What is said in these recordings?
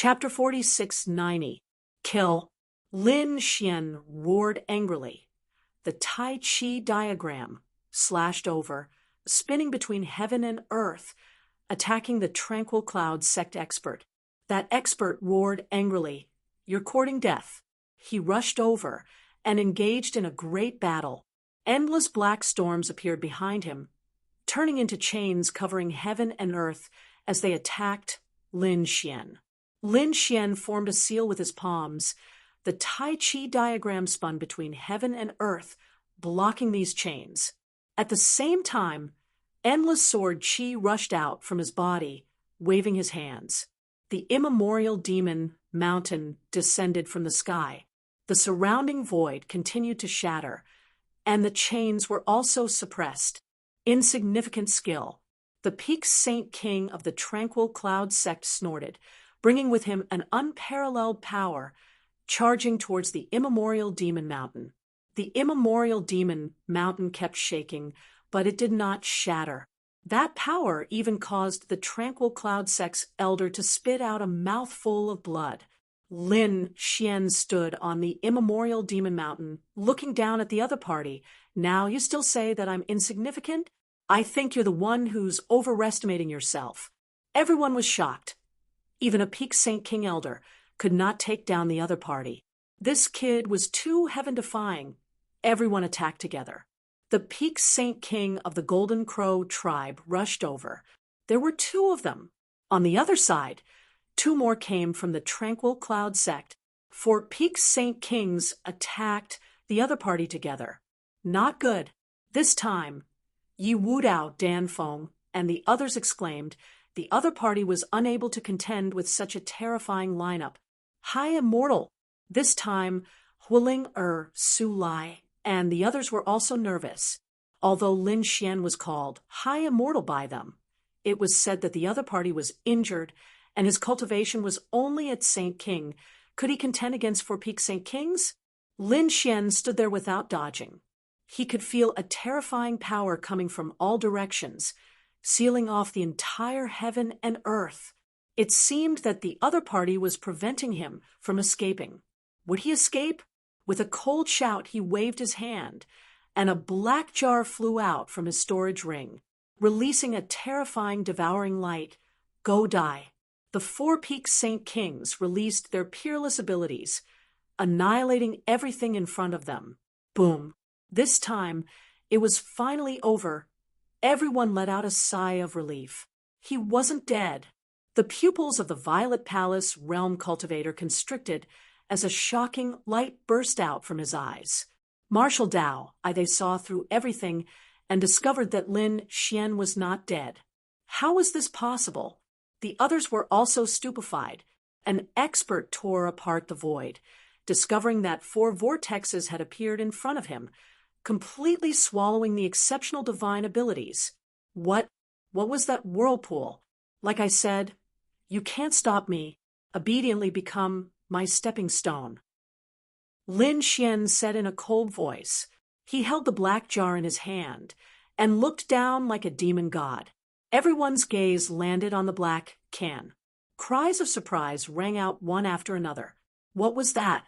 Chapter 4690. Kill. Lin Xian roared angrily. The Tai Chi diagram slashed over, spinning between heaven and earth, attacking the Tranquil Cloud sect expert. That expert roared angrily, "You're courting death." He rushed over and engaged in a great battle. Endless black storms appeared behind him, turning into chains covering heaven and earth as they attacked Lin Xian. Lin Xian formed a seal with his palms. The Tai Chi diagram spun between heaven and earth, blocking these chains. At the same time, endless sword chi rushed out from his body, waving his hands. The immemorial demon mountain descended from the sky. The surrounding void continued to shatter, and the chains were also suppressed. Insignificant skill. The peak Saint King of the Tranquil Cloud sect snorted, bringing with him an unparalleled power, charging towards the immemorial demon mountain. The immemorial demon mountain kept shaking, but it did not shatter. That power even caused the Tranquil Cloud sect's elder to spit out a mouthful of blood. Lin Xian stood on the immemorial demon mountain, looking down at the other party. "Now you still say that I'm insignificant? I think you're the one who's overestimating yourself." Everyone was shocked. Even a peak Saint King elder could not take down the other party. This kid was too heaven-defying. Everyone attacked together. The peak Saint King of the Golden Crow tribe rushed over. There were two of them. On the other side, two more came from the Tranquil Cloud sect. 4 peak Saint Kings attacked the other party together. Not good. This time, Yi Wudao Danfeng and the others exclaimed. The other party was unable to contend with such a terrifying lineup. High Immortal. This time, Huiling Su Lai and the others were also nervous. Although Lin Xian was called High Immortal by them, it was said that the other party was injured and his cultivation was only at Saint King. Could he contend against 4 peak Saint Kings? Lin Xian stood there without dodging. He could feel a terrifying power coming from all directions, sealing off the entire heaven and earth. It seemed that the other party was preventing him from escaping. Would he escape? With a cold shout, he waved his hand, and a black jar flew out from his storage ring, releasing a terrifying, devouring light. Go die. The 4 peak Saint Kings released their peerless abilities, annihilating everything in front of them. Boom. This time, it was finally over. Everyone let out a sigh of relief. He wasn't dead. The pupils of the Violet Palace Realm Cultivator constricted as a shocking light burst out from his eyes. Martial Dao, they saw through everything and discovered that Lin Xian was not dead. How was this possible? The others were also stupefied. An expert tore apart the void, discovering that 4 vortexes had appeared in front of him, completely swallowing the exceptional divine abilities. What was that whirlpool? Like I said, you can't stop me. Obediently become my stepping stone. Lin Xian said in a cold voice. He held the black jar in his hand and looked down like a demon god. Everyone's gaze landed on the black can. Cries of surprise rang out one after another. What was that?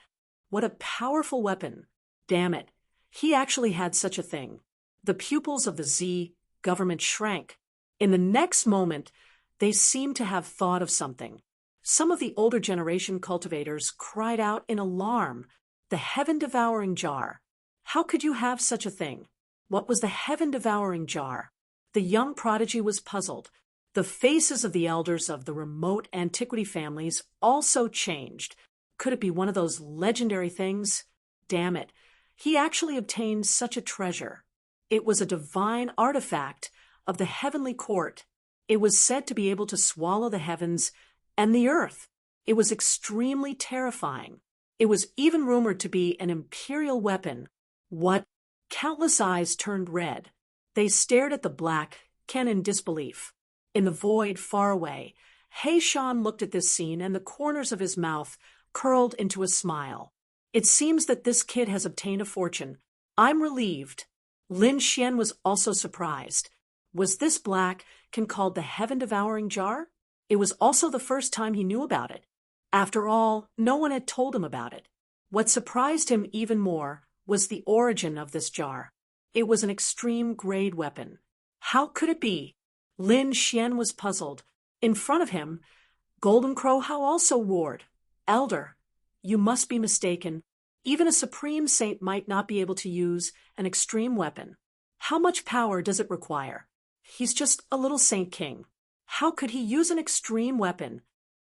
What a powerful weapon. Damn it. He actually had such a thing. The pupils of the Z government shrank. In the next moment, they seemed to have thought of something. Some of the older generation cultivators cried out in alarm. The heaven-devouring jar. How could you have such a thing? What was the heaven-devouring jar? The young prodigy was puzzled. The faces of the elders of the remote antiquity families also changed. Could it be one of those legendary things? Damn it. He actually obtained such a treasure. It was a divine artifact of the heavenly court. It was said to be able to swallow the heavens and the earth. It was extremely terrifying. It was even rumored to be an imperial weapon. What? Countless eyes turned red. They stared at the black Ken in disbelief. In the void far away, Heishan looked at this scene and the corners of his mouth curled into a smile. It seems that this kid has obtained a fortune. I'm relieved. Lin Xian was also surprised. Was this black Ken called the heaven-devouring jar? It was also the first time he knew about it. After all, no one had told him about it. What surprised him even more was the origin of this jar. It was an extreme grade weapon. How could it be? Lin Xian was puzzled. In front of him, Golden Crow How also roared, "Elder, you must be mistaken. Even a supreme saint might not be able to use an extreme weapon. How much power does it require? He's just a little saint king. How could he use an extreme weapon?"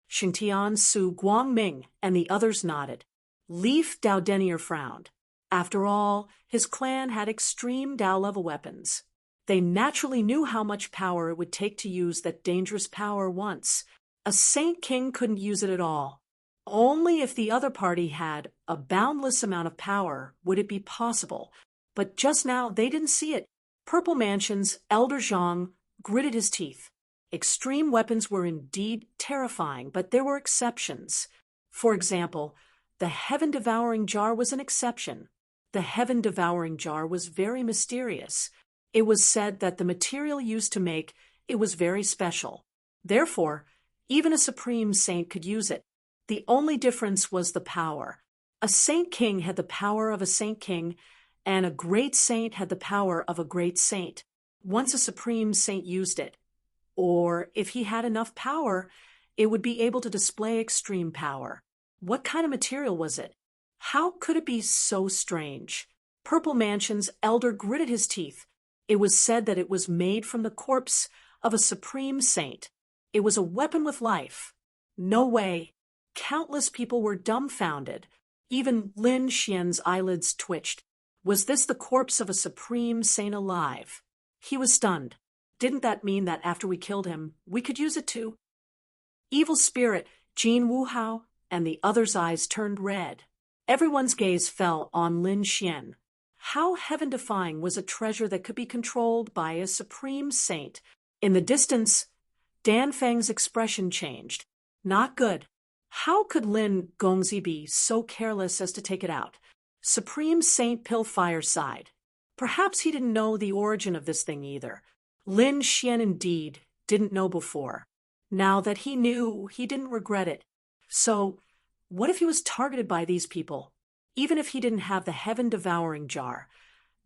Xingtian, Su Guangming, and the others nodded. Leaf Daodenier frowned. After all, his clan had extreme Dao-level weapons. They naturally knew how much power it would take to use that dangerous power once. A saint king couldn't use it at all. Only if the other party had a boundless amount of power would it be possible. But just now they didn't see it. Purple Mansion's Elder Zhang gritted his teeth. Extreme weapons were indeed terrifying, but there were exceptions. For example, the heaven-devouring jar was an exception. The heaven-devouring jar was very mysterious. It was said that the material used to make it was very special. Therefore, even a supreme saint could use it. The only difference was the power. A saint king had the power of a saint king, and a great saint had the power of a great saint. Once a supreme saint used it, or if he had enough power, it would be able to display extreme power. What kind of material was it? How could it be so strange? Purple Mansion's elder gritted his teeth. It was said that it was made from the corpse of a supreme saint. It was a weapon with life. No way. Countless people were dumbfounded. Even Lin Xian's eyelids twitched. Was this the corpse of a supreme saint alive? He was stunned. Didn't that mean that after we killed him, we could use it too? Evil spirit, Jin Wuhao, and the others' eyes turned red. Everyone's gaze fell on Lin Xian. How heaven-defying was a treasure that could be controlled by a supreme saint? In the distance, Dan Feng's expression changed. Not good. How could Lin Gongzi be so careless as to take it out? Supreme Saint Pill Fireside. Perhaps he didn't know the origin of this thing either. Lin Xian indeed didn't know before. Now that he knew, he didn't regret it. So, what if he was targeted by these people? Even if he didn't have the heaven-devouring jar,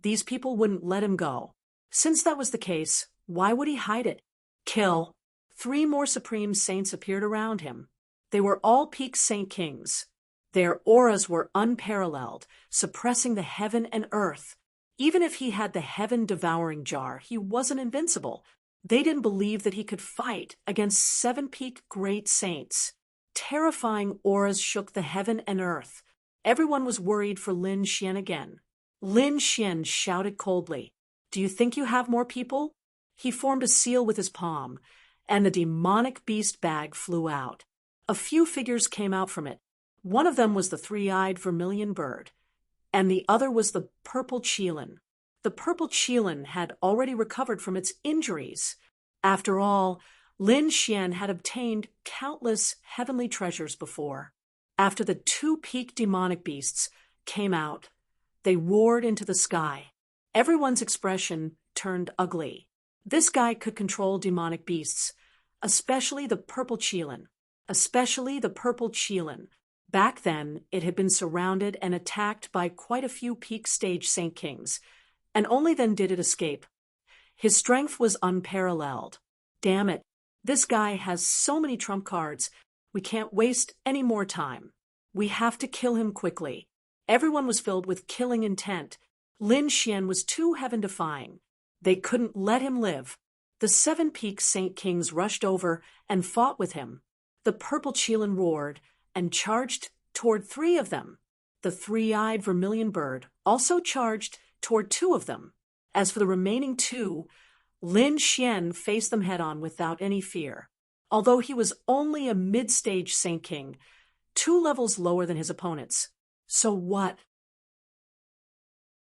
these people wouldn't let him go. Since that was the case, why would he hide it? Kill. 3 more supreme saints appeared around him. They were all peak saint kings. Their auras were unparalleled, suppressing the heaven and earth. Even if he had the heaven-devouring jar, he wasn't invincible. They didn't believe that he could fight against 7 peak great saints. Terrifying auras shook the heaven and earth. Everyone was worried for Lin Xian again. Lin Xian shouted coldly, "Do you think you have more people?" He formed a seal with his palm, and the demonic beast bag flew out. A few figures came out from it. One of them was the 3-eyed vermilion bird, and the other was the purple Qilin. The purple Qilin had already recovered from its injuries. After all, Lin Xian had obtained countless heavenly treasures before. After the 2 peak demonic beasts came out, they roared into the sky. Everyone's expression turned ugly. This guy could control demonic beasts, especially the purple Qilin. Back then, it had been surrounded and attacked by quite a few peak stage saint kings, and only then did it escape. His strength was unparalleled. Damn it, this guy has so many trump cards. We can't waste any more time. We have to kill him quickly. Everyone was filled with killing intent. Lin Xian was too heaven-defying. They couldn't let him live. The 7 peak saint kings rushed over and fought with him. The purple Qilin roared and charged toward 3 of them. The 3-eyed vermilion bird also charged toward 2 of them. As for the remaining 2, Lin Xian faced them head-on without any fear. Although he was only a mid-stage saint king, 2 levels lower than his opponents. So what?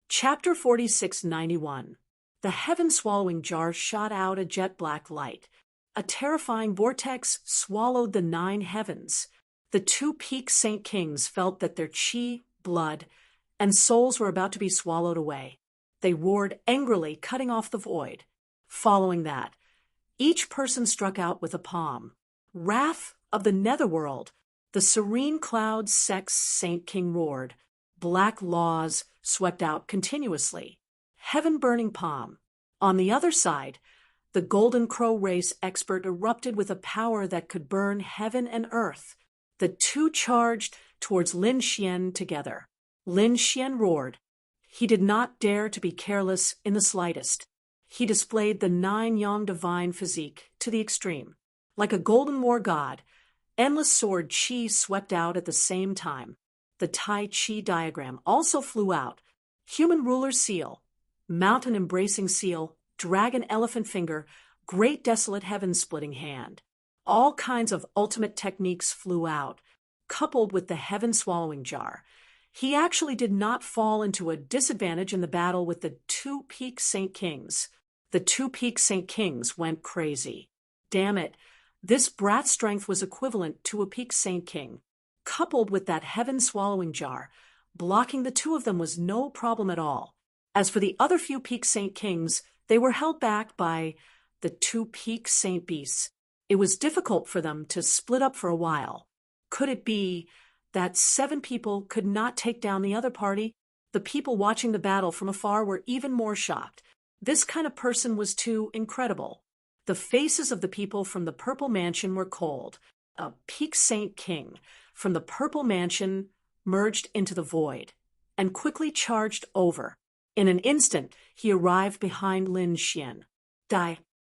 Chapter 4691. The heaven-swallowing jar shot out a jet-black light. A terrifying vortex swallowed the 9 heavens. The 2 peak saint kings felt that their chi, blood, and souls were about to be swallowed away. They roared angrily, cutting off the void. Following that, each person struck out with a palm. Wrath of the netherworld. The serene cloud sex Saint King roared. Black laws swept out continuously. Heaven burning palm. On the other side, the Golden Crow race expert erupted with a power that could burn heaven and earth. The two charged towards Lin Xian together. Lin Xian roared. He did not dare to be careless in the slightest. He displayed the 9-yang divine physique to the extreme. Like a golden war god, endless sword chi swept out at the same time. The Tai Chi diagram also flew out. Human ruler seal, mountain embracing seal, dragon elephant finger, great desolate heaven splitting hand. All kinds of ultimate techniques flew out, coupled with the heaven swallowing jar. He actually did not fall into a disadvantage in the battle with the two peak Saint Kings. The two peak Saint Kings went crazy. Damn it, this brat strength was equivalent to a peak Saint King. Coupled with that heaven swallowing jar, blocking the two of them was no problem at all. As for the other few peak Saint Kings, they were held back by the two peak Saint Beasts. It was difficult for them to split up for a while. Could it be that 7 people could not take down the other party? The people watching the battle from afar were even more shocked. This kind of person was too incredible. The faces of the people from the Purple Mansion were cold. A peak Saint King from the Purple Mansion merged into the void and quickly charged over. In an instant, he arrived behind Lin Xian.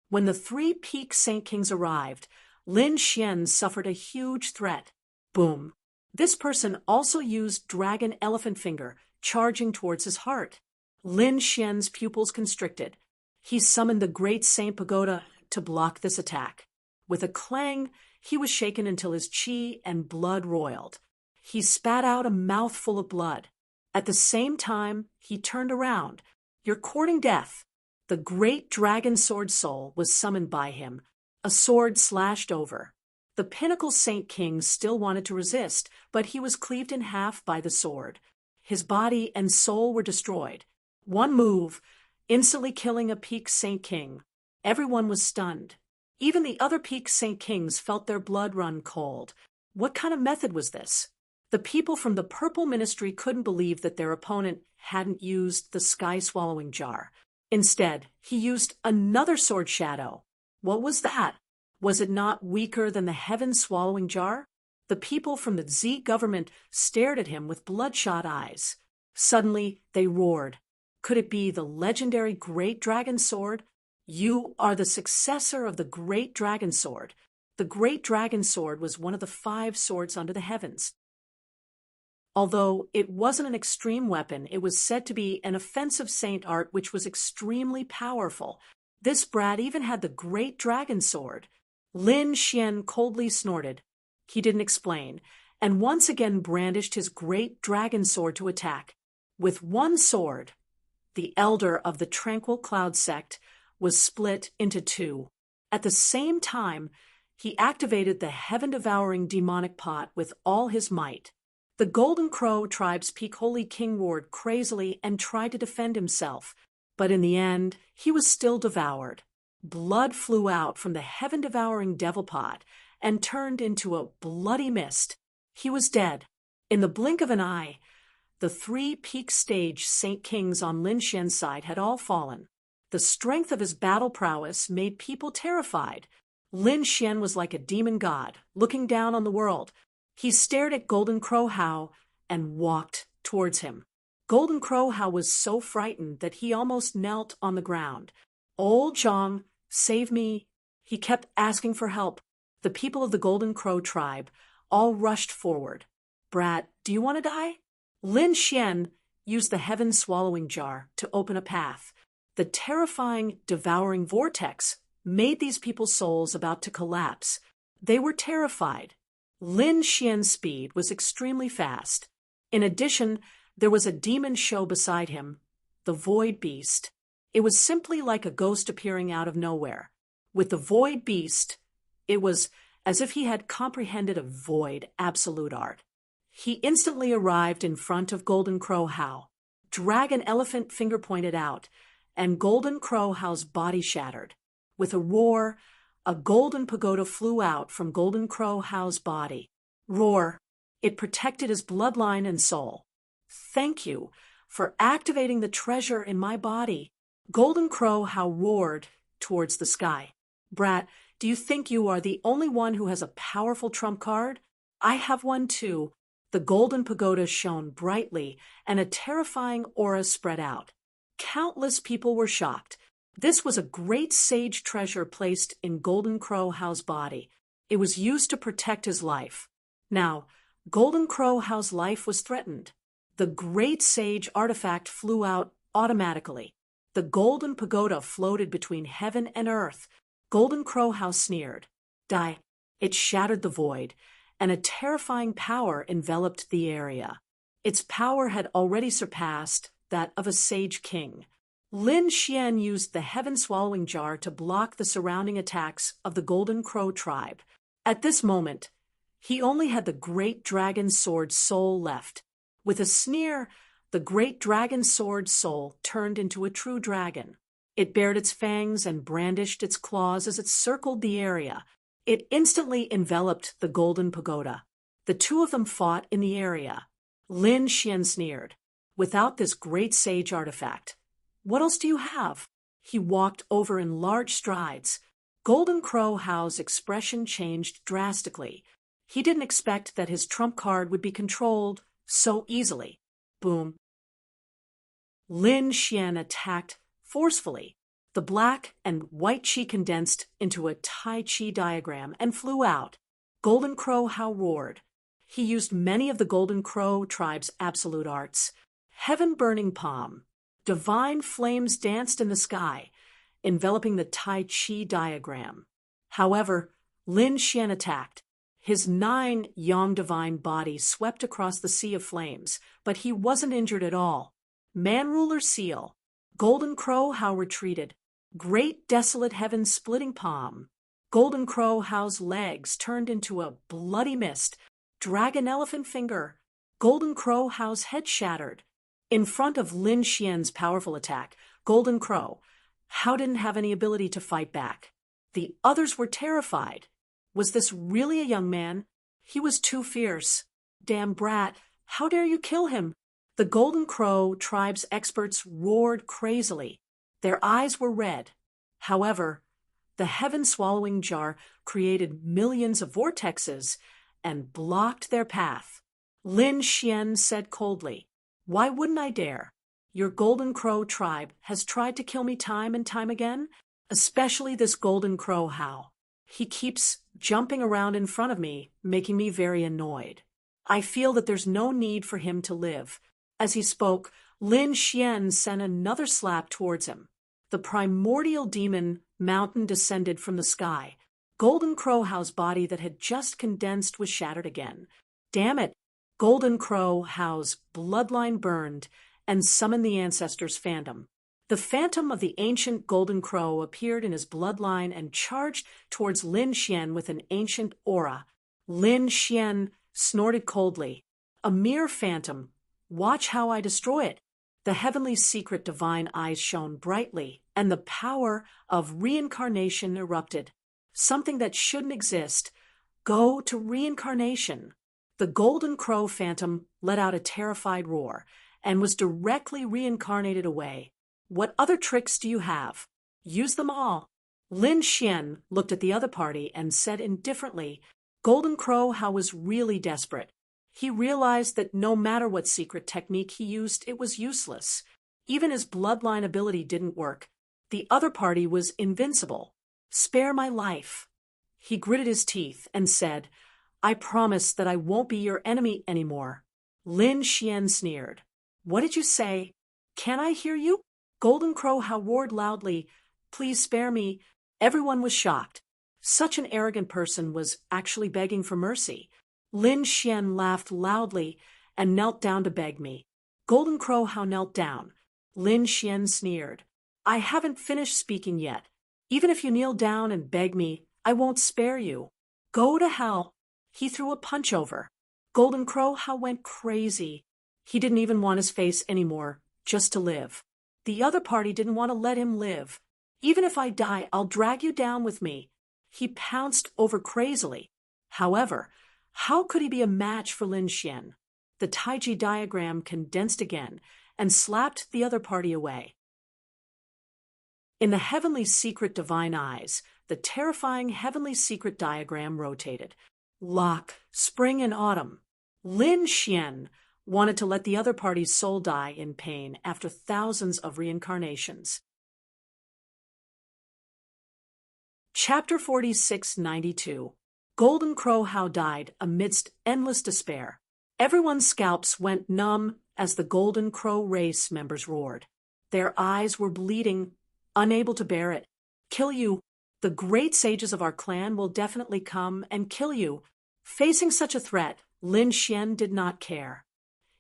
When the 3 peak Saint Kings arrived, Lin Xian suffered a huge threat. Boom. This person also used Dragon Elephant Finger, charging towards his heart. Lin Xian's pupils constricted. He summoned the Great Saint Pagoda to block this attack. With a clang, he was shaken until his chi and blood roiled. He spat out a mouthful of blood. At the same time, he turned around. "You're courting death." The great dragon sword soul was summoned by him. A sword slashed over. The pinnacle Saint King still wanted to resist, but he was cleaved in half by the sword. His body and soul were destroyed. One move, instantly killing a peak Saint King. Everyone was stunned. Even the other peak Saint Kings felt their blood run cold. What kind of method was this? The people from the Purple Ministry couldn't believe that their opponent hadn't used the sky-swallowing jar. Instead, he used another sword shadow. What was that? Was it not weaker than the heaven-swallowing jar? The people from the Z government stared at him with bloodshot eyes. Suddenly, they roared. Could it be the legendary Great Dragon Sword? You are the successor of the Great Dragon Sword. The Great Dragon Sword was one of the 5 swords under the heavens. Although it wasn't an extreme weapon, it was said to be an offensive saint art which was extremely powerful. This brat even had the Great Dragon Sword. Lin Xian coldly snorted. He didn't explain, and once again brandished his Great Dragon Sword to attack. With one sword, the elder of the Tranquil Cloud sect was split into 2. At the same time, he activated the heaven-devouring demonic pot with all his might. The Golden Crow tribe's peak Holy King roared crazily and tried to defend himself, but in the end, he was still devoured. Blood flew out from the heaven-devouring devil pot and turned into a bloody mist. He was dead. In the blink of an eye, the 3 peak stage Saint Kings on Lin Xian's side had all fallen. The strength of his battle prowess made people terrified. Lin Xian was like a demon god, looking down on the world. He stared at Golden Crow Hao and walked towards him. Golden Crow Hao was so frightened that he almost knelt on the ground. "Old Zhang, save me." He kept asking for help. The people of the Golden Crow tribe all rushed forward. "Brat, do you want to die?" Lin Xian used the heaven-swallowing jar to open a path. The terrifying, devouring vortex made these people's souls about to collapse. They were terrified. Lin Xian's speed was extremely fast. In addition, there was a demon show beside him, the Void Beast. It was simply like a ghost appearing out of nowhere. With the Void Beast, it was as if he had comprehended a void absolute art. He instantly arrived in front of Golden Crow Hao. Dragon Elephant Finger pointed out, and Golden Crow Hao's body shattered. With a roar, a golden pagoda flew out from Golden Crow Hao's body. Roar. It protected his bloodline and soul. Thank you for activating the treasure in my body. Golden Crow How roared towards the sky. Brat, do you think you are the only one who has a powerful trump card? I have one too. The golden pagoda shone brightly, and a terrifying aura spread out. Countless people were shocked. This was a great sage treasure placed in Golden Crow How's body. It was used to protect his life. Now, Golden Crow How's life was threatened. The great sage artifact flew out automatically. The golden pagoda floated between heaven and earth. Golden Crow How sneered. Die. It shattered the void, and a terrifying power enveloped the area. Its power had already surpassed that of a sage king. Lin Xian used the heaven-swallowing jar to block the surrounding attacks of the Golden Crow tribe. At this moment, he only had the great dragon sword soul left. With a sneer, the great dragon sword soul turned into a true dragon. It bared its fangs and brandished its claws as it circled the area. It instantly enveloped the golden pagoda. The two of them fought in the area. Lin Xian sneered. Without this great sage artifact, what else do you have? He walked over in large strides. Golden Crow How's expression changed drastically. He didn't expect that his trump card would be controlled so easily. Boom. Lin Xian attacked forcefully. The black and white chi condensed into a Tai Chi diagram and flew out. Golden Crow How roared. He used many of the Golden Crow tribe's absolute arts. Heaven-burning palm. Divine flames danced in the sky, enveloping the Tai Chi diagram. However, Lin Xian attacked. His 9 yang divine body swept across the sea of flames, but he wasn't injured at all. Man-ruler seal. Golden Crow How retreated. Great desolate heaven splitting palm. Golden Crow How's legs turned into a bloody mist. Dragon elephant finger. Golden Crow How's head shattered. In front of Lin Xian's powerful attack, Golden Crow How didn't have any ability to fight back. The others were terrified. Was this really a young man? He was too fierce. Damn brat, how dare you kill him? The Golden Crow tribe's experts roared crazily. Their eyes were red. However, the heaven-swallowing jar created millions of vortexes and blocked their path. Lin Xian said coldly, "Why wouldn't I dare? Your Golden Crow tribe has tried to kill me time and time again, especially this Golden Crow How. He keeps jumping around in front of me, making me very annoyed. I feel that there's no need for him to live." As he spoke, Lin Xian sent another slap towards him. The primordial demon mountain descended from the sky. Golden Crow How's body that had just condensed was shattered again. Damn it! Golden Crow How's bloodline burned and summoned the ancestors' phantom. The phantom of the ancient Golden Crow appeared in his bloodline and charged towards Lin Xian with an ancient aura. Lin Xian snorted coldly. "A mere phantom. Watch how I destroy it." The heavenly secret divine eyes shone brightly, and the power of reincarnation erupted. Something that shouldn't exist. Go to reincarnation. The Golden Crow phantom let out a terrified roar and was directly reincarnated away. "What other tricks do you have? Use them all." Lin Xian looked at the other party and said indifferently, Golden Crow How was really desperate. He realized that no matter what secret technique he used, it was useless. Even his bloodline ability didn't work. The other party was invincible. "Spare my life." He gritted his teeth and said, "I promise that I won't be your enemy anymore." Lin Xian sneered. "What did you say? Can I hear you?" Golden Crow How roared loudly, "Please spare me." Everyone was shocked. Such an arrogant person was actually begging for mercy. Lin Xian laughed loudly and knelt down to beg me. Golden Crow How knelt down. Lin Xian sneered. "I haven't finished speaking yet. Even if you kneel down and beg me, I won't spare you. Go to hell." He threw a punch over. Golden Crow How went crazy. He didn't even want his face anymore, just to live. The other party didn't want to let him live. "Even if I die, I'll drag you down with me." He pounced over crazily. However, How could he be a match for Lin Xian? The Taiji diagram condensed again and slapped the other party away. In the heavenly secret divine eyes, the terrifying heavenly secret diagram rotated. Lock, spring and autumn. Lin Xian wanted to let the other party's soul die in pain after thousands of reincarnations. Chapter 4692. Golden Crow How died amidst endless despair. Everyone's scalps went numb as the Golden Crow race members roared. Their eyes were bleeding, unable to bear it. Kill you. The great sages of our clan will definitely come and kill you. Facing such a threat, Lin Xian did not care.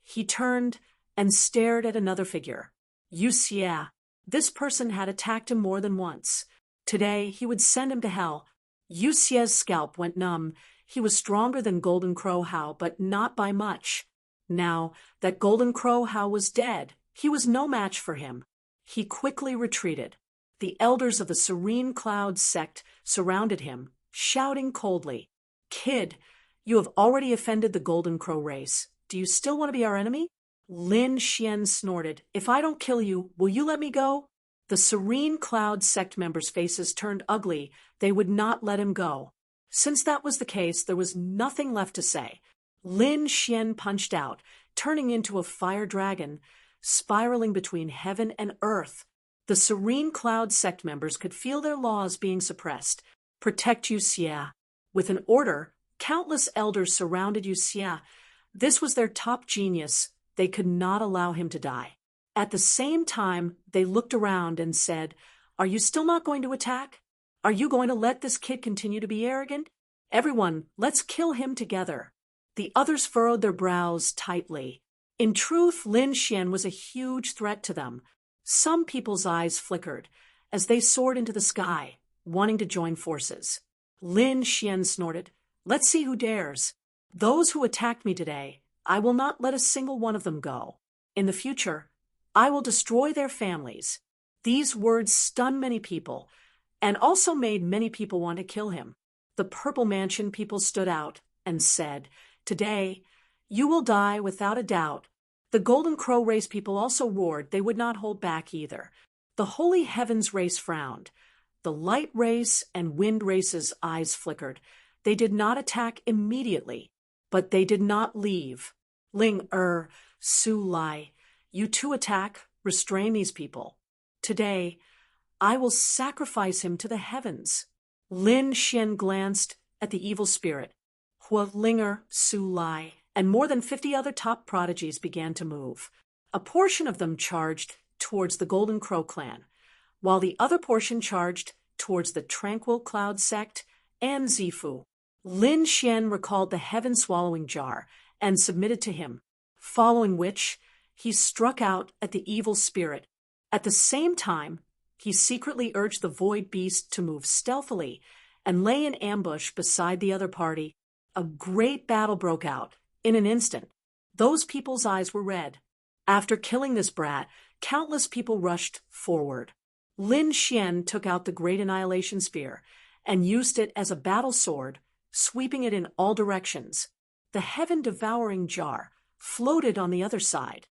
He turned and stared at another figure. Yu Xie. This person had attacked him more than once. Today, he would send him to hell. Yu Xie's scalp went numb. He was stronger than Golden Crow How, but not by much. Now that Golden Crow How was dead, he was no match for him. He quickly retreated. The elders of the Serene Cloud sect surrounded him, shouting coldly, "Kid, you have already offended the Golden Crow race. Do you still want to be our enemy?" Lin Xian snorted, "If I don't kill you, will you let me go?" The Serene Cloud sect members' faces turned ugly. They would not let him go. Since that was the case, there was nothing left to say. Lin Xian punched out, turning into a fire dragon, spiraling between heaven and earth. The Serene Cloud sect members could feel their laws being suppressed. Protect Yu Xie. With an order, countless elders surrounded Yu Xie. This was their top genius. They could not allow him to die. At the same time, they looked around and said, "Are you still not going to attack? Are you going to let this kid continue to be arrogant? Everyone, let's kill him together." The others furrowed their brows tightly. In truth, Lin Xian was a huge threat to them. Some people's eyes flickered as they soared into the sky, wanting to join forces. Lin Xian snorted, "Let's see who dares. Those who attacked me today, I will not let a single one of them go. In the future, I will destroy their families." These words stunned many people and also made many people want to kill him. The Purple Mansion people stood out and said, "Today, you will die without a doubt." The Golden Crow race people also roared. They would not hold back either. The Holy Heavens race frowned. The Light race and Wind race's eyes flickered. They did not attack immediately, but they did not leave. Ling Su Lai, you too attack, restrain these people. Today, I will sacrifice him to the heavens. Lin Xian glanced at the evil spirit. Hua Linger Su Lai and more than 50 other top prodigies began to move. A portion of them charged towards the Golden Crow clan, while the other portion charged towards the Tranquil Cloud sect and Zifu. Lin Xian recalled the heaven-swallowing jar and submitted to him, following which he struck out at the evil spirit. At the same time, he secretly urged the Void Beast to move stealthily and lay in ambush beside the other party. A great battle broke out. In an instant, those people's eyes were red. After killing this brat, countless people rushed forward. Lin Xian took out the Great Annihilation Spear and used it as a battle sword, sweeping it in all directions. The heaven-devouring jar floated on the other side.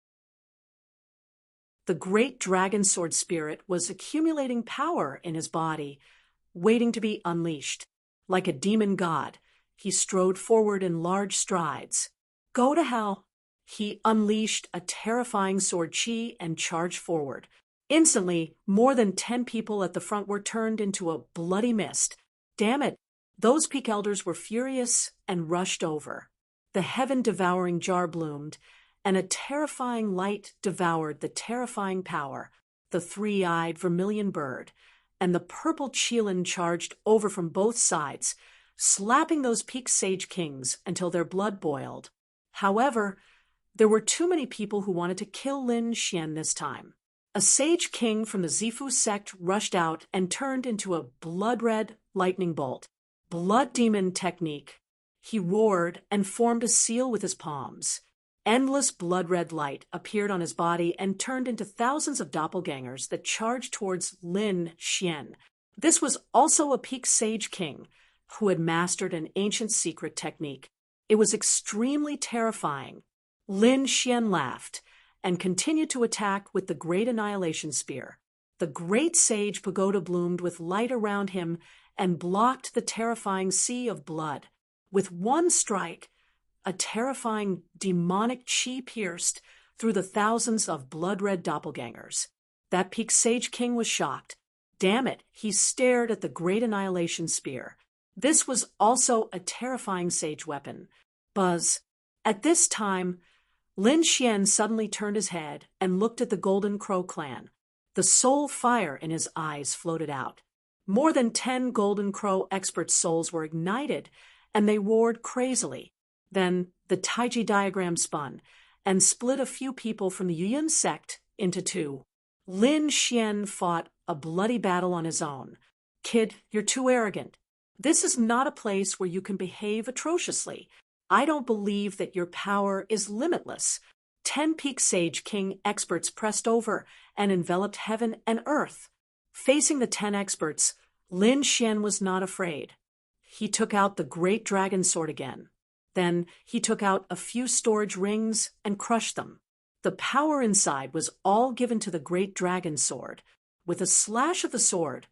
The great dragon sword spirit was accumulating power in his body, waiting to be unleashed. Like a demon god, he strode forward in large strides. Go to hell! He unleashed a terrifying sword chi and charged forward. Instantly, more than 10 people at the front were turned into a bloody mist. Damn it! Those peak elders were furious and rushed over. The heaven-devouring jar bloomed, and a terrifying light devoured the terrifying power. The three-eyed vermilion bird and the purple Qilin charged over from both sides, slapping those peak sage kings until their blood boiled. However, there were too many people who wanted to kill Lin Xian this time. A sage king from the Zifu sect rushed out and turned into a blood-red lightning bolt. Blood demon technique. He roared and formed a seal with his palms. Endless blood-red light appeared on his body and turned into thousands of doppelgangers that charged towards Lin Xian. This was also a peak sage king who had mastered an ancient secret technique. It was extremely terrifying. Lin Xian laughed and continued to attack with the Great Annihilation Spear. The great sage pagoda bloomed with light around him and blocked the terrifying sea of blood. With one strike, a terrifying demonic chi pierced through the thousands of blood-red doppelgangers. That peak sage king was shocked. Damn it, he stared at the Great Annihilation Spear. This was also a terrifying sage weapon. Buzz. At this time, Lin Xian suddenly turned his head and looked at the Golden Crow clan. The soul fire in his eyes floated out. More than 10 Golden Crow expert souls were ignited, and they roared crazily. Then the Taiji diagram spun and split a few people from the Yuyun sect into two. Lin Xian fought a bloody battle on his own. Kid, you're too arrogant. This is not a place where you can behave atrociously. I don't believe that your power is limitless. 10 Peak Sage King experts pressed over and enveloped heaven and earth. Facing the 10 experts, Lin Xian was not afraid. He took out the great dragon sword again. Then he took out a few storage rings and crushed them. The power inside was all given to the great dragon sword. With a slash of the sword,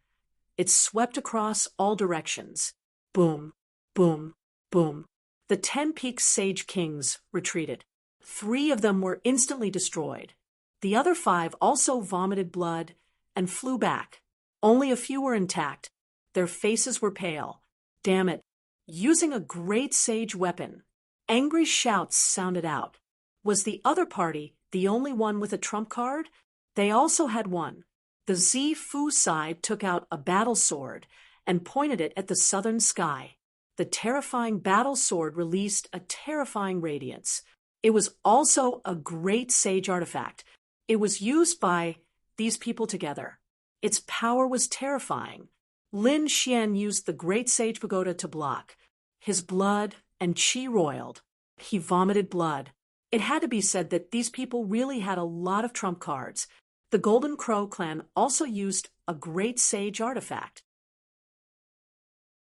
it swept across all directions. Boom, boom, boom. The 10 Peak Sage Kings retreated. 3 of them were instantly destroyed. The other 5 also vomited blood and flew back. Only a few were intact. Their faces were pale. Damn it. Using a great sage weapon. Angry shouts sounded out. Was the other party the only one with a trump card? They also had one. The Zifu side took out a battle sword and pointed it at the southern sky. The terrifying battle sword released a terrifying radiance. It was also a great sage artifact. It was used by these people together. Its power was terrifying. Lin Xian used the great sage pagoda to block. His blood and chi roiled. He vomited blood. It had to be said that these people really had a lot of trump cards. The Golden Crow clan also used a great sage artifact.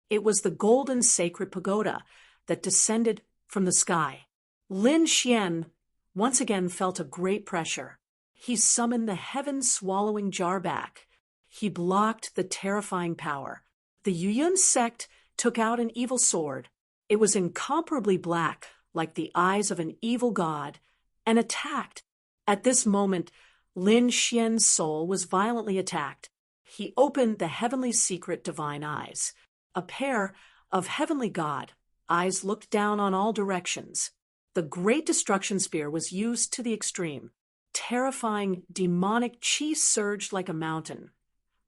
It was the golden sacred pagoda that descended from the sky. Lin Xian once again felt a great pressure. He summoned the heaven-swallowing jar back. He blocked the terrifying power. The Yuyun sect took out an evil sword. It was incomparably black, like the eyes of an evil god, and attacked. At this moment, Lin Xian's soul was violently attacked. He opened the heavenly secret divine eyes. A pair of heavenly god eyes looked down on all directions. The great destruction spear was used to the extreme. Terrifying demonic chi surged like a mountain.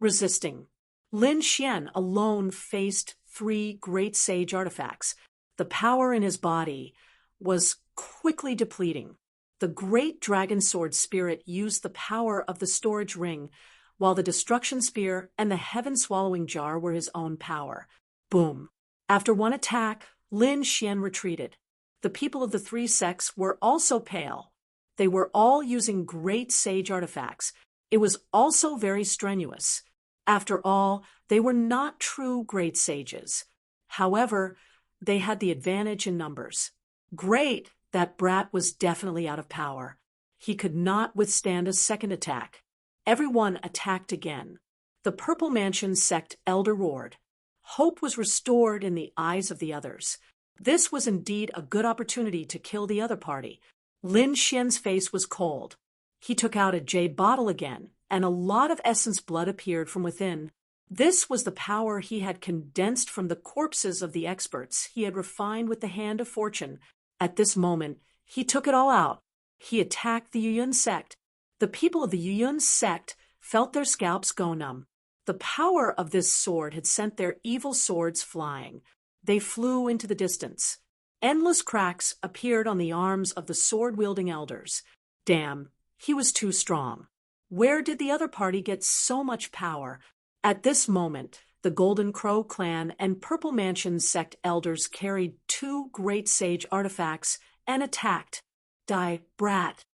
Resisting. Lin Xian alone faced 3 great sage artifacts. The power in his body was quickly depleting. The great dragon sword spirit used the power of the storage ring, while the destruction spear and the heaven-swallowing jar were his own power. Boom. After one attack, Lin Xian retreated. The people of the 3 sects were also pale. They were all using great sage artifacts. It was also very strenuous. After all, they were not true great sages. However, they had the advantage in numbers. Great! That brat was definitely out of power. He could not withstand a second attack. Everyone attacked again. The Purple Mansion sect elder roared. Hope was restored in the eyes of the others. This was indeed a good opportunity to kill the other party. Lin Xian's face was cold. He took out a jade bottle again, and a lot of essence blood appeared from within. This was the power he had condensed from the corpses of the experts he had refined with the hand of fortune. At this moment, he took it all out. He attacked the Yuyun sect. The people of the Yuyun sect felt their scalps go numb. The power of this sword had sent their evil swords flying. They flew into the distance. Endless cracks appeared on the arms of the sword-wielding elders. Damn, he was too strong. Where did the other party get so much power? At this moment, the Golden Crow clan and Purple Mansion sect elders carried 2 great sage artifacts and attacked. Die, brat.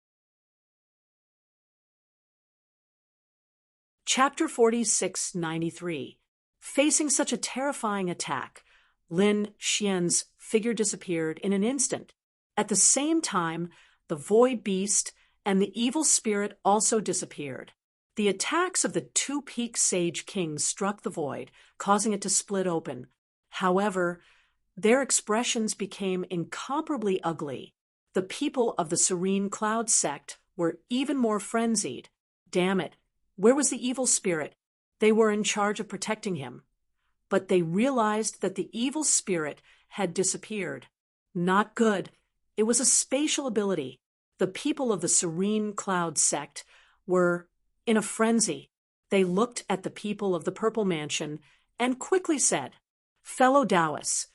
Chapter 4693. Facing such a terrifying attack, Lin Xian's figure disappeared in an instant. At the same time, the void beast and the evil spirit also disappeared. The attacks of the two-peaked sage kings struck the void, causing it to split open. However, their expressions became incomparably ugly. The people of the Serene Cloud sect were even more frenzied. Damn it, where was the evil spirit? They were in charge of protecting him. But they realized that the evil spirit had disappeared. Not good. It was a spatial ability. The people of the Serene Cloud sect were in a frenzy. They looked at the people of the Purple Mansion and quickly said, "Fellow Taoists,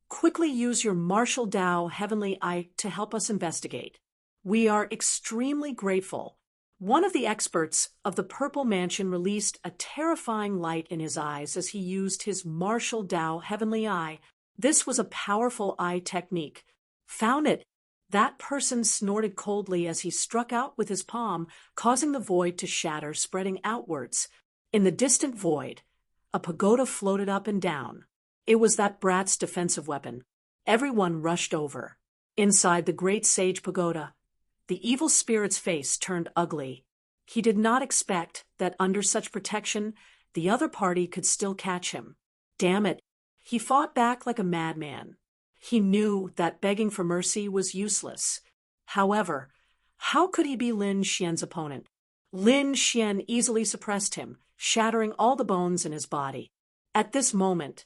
quickly use your martial Tao heavenly eye to help us investigate. We are extremely grateful." One of the experts of the Purple Mansion released a terrifying light in his eyes as he used his martial Tao heavenly eye. This was a powerful eye technique. Found it. That person snorted coldly as he struck out with his palm, causing the void to shatter, spreading outwards. In the distant void, a pagoda floated up and down. It was that brat's defensive weapon. Everyone rushed over. Inside the great sage pagoda, the evil spirit's face turned ugly. He did not expect that under such protection, the other party could still catch him. Damn it, he fought back like a madman. He knew that begging for mercy was useless. However, how could he be Lin Xian's opponent? Lin Xian easily suppressed him, shattering all the bones in his body. At this moment,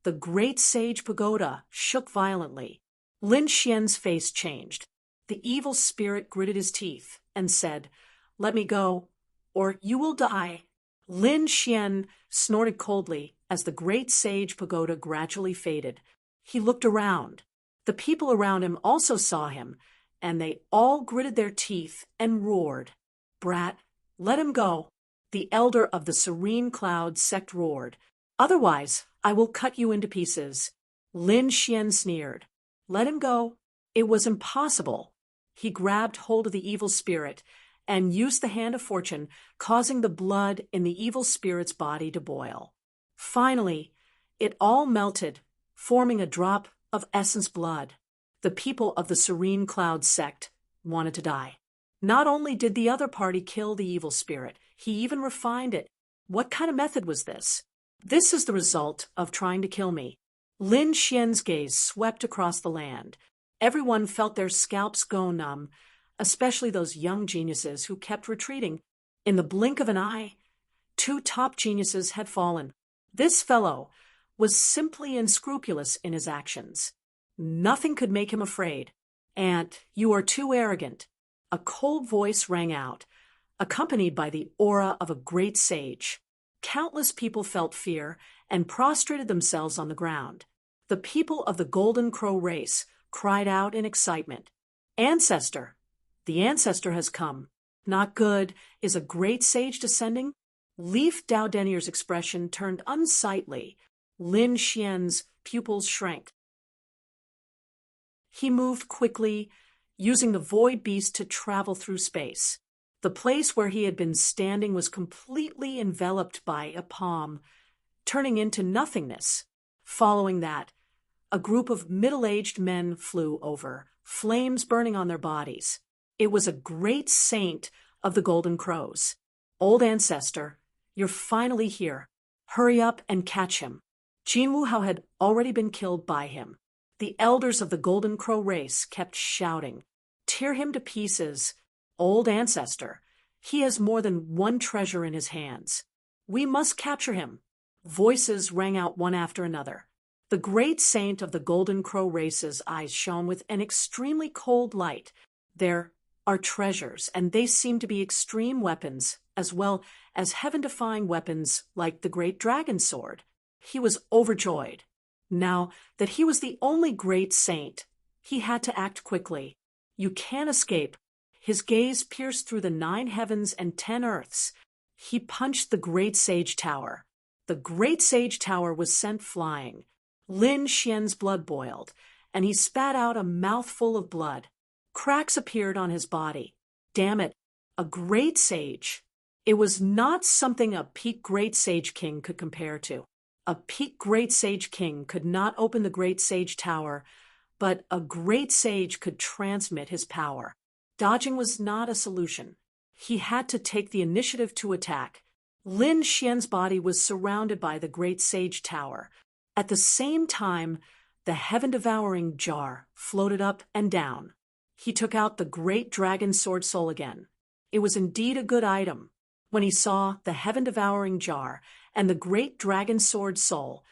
the great sage pagoda shook violently. Lin Xian's face changed. The evil spirit gritted his teeth and said, "Let me go, or you will die." Lin Xian snorted coldly as the great sage pagoda gradually faded. He looked around. The people around him also saw him, and they all gritted their teeth and roared. "Brat, let him go." The elder of the Serene Cloud sect roared. "Otherwise, I will cut you into pieces." Lin Xian sneered. "Let him go." It was impossible. He grabbed hold of the evil spirit and used the hand of fortune, causing the blood in the evil spirit's body to boil. Finally, it all melted, forming a drop of essence blood. The people of the Serene Cloud sect wanted to die. Not only did the other party kill the evil spirit, he even refined it. What kind of method was this? "This is the result of trying to kill me." Lin Xian's gaze swept across the land. Everyone felt their scalps go numb, especially those young geniuses who kept retreating. In the blink of an eye, 2 top geniuses had fallen. This fellow was simply unscrupulous in his actions. Nothing could make him afraid. "Aunt, you are too arrogant." A cold voice rang out, accompanied by the aura of a great sage. Countless people felt fear and prostrated themselves on the ground. The people of the Golden Crow race cried out in excitement. "Ancestor! The ancestor has come." "Not good. Is a great sage descending?" Leaf Dowdenier's expression turned unsightly. Lin Xian's pupils shrank. He moved quickly, using the void beast to travel through space. The place where he had been standing was completely enveloped by a palm, turning into nothingness. Following that, a group of middle-aged men flew over, flames burning on their bodies. It was a great saint of the Golden Crows. "Old ancestor, you're finally here. Hurry up and catch him." Jin Wuhao had already been killed by him. The elders of the Golden Crow race kept shouting, "Tear him to pieces. Old ancestor, he has more than one treasure in his hands. We must capture him." Voices rang out one after another. The great saint of the Golden Crow race's eyes shone with an extremely cold light. "There are treasures, and they seem to be extreme weapons, as well as heaven-defying weapons like the great dragon sword." He was overjoyed. Now that he was the only great saint, he had to act quickly. "You can't escape." His gaze pierced through the 9 heavens and 10 earths. He punched the great sage tower. The great sage tower was sent flying. Lin Xian's blood boiled, and he spat out a mouthful of blood. Cracks appeared on his body. Damn it, a great sage. It was not something a peak great sage king could compare to. A peak Great Sage King could not open the Great Sage Tower, but a Great Sage could transmit his power. Dodging was not a solution. He had to take the initiative to attack. Lin Xian's body was surrounded by the Great Sage Tower. At the same time, the heaven-devouring jar floated up and down. He took out the Great Dragon Sword Soul again. It was indeed a good item. When he saw the heaven-devouring jar and the Great Dragon Sword Soul,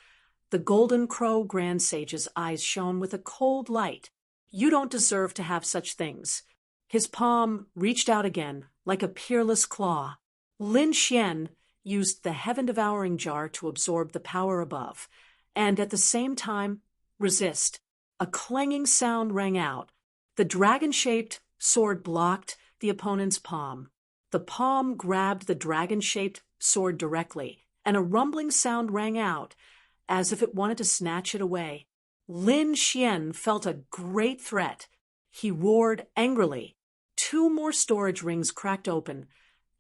the Golden Crow Grand Sage's eyes shone with a cold light. You don't deserve to have such things. His palm reached out again, like a peerless claw. Lin Xian used the heaven-devouring jar to absorb the power above, and at the same time, resist. A clanging sound rang out. The dragon-shaped sword blocked the opponent's palm. The palm grabbed the dragon-shaped sword directly, and a rumbling sound rang out, as if it wanted to snatch it away. Lin Xian felt a great threat. He roared angrily. 2 more storage rings cracked open,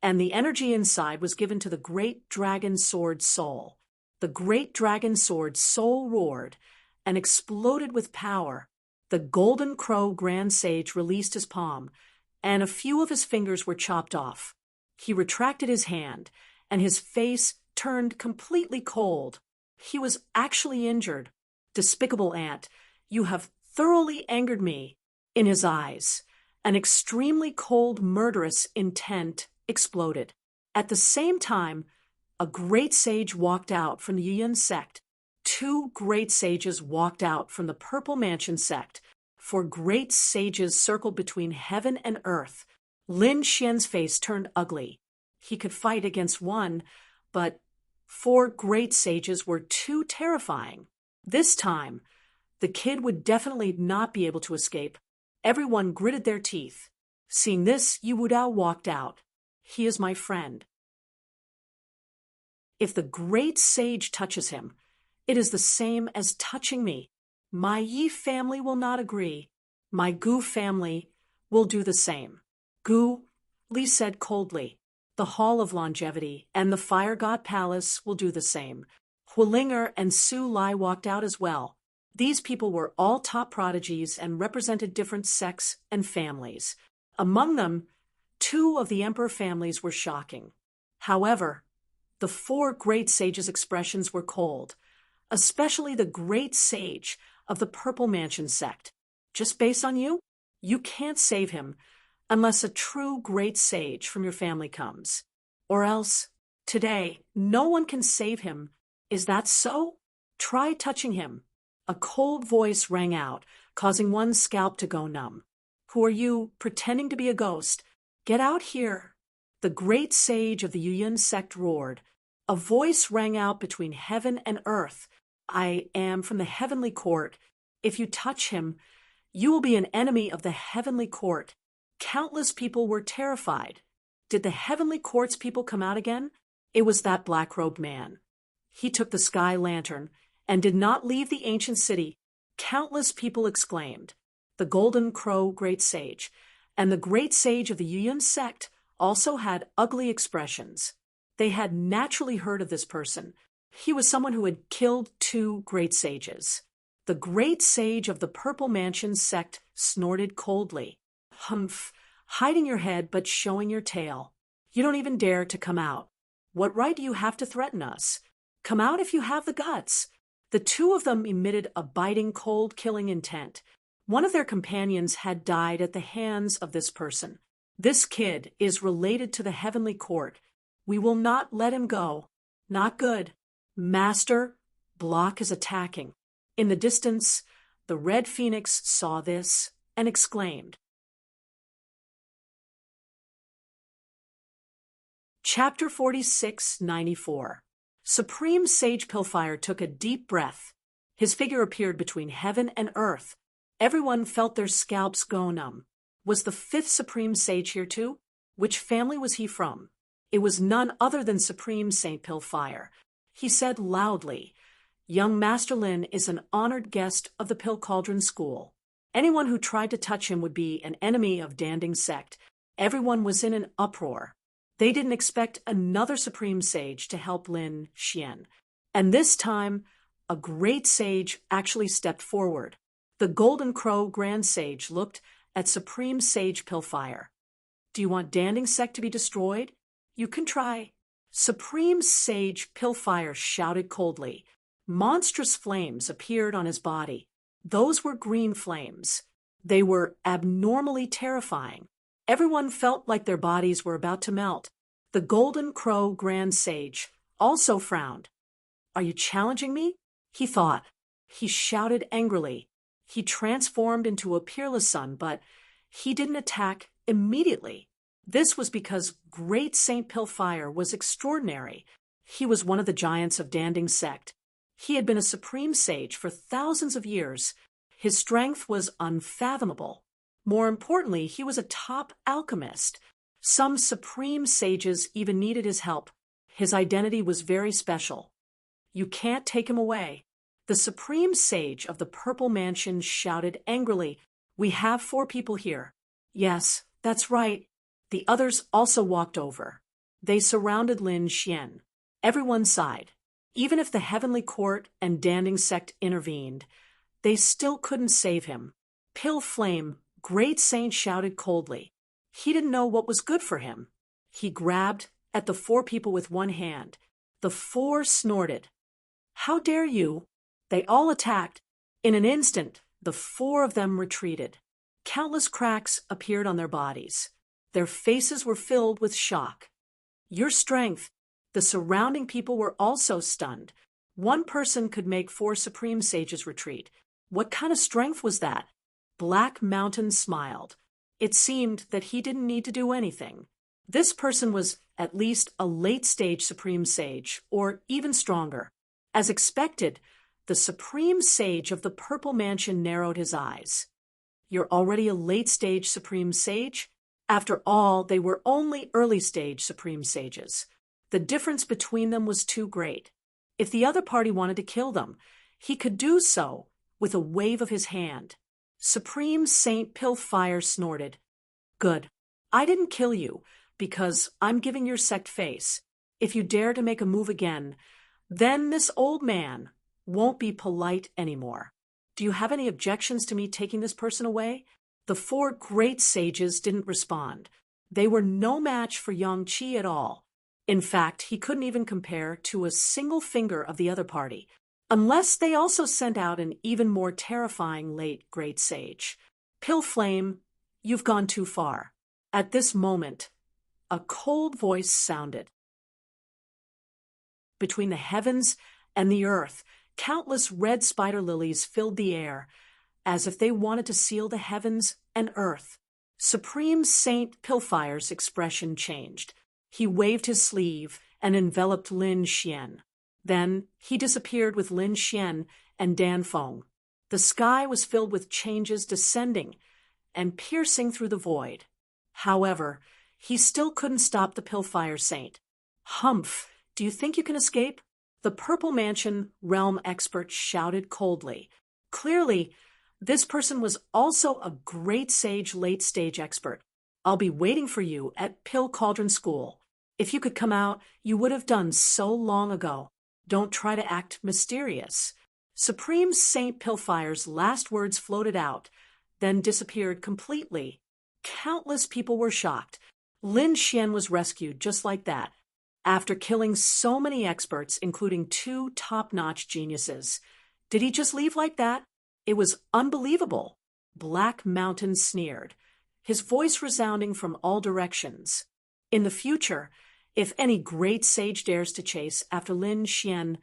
and the energy inside was given to the Great Dragon Sword Soul. The Great Dragon Sword Soul roared and exploded with power. The Golden Crow Grand Sage released his palm, and a few of his fingers were chopped off. He retracted his hand, and his face turned completely cold. He was actually injured. Despicable ant, you have thoroughly angered me. In his eyes, an extremely cold, murderous intent exploded. At the same time, a great sage walked out from the Yuan sect. 2 great sages walked out from the Purple Mansion sect. 4 great sages circled between heaven and earth. Lin Xian's face turned ugly. He could fight against one, but 4 great sages were too terrifying. This time, the kid would definitely not be able to escape. Everyone gritted their teeth. Seeing this, Yu Wudao walked out. He is my friend. If the great sage touches him, it is the same as touching me. My Yi family will not agree. My Gu family will do the same. Gu, Li said coldly. The Hall of Longevity and the Fire God Palace will do the same. Hulinger and Su Lai walked out as well. These people were all top prodigies and represented different sects and families. Among them, 2 of the emperor families were shocking. However, the 4 great sages' expressions were cold, especially the great sage of the Purple Mansion sect. Just based on you? You can't save him unless a true great sage from your family comes. Or else, today, no one can save him. Is that so? Try touching him. A cold voice rang out, causing one's scalp to go numb. Who are you, pretending to be a ghost? Get out here. The great sage of the Yuan sect roared. A voice rang out between heaven and earth. I am from the heavenly court. If you touch him, you will be an enemy of the heavenly court. Countless people were terrified. Did the heavenly court's people come out again? It was that black-robed man. He took the sky lantern and did not leave the ancient city. Countless people exclaimed. The Golden Crow Great Sage and the Great Sage of the Yuan sect also had ugly expressions. They had naturally heard of this person. He was someone who had killed 2 great sages. The Great Sage of the Purple Mansion sect snorted coldly. Humph, hiding your head but showing your tail. You don't even dare to come out. What right do you have to threaten us? Come out if you have the guts. The 2 of them emitted a biting, cold-killing intent. One of their companions had died at the hands of this person. This kid is related to the heavenly court. We will not let him go. Not good. Master, Block is attacking. In the distance, the Red Phoenix saw this and exclaimed. Chapter 46-94. Supreme Sage Pilfire took a deep breath. His figure appeared between heaven and earth. Everyone felt their scalps go numb. Was the 5th Supreme Sage here too? Which family was he from? It was none other than Supreme Saint Pilfire. He said loudly, Young Master Lin is an honored guest of the Pill Cauldron School. Anyone who tried to touch him would be an enemy of Danding sect. Everyone was in an uproar. They didn't expect another Supreme Sage to help Lin Xian. And this time, a great sage actually stepped forward. The Golden Crow Grand Sage looked at Supreme Sage Pillfire. Do you want Danding Sect to be destroyed? You can try. Supreme Sage Pillfire shouted coldly. Monstrous flames appeared on his body. Those were green flames. They were abnormally terrifying. Everyone felt like their bodies were about to melt. The Golden Crow Grand Sage also frowned. Are you challenging me? He thought. He shouted angrily. He transformed into a peerless sun, but he didn't attack immediately. This was because Great Saint Pillfire was extraordinary. He was one of the giants of Danding Sect. He had been a supreme sage for thousands of years. His strength was unfathomable. More importantly, he was a top alchemist. Some supreme sages even needed his help. His identity was very special. You can't take him away. The supreme sage of the Purple Mansion shouted angrily, "We have 4 people here." Yes, that's right. The others also walked over. They surrounded Lin Xian. Everyone sighed. Even if the Heavenly Court and Danding Sect intervened, they still couldn't save him. Pill Flame, Great Saint shouted coldly. He didn't know what was good for him. He grabbed at the 4 people with one hand. The 4 snorted. How dare you? They all attacked. In an instant, the 4 of them retreated. Countless cracks appeared on their bodies. Their faces were filled with shock. Your strength. The surrounding people were also stunned. One person could make 4 supreme sages retreat. What kind of strength was that? Black Mountain smiled. It seemed that he didn't need to do anything. This person was at least a late-stage supreme sage, or even stronger. As expected, the supreme sage of the Purple Mansion narrowed his eyes. You're already a late-stage supreme sage? After all, they were only early-stage supreme sages. The difference between them was too great. If the other party wanted to kill them, he could do so with a wave of his hand. Supreme Saint Pillfire snorted. Good. I didn't kill you, because I'm giving your sect face. If you dare to make a move again, then this old man won't be polite anymore. Do you have any objections to me taking this person away? The 4 great sages didn't respond. They were no match for Yang Qi at all. In fact, he couldn't even compare to a single finger of the other party, unless they also sent out an even more terrifying late great sage. Pill Flame, you've gone too far. At this moment, a cold voice sounded. Between the heavens and the earth, countless red spider lilies filled the air, as if they wanted to seal the heavens and earth. Supreme Saint Pillfire's expression changed. He waved his sleeve and enveloped Lin Xian. Then he disappeared with Lin Xian and Dan Feng. The sky was filled with changes descending and piercing through the void. However, he still couldn't stop the Pillfire Saint. Humph, do you think you can escape? The Purple Mansion realm expert shouted coldly. Clearly, this person was also a great sage late-stage expert. I'll be waiting for you at Pill Cauldron School. If you could come out, you would have done so long ago. Don't try to act mysterious. Supreme Saint Pillfire's last words floated out, then disappeared completely. Countless people were shocked. Lin Xian was rescued just like that, after killing so many experts, including 2 top-notch geniuses. Did he just leave like that? It was unbelievable. Black Mountain sneered, his voice resounding from all directions. In the future, if any great sage dares to chase after Lin Xian,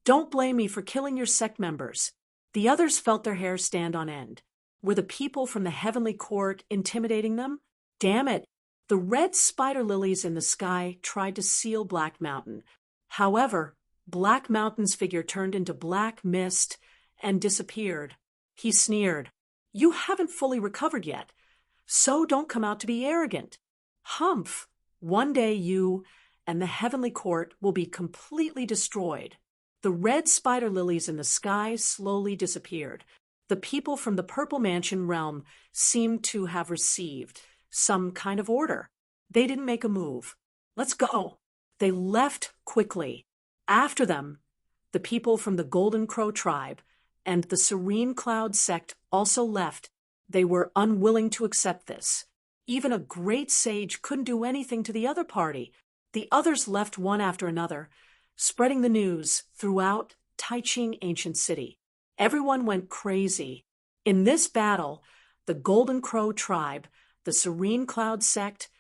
don't blame me for killing your sect members. The others felt their hair stand on end. Were the people from the Heavenly Court intimidating them? Damn it! The red spider lilies in the sky tried to seal Black Mountain. However, Black Mountain's figure turned into black mist and disappeared. He sneered. You haven't fully recovered yet, so don't come out to be arrogant. Humph! One day you and the Heavenly Court will be completely destroyed. The red spider lilies in the sky slowly disappeared. The people from the Purple Mansion realm seemed to have received some kind of order. They didn't make a move. Let's go. They left quickly. After them, the people from the Golden Crow tribe, and the Serene Cloud sect also left. They were unwilling to accept this. Even a great sage couldn't do anything to the other party. The others left one after another, spreading the news throughout Taiching Ancient City. Everyone went crazy. In this battle, the Golden Crow tribe, the Serene Cloud sect,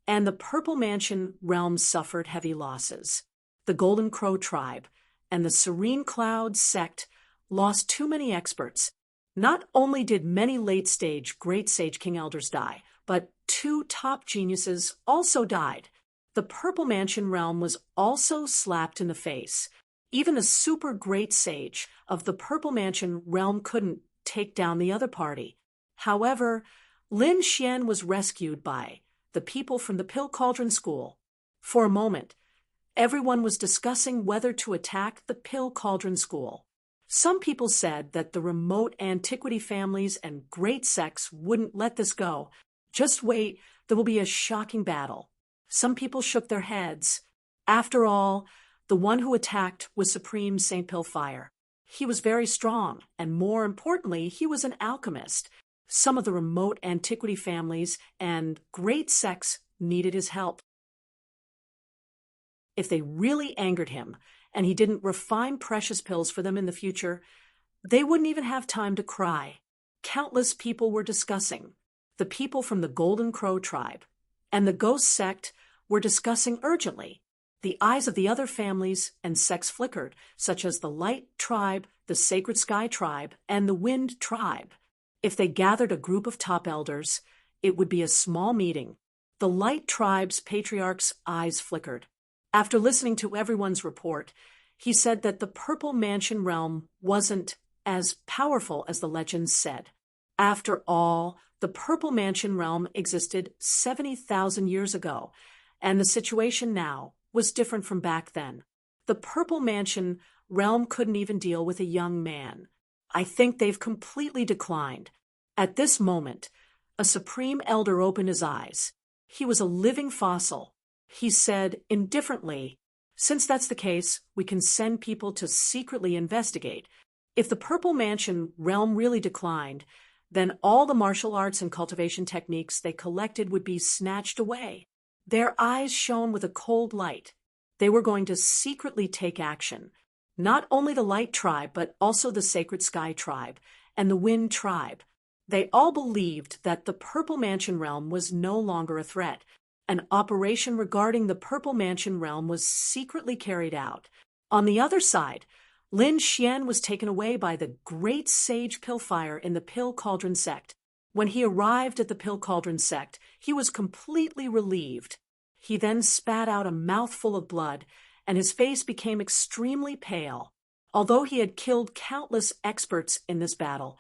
and the Purple Mansion realm suffered heavy losses. The Golden Crow tribe and the Serene Cloud sect lost too many experts. Not only did many late-stage Great Sage King Elders die, but 2 top geniuses also died. The Purple Mansion realm was also slapped in the face. Even a super great sage of the Purple Mansion realm couldn't take down the other party. However, Lin Xian was rescued by the people from the Pill Cauldron School. For a moment, everyone was discussing whether to attack the Pill Cauldron School. Some people said that the remote antiquity families and great sects wouldn't let this go. Just wait, there will be a shocking battle. Some people shook their heads. After all, the one who attacked was Supreme Saint Pillfire. He was very strong, and more importantly, he was an alchemist. Some of the remote antiquity families and great sects needed his help. If they really angered him, and he didn't refine precious pills for them in the future, they wouldn't even have time to cry. Countless people were discussing. The people from the Golden Crow tribe and the Ghost sect were discussing urgently. The eyes of the other families and sects flickered, such as the Light tribe, the Sacred Sky tribe, and the Wind tribe. If they gathered a group of top elders, it would be a small meeting. The Light tribe's patriarch's eyes flickered. After listening to everyone's report, he said that the Purple Mansion realm wasn't as powerful as the legends said. After all, the Purple Mansion realm existed 70,000 years ago, and the situation now was different from back then. The Purple Mansion realm couldn't even deal with a young man. I think they've completely declined. At this moment, a Supreme Elder opened his eyes. He was a living fossil. He said indifferently, "Since that's the case, we can send people to secretly investigate. If the Purple Mansion realm really declined, then all the martial arts and cultivation techniques they collected would be snatched away." Their eyes shone with a cold light. They were going to secretly take action. Not only the Light tribe, but also the Sacred Sky tribe and the Wind tribe. They all believed that the Purple Mansion realm was no longer a threat. An operation regarding the Purple Mansion realm was secretly carried out. On the other side, Lin Xian was taken away by the great sage Pillfire in the Pill Cauldron sect. When he arrived at the Pill Cauldron sect, he was completely relieved. He then spat out a mouthful of blood, and his face became extremely pale. Although he had killed countless experts in this battle,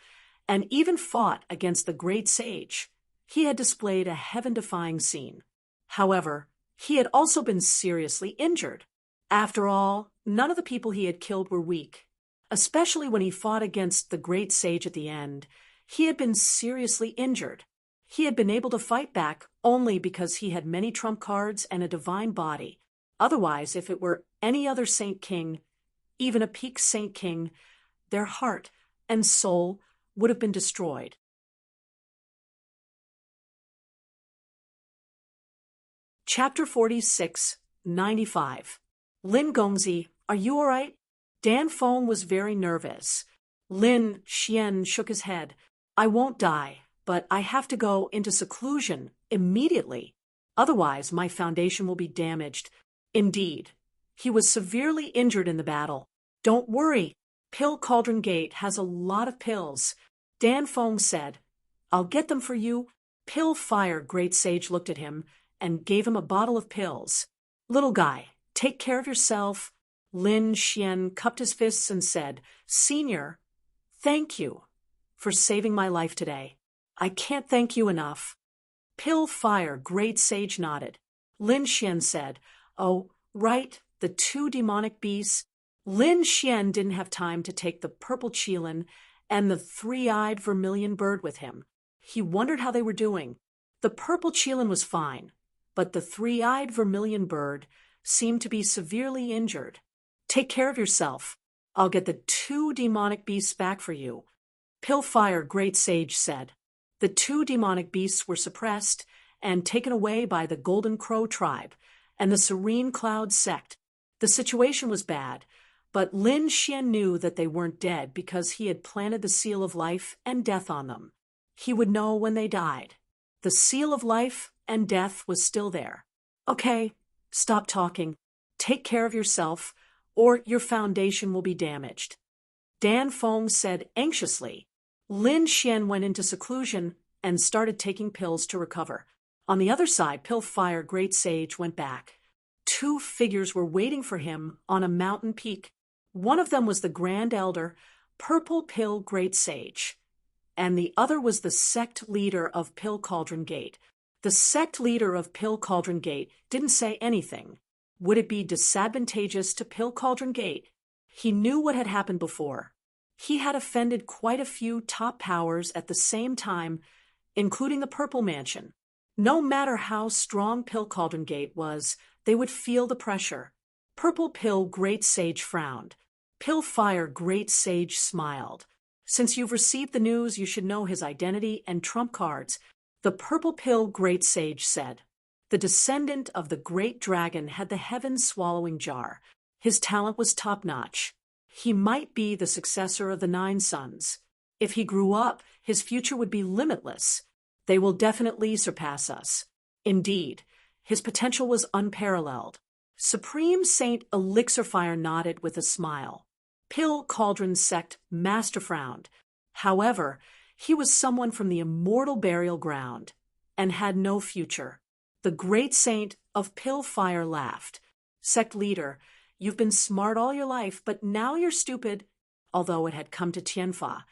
and even fought against the great sage, he had displayed a heaven-defying scene. However, he had also been seriously injured. After all, none of the people he had killed were weak. Especially when he fought against the great sage at the end, he had been seriously injured. He had been able to fight back only because he had many trump cards and a divine body. Otherwise, if it were any other Saint King, even a peak Saint King, their heart and soul would have been destroyed. Chapter 46, 95. Lin Gongzi, are you all right? Dan Feng was very nervous. Lin Xian shook his head. I won't die, but I have to go into seclusion immediately. Otherwise, my foundation will be damaged. Indeed, he was severely injured in the battle. Don't worry, Pill Cauldron Gate has a lot of pills. Dan Feng said, I'll get them for you. Pillfire Great Sage looked at him and gave him a bottle of pills. Little guy, take care of yourself. Lin Xian cupped his fists and said, Senior, thank you for saving my life today. I can't thank you enough. Pillfire Great Sage nodded. Lin Xian said, Oh, right, the 2 demonic beasts. Lin Xian didn't have time to take the purple Qilin and the 3-eyed vermilion bird with him. He wondered how they were doing. The purple Qilin was fine, but the 3-eyed vermilion bird seemed to be severely injured. Take care of yourself. I'll get the 2 demonic beasts back for you, Pillfire Great Sage said. The 2 demonic beasts were suppressed and taken away by the Golden Crow tribe and the Serene Cloud sect. The situation was bad, but Lin Xian knew that they weren't dead because he had planted the seal of life and death on them. He would know when they died. The seal of life and death was still there. Okay, stop talking. Take care of yourself, or your foundation will be damaged, Dan Feng said anxiously. Lin Xian went into seclusion and started taking pills to recover. On the other side, Pillfire Great Sage went back. 2 figures were waiting for him on a mountain peak. One of them was the Grand Elder, Purple Pill Great Sage, and the other was the sect leader of Pill Cauldron Gate. The sect leader of Pill Cauldron Gate didn't say anything. Would it be disadvantageous to Pill Cauldron Gate? He knew what had happened before. He had offended quite a few top powers at the same time, including the Purple Mansion. No matter how strong Pill Cauldron Gate was, they would feel the pressure. Purple Pill Great Sage frowned. Pillfire Great Sage smiled. Since you've received the news, you should know his identity and trump cards, the Purple Pill Great Sage said. The descendant of the Great Dragon had the heaven-swallowing jar. His talent was top-notch. He might be the successor of the 9 sons. If he grew up, his future would be limitless. They will definitely surpass us. Indeed, his potential was unparalleled. Supreme Saint Elixirfire nodded with a smile. Pill Cauldron Sect Master frowned. However, he was someone from the immortal burial ground and had no future. The Great Saint of Pillfire laughed. Sect leader, you've been smart all your life, but now you're stupid, although it had come to Tianfa,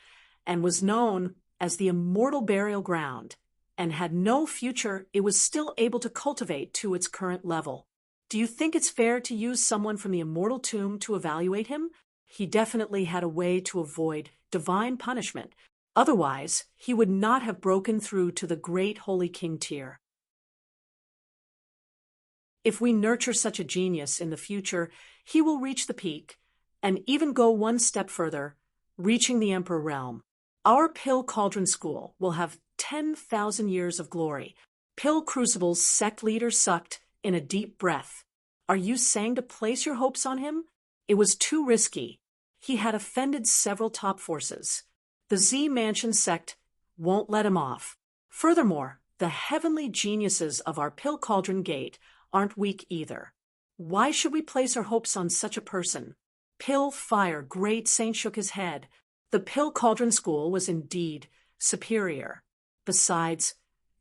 and was known as the immortal burial ground, and had no future. It was still able to cultivate to its current level. Do you think it's fair to use someone from the immortal tomb to evaluate him? He definitely had a way to avoid divine punishment. Otherwise, he would not have broken through to the great Holy King tier. If we nurture such a genius in the future, he will reach the peak, and even go one step further, reaching the Emperor realm. Our Pill Cauldron School will have 10,000 years of glory. Pill Crucible's sect leader sucked in a deep breath. Are you saying to place your hopes on him? It was too risky. He had offended several top forces. The Z Mansion sect won't let him off. Furthermore, the heavenly geniuses of our Pill Cauldron Gate aren't weak either. Why should we place our hopes on such a person? Pillfire Great Saint shook his head. The Pill Cauldron School was indeed superior. Besides,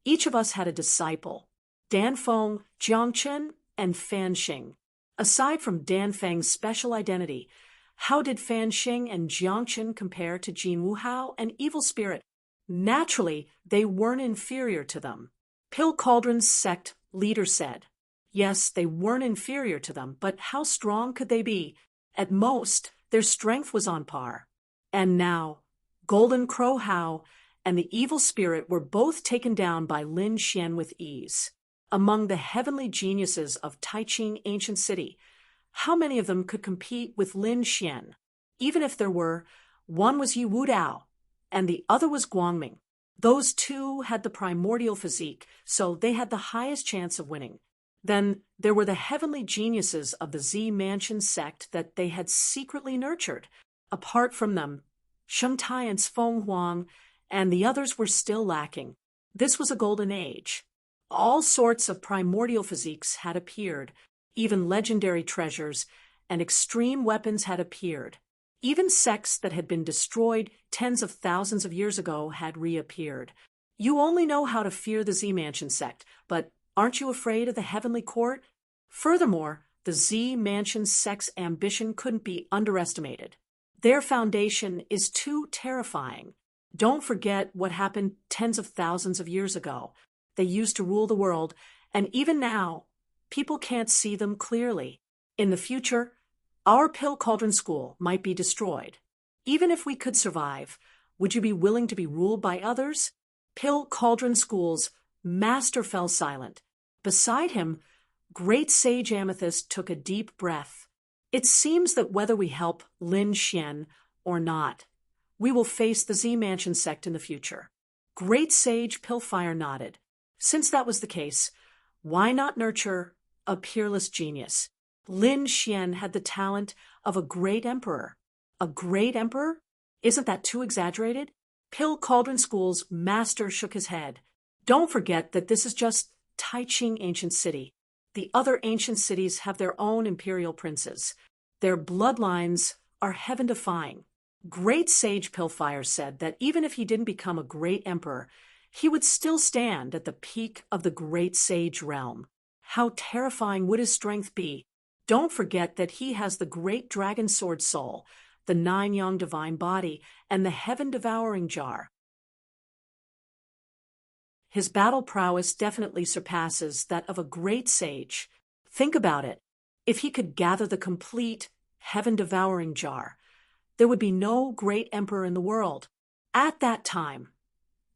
each of us had a disciple. Dan Feng, Jiang Chen, and Fan Xing. Aside from Dan Feng's special identity, how did Fan Xing and Jiang Chen compare to Jin Wuhao and Evil Spirit? Naturally, they weren't inferior to them. Pill Cauldron's sect leader said. Yes, they weren't inferior to them, but how strong could they be? At most, their strength was on par. And now, Golden Crow Hao and the Evil Spirit were both taken down by Lin Xian with ease. Among the heavenly geniuses of Taiqing Ancient City, how many of them could compete with Lin Xian? Even if there were, one was Yi Wudao, and the other was Guangming. Those 2 had the primordial physique, so they had the highest chance of winning. Then there were the heavenly geniuses of the Z Mansion sect that they had secretly nurtured. Apart from them, Sheng Tai and Feng Huang and the others were still lacking. This was a golden age. All sorts of primordial physiques had appeared, even legendary treasures and extreme weapons had appeared. Even sects that had been destroyed tens of thousands of years ago had reappeared. You only know how to fear the Z Mansion sect, but aren't you afraid of the heavenly court? Furthermore, the Z Mansion sect's ambition couldn't be underestimated. Their foundation is too terrifying. Don't forget what happened tens of thousands of years ago. They used to rule the world, and even now, people can't see them clearly. In the future, our Pill Cauldron School might be destroyed. Even if we could survive, would you be willing to be ruled by others? Pill Cauldron School's master fell silent. Beside him, Great Sage Amethyst took a deep breath. It seems that whether we help Lin Xian or not, we will face the Z Mansion sect in the future. Great Sage Pillfire nodded. Since that was the case, why not nurture a peerless genius? Lin Xian had the talent of a great emperor. A great emperor? Isn't that too exaggerated? Pill Cauldron School's master shook his head. Don't forget that this is just Taiching Ancient City. The other ancient cities have their own imperial princes. Their bloodlines are heaven-defying. Great Sage Pillfire said that even if he didn't become a great emperor, he would still stand at the peak of the Great Sage realm. How terrifying would his strength be? Don't forget that he has the Great Dragon Sword Soul, the 9-Yang Divine Body, and the Heaven-Devouring Jar. His battle prowess definitely surpasses that of a great sage. Think about it. If he could gather the complete Heaven-Devouring Jar, there would be no great emperor in the world. At that time,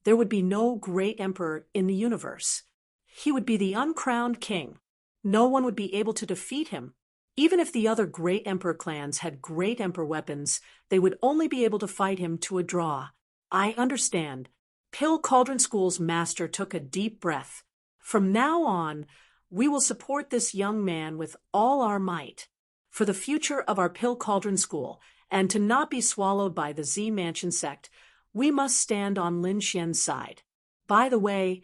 there would be no great emperor in the universe. He would be the uncrowned king. No one would be able to defeat him. Even if the other great emperor clans had great emperor weapons, they would only be able to fight him to a draw. I understand. Pill Cauldron School's master took a deep breath. From now on, we will support this young man with all our might. For the future of our Pill Cauldron School, and to not be swallowed by the Z Mansion sect, we must stand on Lin Xian's side. By the way,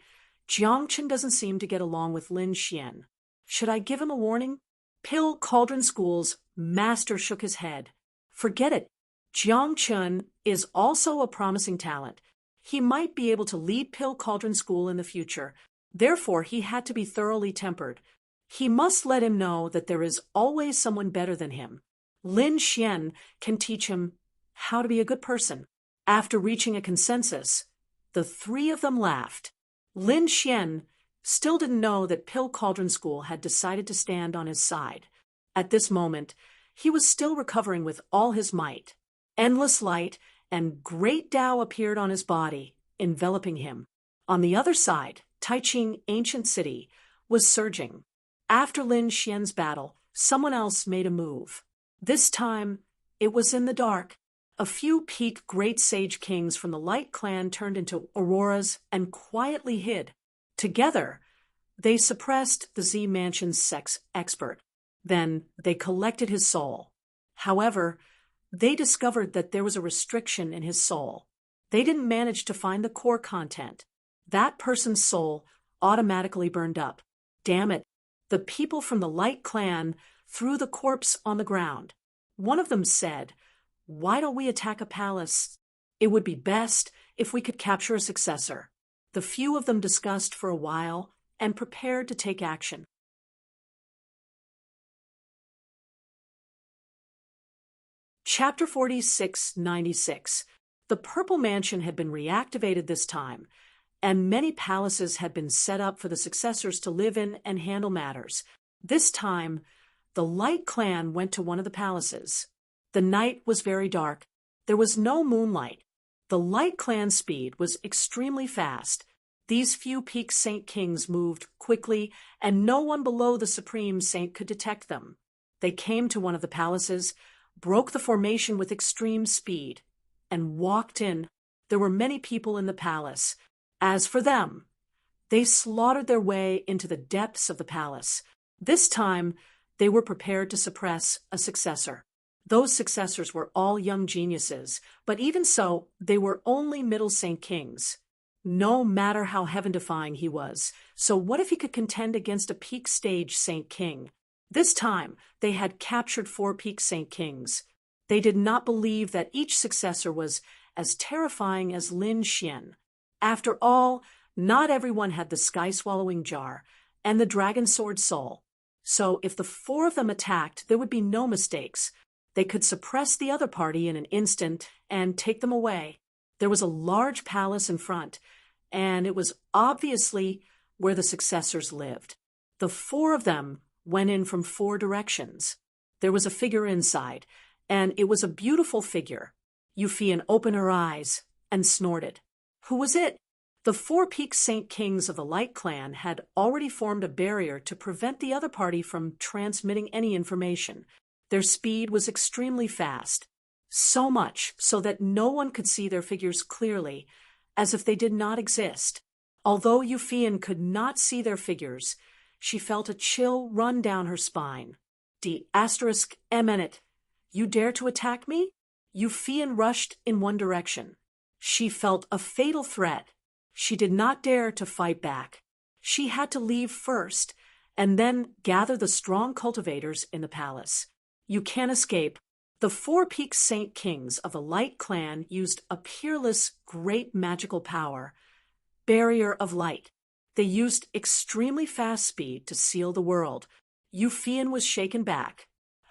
Jiangchen doesn't seem to get along with Lin Xian. Should I give him a warning? Pill Cauldron School's master shook his head. Forget it. Jiangchen is also a promising talent. He might be able to lead Pill Cauldron School in the future. Therefore, he had to be thoroughly tempered. He must let him know that there is always someone better than him. Lin Xian can teach him how to be a good person. After reaching a consensus, the three of them laughed. Lin Xian still didn't know that Pill Cauldron School had decided to stand on his side. At this moment, he was still recovering with all his might. Endless light and great Tao appeared on his body, enveloping him. On the other side, Taiching Ancient City was surging. After Lin Xian's battle, someone else made a move. This time, it was in the dark. A few peak great sage kings from the Light Clan turned into auroras and quietly hid. Together, they suppressed the Z Mansion's sex expert. Then they collected his soul. However, they discovered that there was a restriction in his soul. They didn't manage to find the core content. That person's soul automatically burned up. Damn it. The people from the Light Clan threw the corpse on the ground. One of them said, "Why don't we attack a palace? It would be best if we could capture a successor." The few of them discussed for a while and prepared to take action. Chapter 4696. The Purple Mansion had been reactivated this time, and many palaces had been set up for the successors to live in and handle matters. This time, the Light Clan went to one of the palaces. The night was very dark. There was no moonlight. The Light Clan's speed was extremely fast. These few peak Saint Kings moved quickly, and no one below the Supreme Saint could detect them. They came to one of the palaces, broke the formation with extreme speed, and walked in. There were many people in the palace. As for them, they slaughtered their way into the depths of the palace. This time, they were prepared to suppress a successor. Those successors were all young geniuses, but even so, they were only middle Saint Kings. No matter how heaven-defying he was, so what if he could contend against a peak stage Saint King? This time, they had captured 4 peak Saint Kings. They did not believe that each successor was as terrifying as Lin Xian. After all, not everyone had the sky-swallowing jar and the dragon sword soul. So if the 4 of them attacked, there would be no mistakes. They could suppress the other party in an instant and take them away. There was a large palace in front, and it was obviously where the successors lived. The 4 of them went in from 4 directions. There was a figure inside, and it was a beautiful figure. Yufian opened her eyes and snorted. Who was it? The 4 peak Saint Kings of the Light Clan had already formed a barrier to prevent the other party from transmitting any information. Their speed was extremely fast, so much so that no one could see their figures clearly, as if they did not exist. Although Eupheian could not see their figures, she felt a chill run down her spine. **eminent. You dare to attack me? Eupheian rushed in one direction. She felt a fatal threat. She did not dare to fight back. She had to leave first, and then gather the strong cultivators in the palace. You can't escape. The four-peaked Saint Kings of the Light Clan used a peerless, great magical power, Barrier of Light. They used extremely fast speed to seal the world. Eupheian was shaken back.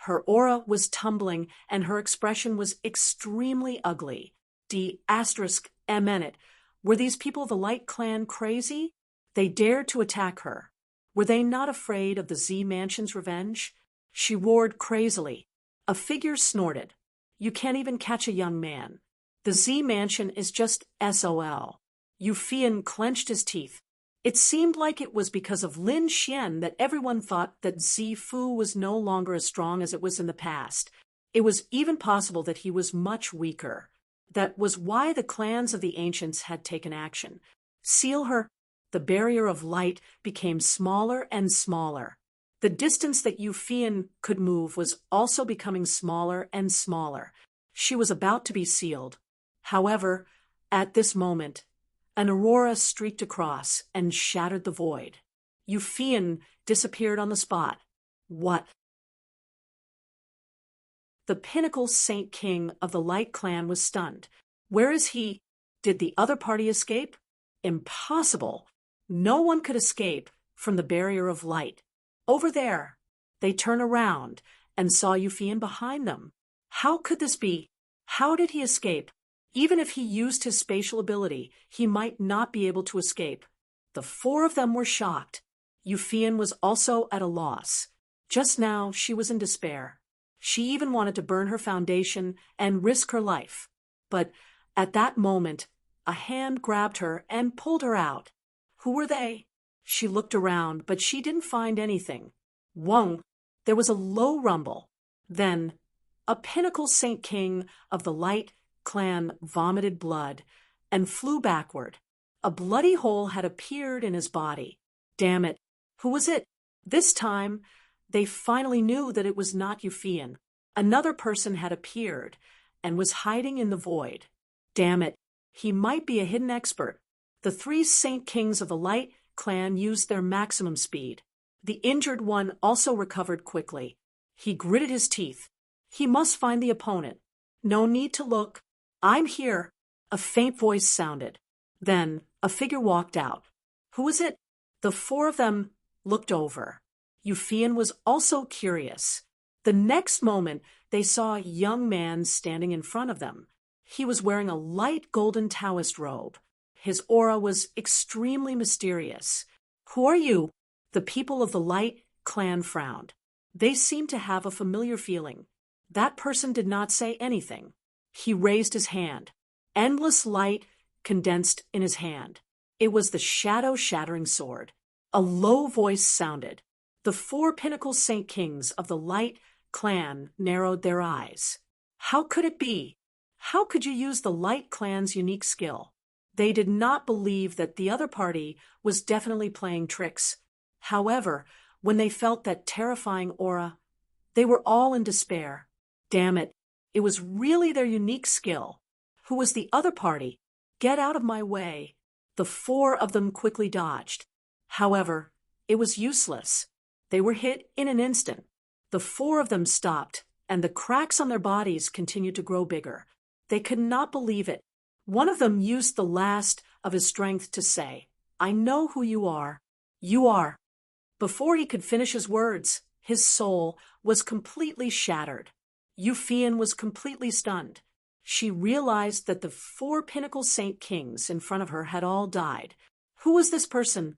Her aura was tumbling, and her expression was extremely ugly. **eminent. Were these people of the Light Clan crazy? They dared to attack her. Were they not afraid of the Z Mansion's revenge? She roared crazily. A figure snorted. You can't even catch a young man. The Z Mansion is just SOL. Eupheian clenched his teeth. It seemed like it was because of Lin Xian that everyone thought that Zifu was no longer as strong as it was in the past. It was even possible that he was much weaker. That was why the clans of the ancients had taken action. Seal her. The barrier of light became smaller and smaller. The distance that Eupheian could move was also becoming smaller and smaller. She was about to be sealed. However, at this moment, an aurora streaked across and shattered the void. Eupheian disappeared on the spot. What? The pinnacle Saint King of the Light Clan was stunned. Where is he? Did the other party escape? Impossible. No one could escape from the barrier of light. Over there. They turned around and saw Eupheian behind them. How could this be? How did he escape? Even if he used his spatial ability, he might not be able to escape. The four of them were shocked. Eupheian was also at a loss. Just now, she was in despair. She even wanted to burn her foundation and risk her life. But at that moment, a hand grabbed her and pulled her out. Who were they? She looked around, but she didn't find anything. Whoa! There was a low rumble. Then, a pinnacle Saint King of the Light Clan vomited blood and flew backward. A bloody hole had appeared in his body. Damn it! Who was it? This time, they finally knew that it was not Eupheian. Another person had appeared and was hiding in the void. Damn it! He might be a hidden expert. The three Saint Kings of the Light Clan used their maximum speed. The injured one also recovered quickly. He gritted his teeth. He must find the opponent. No need to look. I'm here. A faint voice sounded. Then a figure walked out. Who was it? The four of them looked over. Eupheian was also curious. The next moment, they saw a young man standing in front of them. He was wearing a light golden Taoist robe. His aura was extremely mysterious. Who are you? The people of the Light Clan frowned. They seemed to have a familiar feeling. That person did not say anything. He raised his hand. Endless light condensed in his hand. It was the shadow-shattering sword. A low voice sounded. The four pinnacle Saint Kings of the Light Clan narrowed their eyes. How could it be? How could you use the Light Clan's unique skill? They did not believe that the other party was definitely playing tricks. However, when they felt that terrifying aura, they were all in despair. Damn it, it was really their unique skill. Who was the other party? Get out of my way. The four of them quickly dodged. However, it was useless. They were hit in an instant. The four of them stopped, and the cracks on their bodies continued to grow bigger. They could not believe it. One of them used the last of his strength to say, I know who you are. You are. Before he could finish his words, his soul was completely shattered. Eupheian was completely stunned. She realized that the four pinnacle Saint Kings in front of her had all died. Who was this person?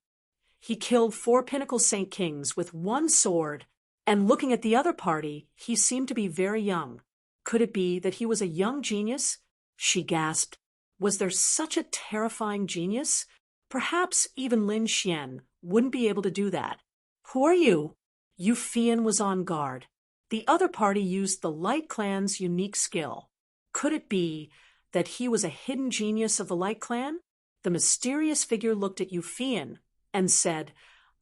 He killed four pinnacle Saint Kings with one sword, and looking at the other party, he seemed to be very young. Could it be that he was a young genius? She gasped. Was there such a terrifying genius? Perhaps even Lin Xian wouldn't be able to do that. Who are you? Eupheian was on guard. The other party used the Light Clan's unique skill. Could it be that he was a hidden genius of the Light Clan? The mysterious figure looked at Eupheian and said,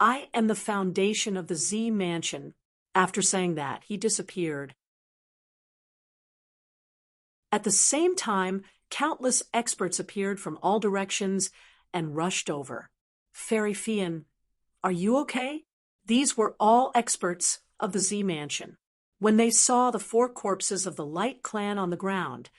"I am the foundation of the Z Mansion." After saying that, he disappeared. At the same time, countless experts appeared from all directions and rushed over. "Fairy Fian, are you okay?" These were all experts of the Z Mansion. When they saw the 4 corpses of the Light Clan on the ground,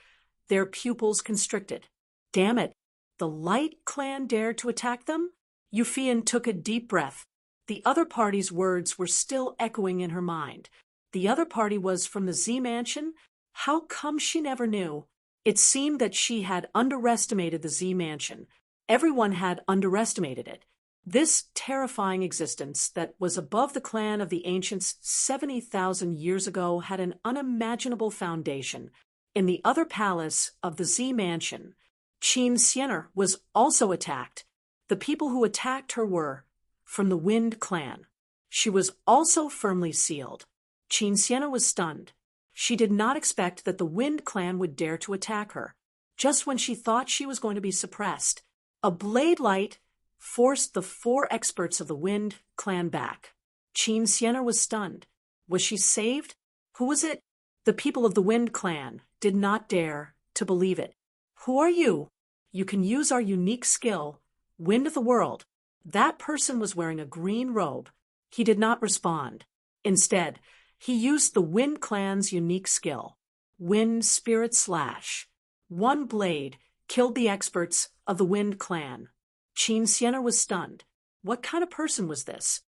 their pupils constricted. Damn it, the Light Clan dared to attack them? Eupheian took a deep breath. The other party's words were still echoing in her mind. The other party was from the Z Mansion? How come she never knew? It seemed that she had underestimated the Z Mansion. Everyone had underestimated it. This terrifying existence that was above the clan of the ancients 70,000 years ago had an unimaginable foundation. In the other palace of the Z Mansion, Qin Siener was also attacked. The people who attacked her were from the Wind Clan. She was also firmly sealed. Qin Siener was stunned. She did not expect that the Wind Clan would dare to attack her. Just when she thought she was going to be suppressed, a blade light forced the 4 experts of the Wind Clan back. Qin Siener was stunned. Was she saved? Who was it? The people of the Wind Clan did not dare to believe it. "Who are you? You can use our unique skill, Wind of the World." That person was wearing a green robe. He did not respond. Instead, he used the Wind Clan's unique skill, Wind Spirit Slash. 1 blade killed the experts of the Wind Clan. Qin Siener was stunned. What kind of person was this?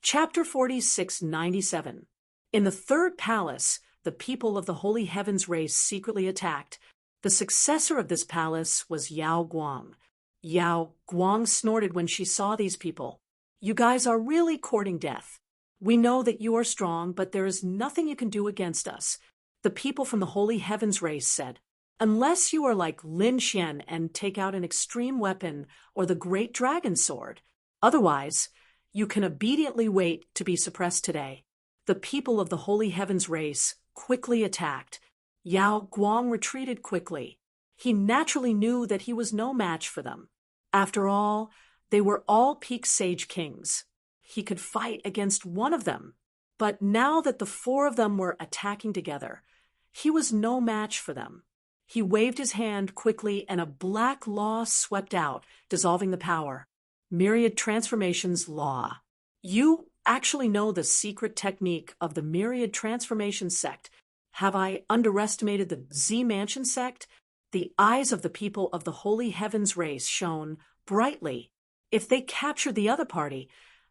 Chapter 4697. In the 3rd palace, the people of the Holy Heavens race secretly attacked. The successor of this palace was Yao Guang. Yao Guang snorted when she saw these people. "You guys are really courting death. We know that you are strong, but there is nothing you can do against us." The people from the Holy Heavens race said, "Unless you are like Lin Xian and take out an extreme weapon or the great dragon sword. Otherwise, you can obediently wait to be suppressed today." The people of the Holy Heavens race quickly attacked. Yao Guang retreated quickly. He naturally knew that he was no match for them. After all, they were all peak sage kings. He could fight against one of them. But now that the 4 of them were attacking together, he was no match for them. He waved his hand quickly and a black law swept out, dissolving the power. Myriad Transformations Law. You actually know the secret technique of the Myriad Transformation sect. Have I underestimated the Z Mansion sect? The eyes of the people of the Holy Heavens race shone brightly. If they captured the other party,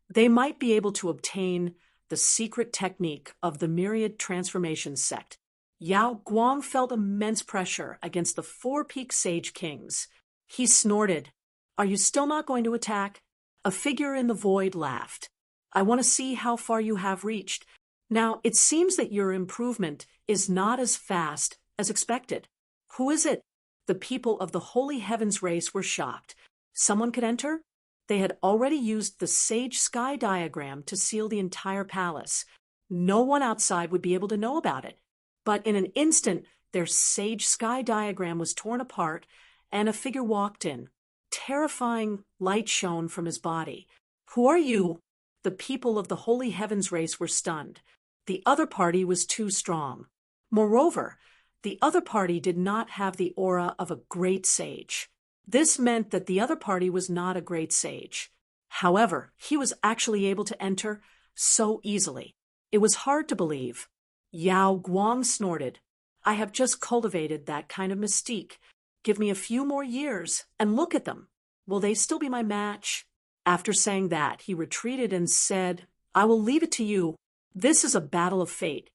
they might be able to obtain the secret technique of the Myriad Transformation sect. Yao Guang felt immense pressure against the 4 peak sage kings. He snorted. "Are you still not going to attack?" A figure in the void laughed. "I want to see how far you have reached. Now, it seems that your improvement is not as fast as expected. Who is it?" The people of the Holy Heavens race were shocked. Someone could enter? They had already used the Sage Sky diagram to seal the entire palace. No one outside would be able to know about it. But in an instant, their Sage Sky diagram was torn apart, and a figure walked in. Terrifying light shone from his body. "Who are you?" The people of the Holy Heavens race were stunned. The other party was too strong. Moreover, the other party did not have the aura of a great sage. This meant that the other party was not a great sage. However, he was actually able to enter so easily. It was hard to believe. Yao Guang snorted. "I have just cultivated that kind of mystique. Give me a few more years, and look at them. Will they still be my match?" After saying that, he retreated and said, "I will leave it to you. This is a battle of fate."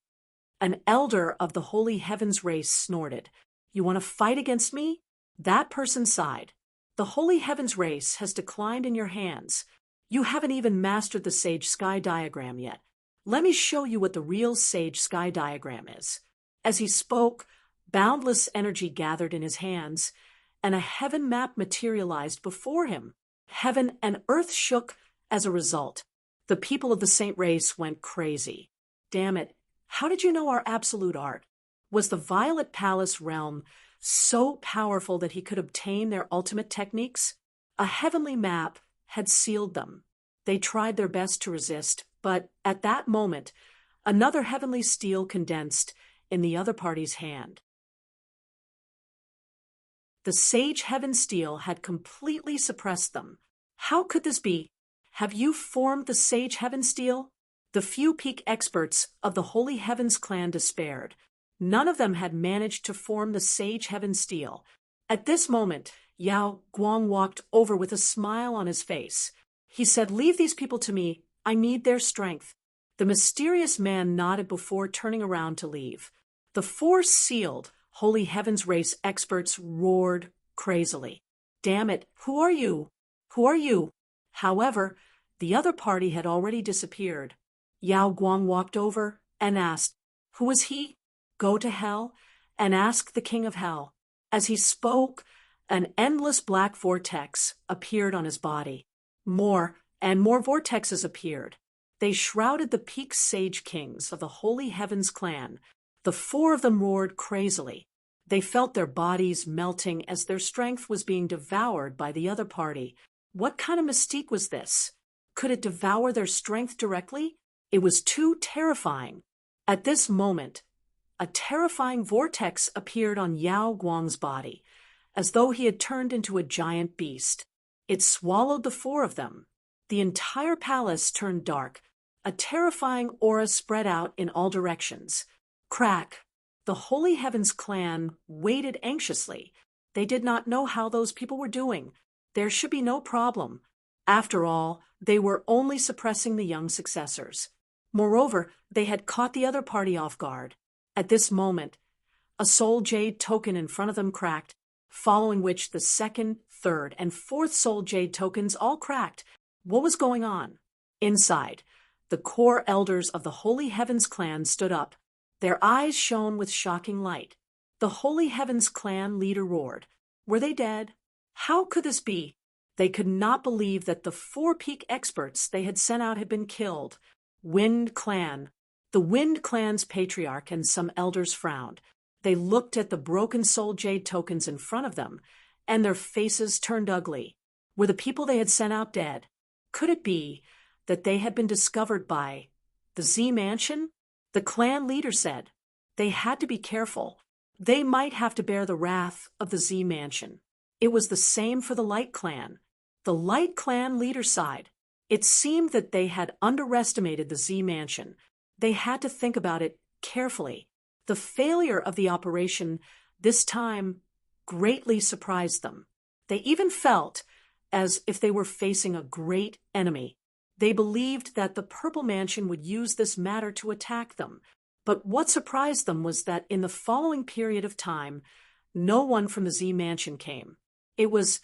An elder of the Holy Heavens race snorted. "You want to fight against me?" That person sighed. "The Holy Heavens race has declined in your hands. You haven't even mastered the Sage Sky diagram yet. Let me show you what the real Sage Sky diagram is." As he spoke, boundless energy gathered in his hands, and a heaven map materialized before him. Heaven and earth shook As a result, the people of the Saint race went crazy. Damn it, how did you know our absolute art? Was the Violet Palace realm so powerful that he could obtain their ultimate techniques? A heavenly map had sealed them. They tried their best to resist, but at that moment, another heavenly steel condensed in the other party's hand. The sage heaven steel had completely suppressed them. How could this be? Have you formed the sage heaven steel? The few peak experts of the Holy Heavens clan despaired. None of them had managed to form the sage heaven steel. At this moment, Yao Guang walked over with a smile on his face. He said, "Leave these people to me. I need their strength." The mysterious man nodded before turning around to leave. The four sealed Holy Heavens race experts roared crazily. "Damn it, who are you? Who are you?" However, the other party had already disappeared. Yao Guang walked over and asked, "Who is he?" "Go to hell and ask the king of hell." As he spoke, an endless black vortex appeared on his body. More and more vortexes appeared. They shrouded the peak sage kings of the Holy Heavens clan. The four of them roared crazily. They felt their bodies melting as their strength was being devoured by the other party. What kind of mystique was this? Could it devour their strength directly? It was too terrifying. At this moment, a terrifying vortex appeared on Yao Guang's body, as though he had turned into a giant beast. It swallowed the four of them. The entire palace turned dark. A terrifying aura spread out in all directions. Crack! The Holy Heavens clan waited anxiously. They did not know how those people were doing. There should be no problem. After all, they were only suppressing the young successors. Moreover, they had caught the other party off guard. At this moment, a soul jade token in front of them cracked, following which the second, third, and fourth soul jade tokens all cracked. What was going on? Inside, the core elders of the Holy Heavens clan stood up. Their eyes shone with shocking light. The Holy Heavens clan leader roared. Were they dead? How could this be? They could not believe that the four peak experts they had sent out had been killed. Wind Clan. The Wind Clan's patriarch and some elders frowned. They looked at the broken soul jade tokens in front of them, and their faces turned ugly. Were the people they had sent out dead? Could it be that they had been discovered by the Z Mansion? The clan leader said. They had to be careful. They might have to bear the wrath of the Z Mansion. It was the same for the Light Clan. The Light Clan leader sighed. It seemed that they had underestimated the Z Mansion. They had to think about it carefully. The failure of the operation this time greatly surprised them. They even felt as if they were facing a great enemy. They believed that the Purple Mansion would use this matter to attack them. But what surprised them was that in the following period of time, no one from the Z Mansion came. It was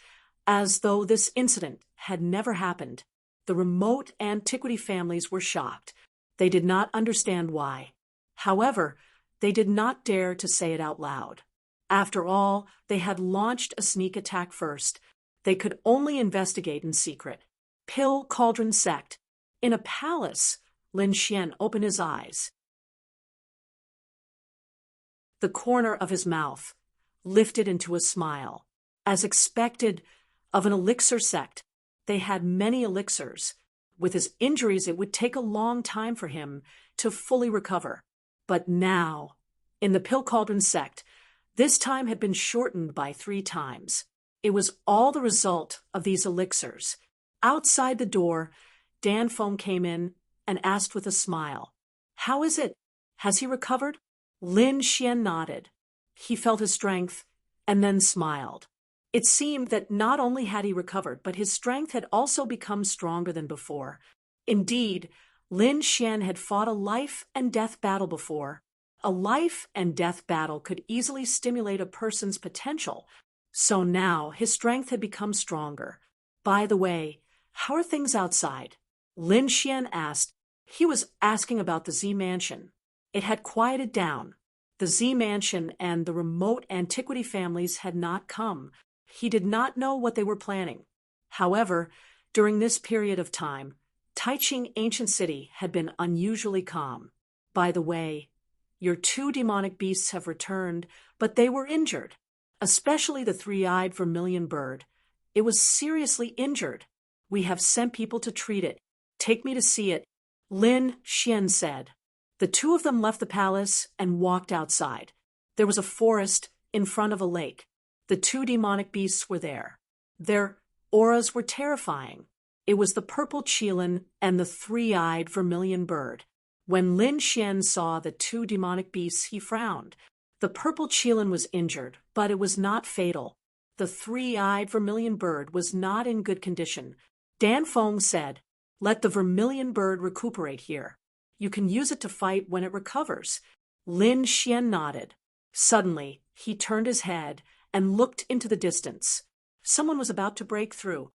as though this incident had never happened. The remote antiquity families were shocked. They did not understand why. However, they did not dare to say it out loud. After all, they had launched a sneak attack first. They could only investigate in secret. Pill Cauldron Sect. In a palace, Lin Xian opened his eyes. The corner of his mouth lifted into a smile. As expected of an elixir sect, they had many elixirs. With his injuries, it would take a long time for him to fully recover. But now, in the Pill Cauldron sect, this time had been shortened by 3 times. It was all the result of these elixirs. Outside the door, Dan Foam came in and asked with a smile, "How is it? Has he recovered?" Lin Xian nodded. He felt his strength and then smiled. It seemed that not only had he recovered, but his strength had also become stronger than before. Indeed, Lin Xian had fought a life and death battle before. A life and death battle could easily stimulate a person's potential. So now his strength had become stronger. By the way, how are things outside? Lin Xian asked. He was asking about the Z Mansion. It had quieted down. The Z Mansion and the remote antiquity families had not come. He did not know what they were planning. However, During this period of time, Taiching Ancient City had been unusually calm. By the way, your two demonic beasts have returned, but they were injured, especially the three-eyed vermilion bird. It was seriously injured. We have sent people to treat it. Take me to see it, Lin Xian said. The two of them left the palace and walked outside. There was a forest in front of a lake. The two demonic beasts were there. Their auras were terrifying. It was the purple qilin and the three-eyed vermilion bird. When Lin Xian saw the two demonic beasts, he frowned. The purple qilin was injured, but it was not fatal. The three-eyed vermilion bird was not in good condition. Dan Feng said, "Let the vermilion bird recuperate here. You can use it to fight when it recovers." Lin Xian nodded. Suddenly, he turned his head and looked into the distance. Someone was about to break through.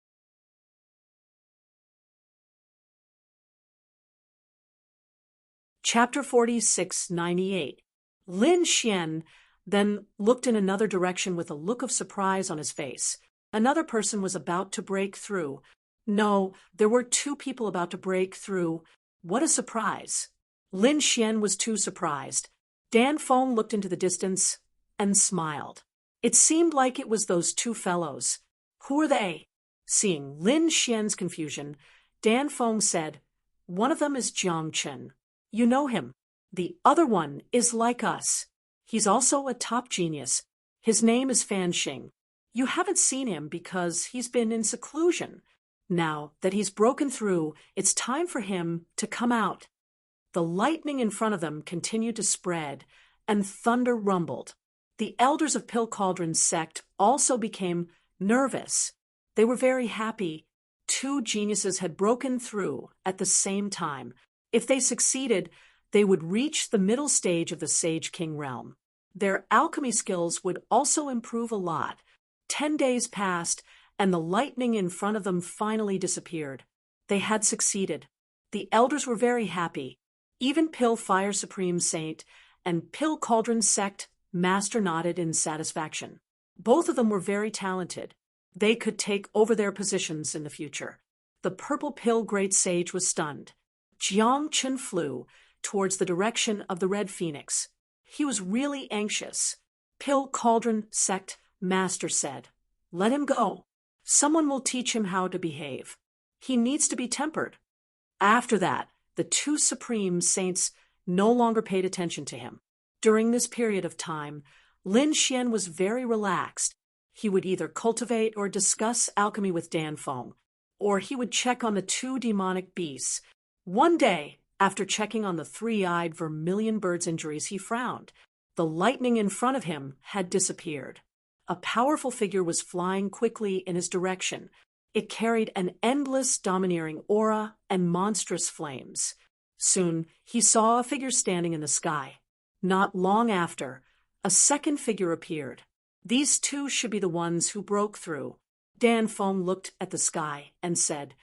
Chapter 4698. Lin Xian then looked in another direction with a look of surprise on his face. Another person was about to break through. No, there were two people about to break through. What a surprise! Lin Xian was too surprised. Dan Feng looked into the distance and smiled. It seemed like it was those two fellows. Who are they? Seeing Lin Xian's confusion, Dan Feng said, "One of them is Jiang Chen. You know him. The other one is like us. He's also a top genius. His name is Fan Xing. You haven't seen him because he's been in seclusion. Now that he's broken through, it's time for him to come out." The lightning in front of them continued to spread, and thunder rumbled. The elders of Pill Cauldron's sect also became nervous. They were very happy. Two geniuses had broken through at the same time. If they succeeded, they would reach the middle stage of the Sage King realm. Their alchemy skills would also improve a lot. 10 days passed, and the lightning in front of them finally disappeared. They had succeeded. The elders were very happy. Even Pill Fire Supreme Saint and Pill Cauldron Sect Master nodded in satisfaction. Both of them were very talented. They could take over their positions in the future. The Purple Pill Great Sage was stunned. Jiang Chen flew towards the direction of the Red Phoenix. He was really anxious. Pill Cauldron Sect Master said, "Let him go. Someone will teach him how to behave. He needs to be tempered." After that, the two Supreme Saints no longer paid attention to him. During this period of time, Lin Xian was very relaxed. He would either cultivate or discuss alchemy with Dan Feng, or he would check on the two demonic beasts. One day, after checking on the three-eyed vermilion bird's injuries, he frowned. The lightning in front of him had disappeared. A powerful figure was flying quickly in his direction. It carried an endless, domineering aura and monstrous flames. Soon, he saw a figure standing in the sky. Not long after, a second figure appeared. These two should be the ones who broke through. Dan Feng looked at the sky and said,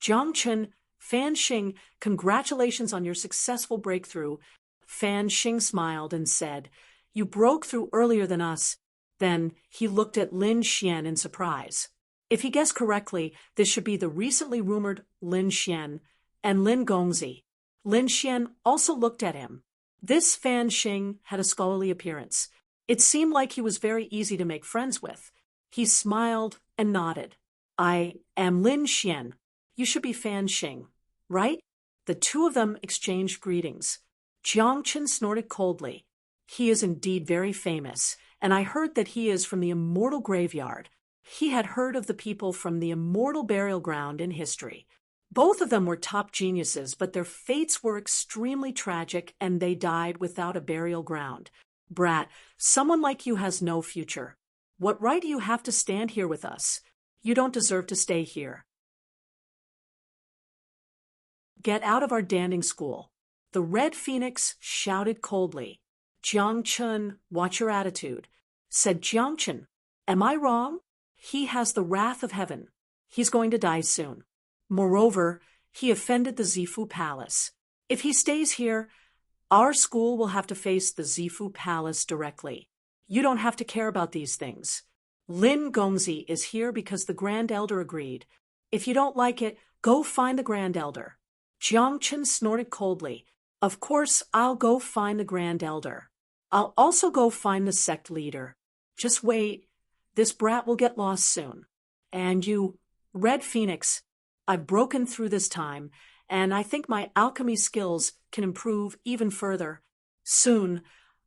"Jiang Chen, Fan Xing, congratulations on your successful breakthrough." Fan Xing smiled and said, "You broke through earlier than us." Then he looked at Lin Xian in surprise. If he guessed correctly, this should be the recently rumored Lin Xian and Lin Gongzi. Lin Xian also looked at him. This Fan Xing had a scholarly appearance. It seemed like he was very easy to make friends with. He smiled and nodded. "I am Lin Xian. You should be Fan Xing, right?" The two of them exchanged greetings. Jiang Chen snorted coldly. "He is indeed very famous, and I heard that he is from the immortal graveyard." He had heard of the people from the immortal burial ground in history. Both of them were top geniuses, but their fates were extremely tragic and they died without a burial ground. "Brat, someone like you has no future. What right do you have to stand here with us? You don't deserve to stay here. Get out of our danding school." The Red Phoenix shouted coldly. "Jiang Chen, watch your attitude," said Jiang Chen. "Am I wrong? He has the wrath of heaven. He's going to die soon. Moreover, he offended the Zifu Palace. If he stays here, our school will have to face the Zifu Palace directly. You don't have to care about these things. Lin Gongzi is here because the Grand Elder agreed. If you don't like it, go find the Grand Elder. Jiangchen snorted coldly. Of course, I'll go find the Grand Elder. I'll also go find the sect leader. Just wait. This brat will get lost soon. And you, Red Phoenix, I've broken through this time, and I think my alchemy skills can improve even further. Soon,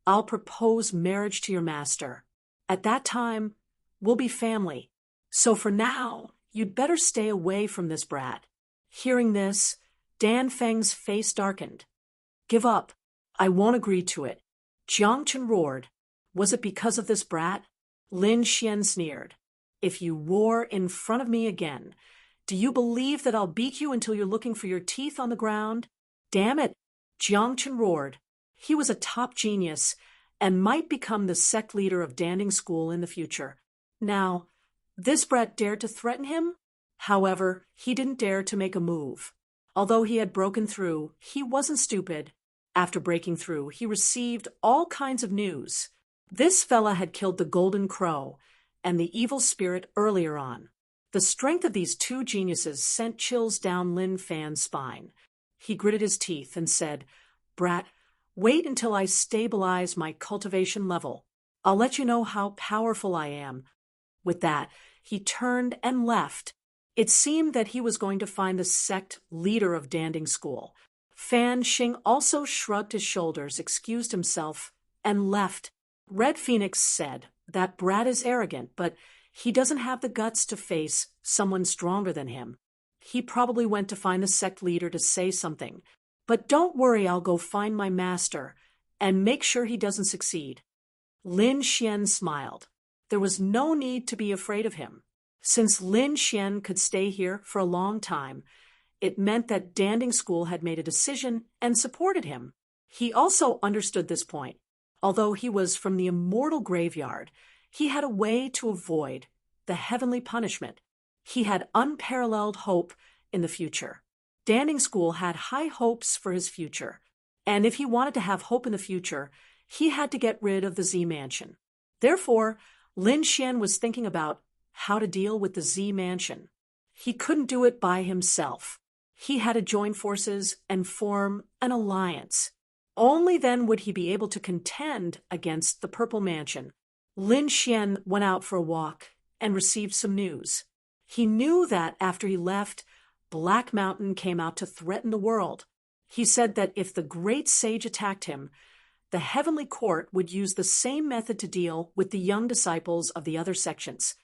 I'll propose marriage to your master. At that time, we'll be family. So for now, you'd better stay away from this brat. Hearing this, Dan Feng's face darkened. Give up. I won't agree to it. Jiang Chen roared. Was it because of this brat? Lin Xian sneered. If you roar in front of me again, do you believe that I'll beat you until you're looking for your teeth on the ground? Damn it, Jiang Chen roared. He was a top genius and might become the sect leader of Danding School in the future. Now, this brat dared to threaten him? However, he didn't dare to make a move. Although he had broken through, he wasn't stupid. After breaking through, he received all kinds of news. This fella had killed the Golden Crow and the evil spirit earlier on. The strength of these two geniuses sent chills down Lin Fan's spine. He gritted his teeth and said, Brat, wait until I stabilize my cultivation level. I'll let you know how powerful I am. With that, he turned and left. It seemed that he was going to find the sect leader of Danding School. Fan Xing also shrugged his shoulders, excused himself, and left. Red Phoenix said, That brat is arrogant, but he doesn't have the guts to face someone stronger than him. He probably went to find the sect leader to say something. But don't worry, I'll go find my master and make sure he doesn't succeed. Lin Xian smiled. There was no need to be afraid of him. Since Lin Xian could stay here for a long time, it meant that Danding School had made a decision and supported him. He also understood this point. Although he was from the immortal graveyard, he had a way to avoid the heavenly punishment. He had unparalleled hope in the future. Danding School had high hopes for his future, and if he wanted to have hope in the future, he had to get rid of the Z Mansion. Therefore, Lin Xian was thinking about how to deal with the Z Mansion. He couldn't do it by himself. He had to join forces and form an alliance. Only then would he be able to contend against the Purple Mansion. Lin Xian went out for a walk and received some news. He knew that after he left, Black Mountain came out to threaten the world. He said that if the great sage attacked him, the heavenly court would use the same method to deal with the young disciples of the other sections.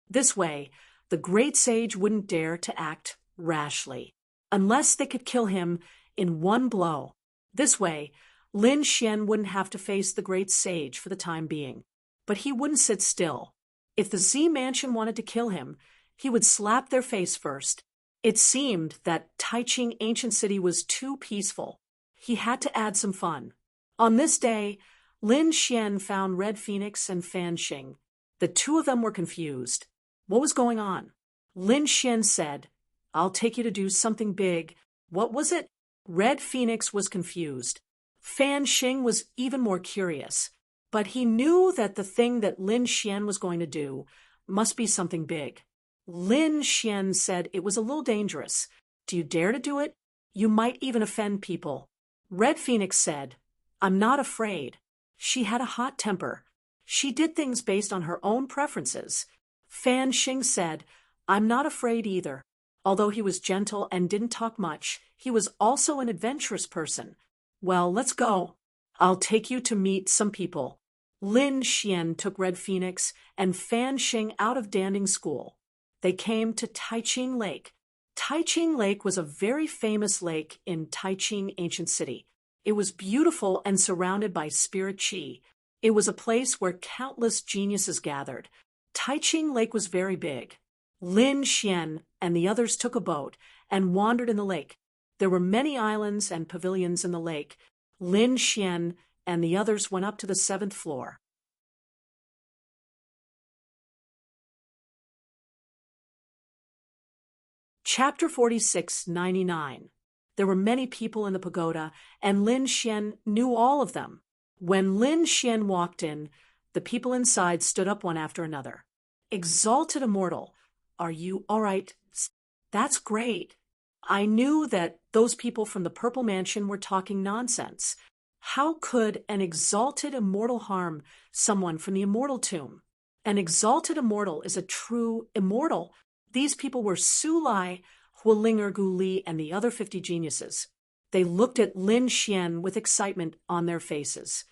This way, the great sage wouldn't dare to act rashly, unless they could kill him in one blow. This way, Lin Xian wouldn't have to face the great sage for the time being. But he wouldn't sit still. If the Z Mansion wanted to kill him, he would slap their face first. It seemed that Taiching Ancient City was too peaceful. He had to add some fun. On this day, Lin Xian found Red Phoenix and Fan Xing. The two of them were confused. What was going on? Lin Xian said, I'll take you to do something big. What was it? Red Phoenix was confused. Fan Xing was even more curious. But he knew that the thing that Lin Xian was going to do must be something big. Lin Xian said it was a little dangerous. Do you dare to do it? You might even offend people. Red Phoenix said, I'm not afraid. She had a hot temper. She did things based on her own preferences. Fan Xing said, I'm not afraid either. Although he was gentle and didn't talk much, he was also an adventurous person. Well, let's go. I'll take you to meet some people. Lin Xian took Red Phoenix and Fan Xing out of Danding School. They came to Taiching Lake. Taiching Lake was a very famous lake in Taiching Ancient City. It was beautiful and surrounded by spirit chi. It was a place where countless geniuses gathered. Taiching Lake was very big. Lin Xian and the others took a boat and wandered in the lake. There were many islands and pavilions in the lake. Lin Xian and the others went up to the 7th floor. Chapter 46-99. There were many people in the pagoda, and Lin Xian knew all of them. When Lin Xian walked in, the people inside stood up one after another. Exalted immortal. Are you all right? That's great. I knew that those people from the Purple Mansion were talking nonsense. How could an exalted immortal harm someone from the immortal tomb? An exalted immortal is a true immortal. These people were Sulai, Hualinger Gu Li, and the other 50 geniuses. They looked at Lin Xian with excitement on their faces.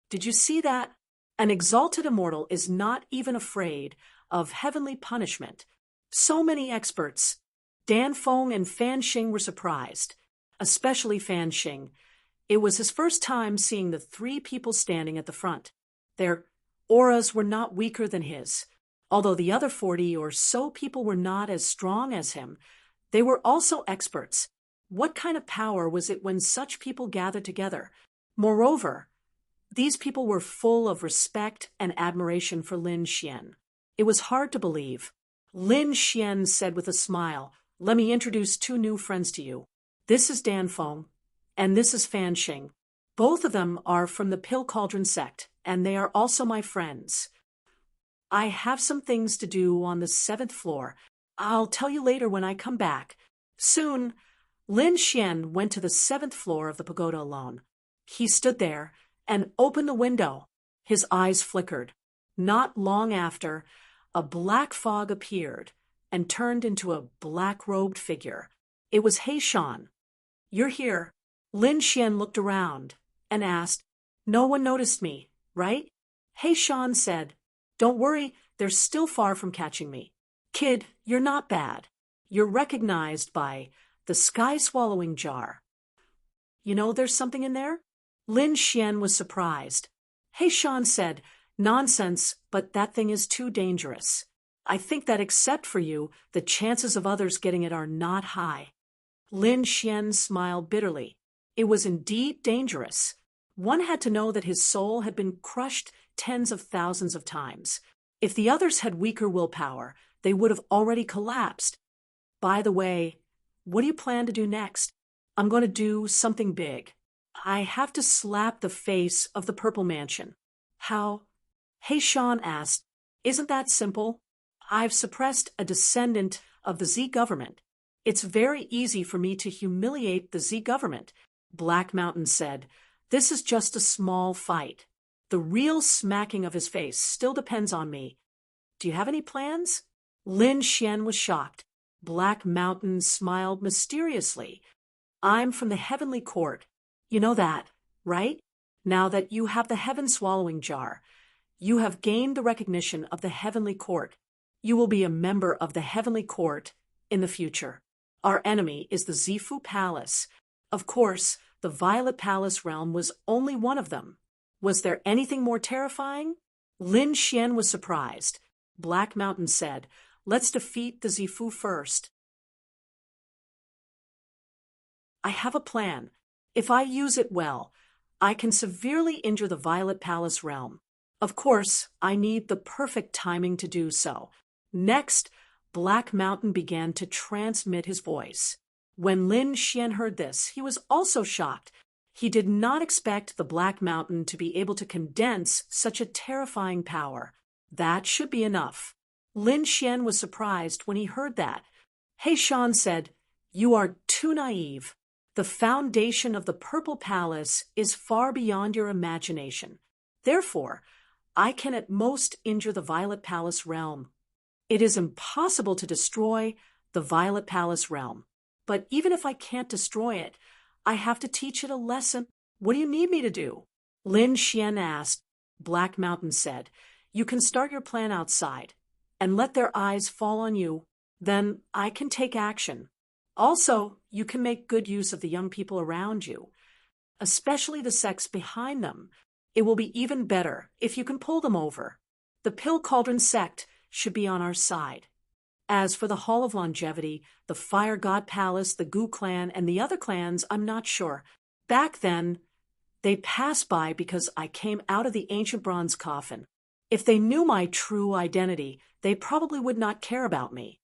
Did you see that? An exalted immortal is not even afraid of heavenly punishment. So many experts, Dan Feng and Fan Xing, were surprised, especially Fan Xing. It was his first time seeing the three people standing at the front. Their auras were not weaker than his. Although the other 40 or so people were not as strong as him, they were also experts. What kind of power was it when such people gathered together? Moreover, these people were full of respect and admiration for Lin Xian. It was hard to believe. Lin Xian said with a smile, "Let me introduce two new friends to you. This is Dan Feng, and this is Fan Xing. Both of them are from the Pill Cauldron sect, and they are also my friends. I have some things to do on the 7th floor. I'll tell you later when I come back." Soon, Lin Xian went to the 7th floor of the pagoda alone. He stood there and opened the window. His eyes flickered. Not long after, a black fog appeared and turned into a black-robed figure. It was Heishan. "You're here." Lin Xian looked around and asked, "No one noticed me, right?" Heishan said, "Don't worry, they're still far from catching me. Kid, you're not bad. You're recognized by the sky-swallowing jar. You know there's something in there?" Lin Xian was surprised. Heishan said, "Nonsense, but that thing is too dangerous. I think that except for you, the chances of others getting it are not high." Lin Xian smiled bitterly. It was indeed dangerous. One had to know that his soul had been crushed tens of thousands of times. If the others had weaker willpower, they would have already collapsed. "By the way, what do you plan to do next?" "I'm going to do something big. I have to slap the face of the Purple Mansion." "How?" Heishan asked. "Isn't that simple? I've suppressed a descendant of the Z government. It's very easy for me to humiliate the Z government." Black Mountain said, "This is just a small fight. The real smacking of his face still depends on me. Do you have any plans?" Lin Xian was shocked. Black Mountain smiled mysteriously. "I'm from the Heavenly Court. You know that, right? Now that you have the heaven-swallowing jar, you have gained the recognition of the Heavenly Court. You will be a member of the Heavenly Court in the future. Our enemy is the Zifu Palace. Of course, the Violet Palace realm was only one of them. Was there anything more terrifying?" Lin Xian was surprised. Black Mountain said, "Let's defeat the Zifu first." "I have a plan. If I use it well, I can severely injure the Violet Palace realm. Of course, I need the perfect timing to do so." Next, Black Mountain began to transmit his voice. When Lin Xian heard this, he was also shocked. He did not expect the Black Mountain to be able to condense such a terrifying power. That should be enough. Lin Xian was surprised when he heard that. Heishan said, "You are too naive. The foundation of the Purple Palace is far beyond your imagination. Therefore, I can at most injure the Violet Palace realm. It is impossible to destroy the Violet Palace realm. But even if I can't destroy it, I have to teach it a lesson." "What do you need me to do?" Lin Xian asked. Black Mountain said, "You can start your plan outside and let their eyes fall on you. Then I can take action. Also, you can make good use of the young people around you, especially the sects behind them. It will be even better if you can pull them over. The Pill Cauldron sect should be on our side. As for the Hall of Longevity, the Fire God Palace, the Gu clan, and the other clans, I'm not sure. Back then, they passed by because I came out of the ancient bronze coffin. If they knew my true identity, they probably would not care about me.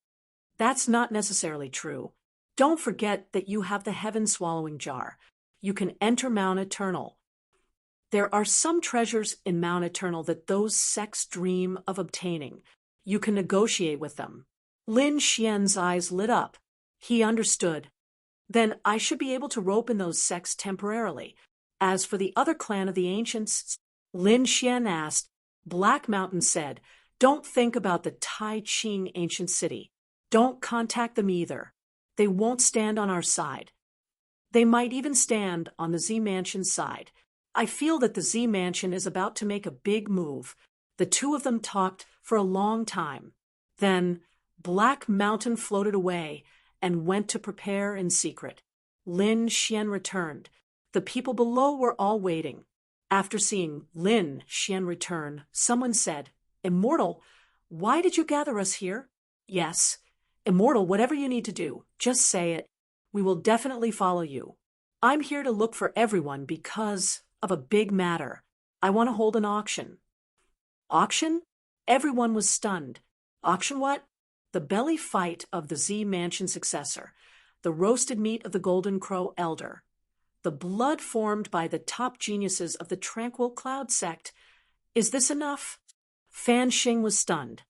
That's not necessarily true. Don't forget that you have the heaven-swallowing jar. You can enter Mount Eternal. There are some treasures in Mount Eternal that those sects dream of obtaining. You can negotiate with them. Lin Xian's eyes lit up. He understood. Then I should be able to rope in those sects temporarily. As for the other clan of the ancients, Lin Xian asked, Black Mountain said, don't think about the Tai Ching ancient city. Don't contact them either. They won't stand on our side. They might even stand on the Z Mansion side. I feel that the Z Mansion is about to make a big move. The two of them talked for a long time. Then Black Mountain floated away and went to prepare in secret. Lin Xian returned. The people below were all waiting. After seeing Lin Xian return, someone said, Immortal, why did you gather us here? Yes. Immortal, whatever you need to do, just say it. We will definitely follow you. I'm here to look for everyone because of a big matter. I want to hold an auction. Auction? Everyone was stunned. Auction what? The belly fight of the Z Mansion successor, the roasted meat of the Golden Crow elder, the blood formed by the top geniuses of the Tranquil Cloud sect. Is this enough? Fan Xing was stunned.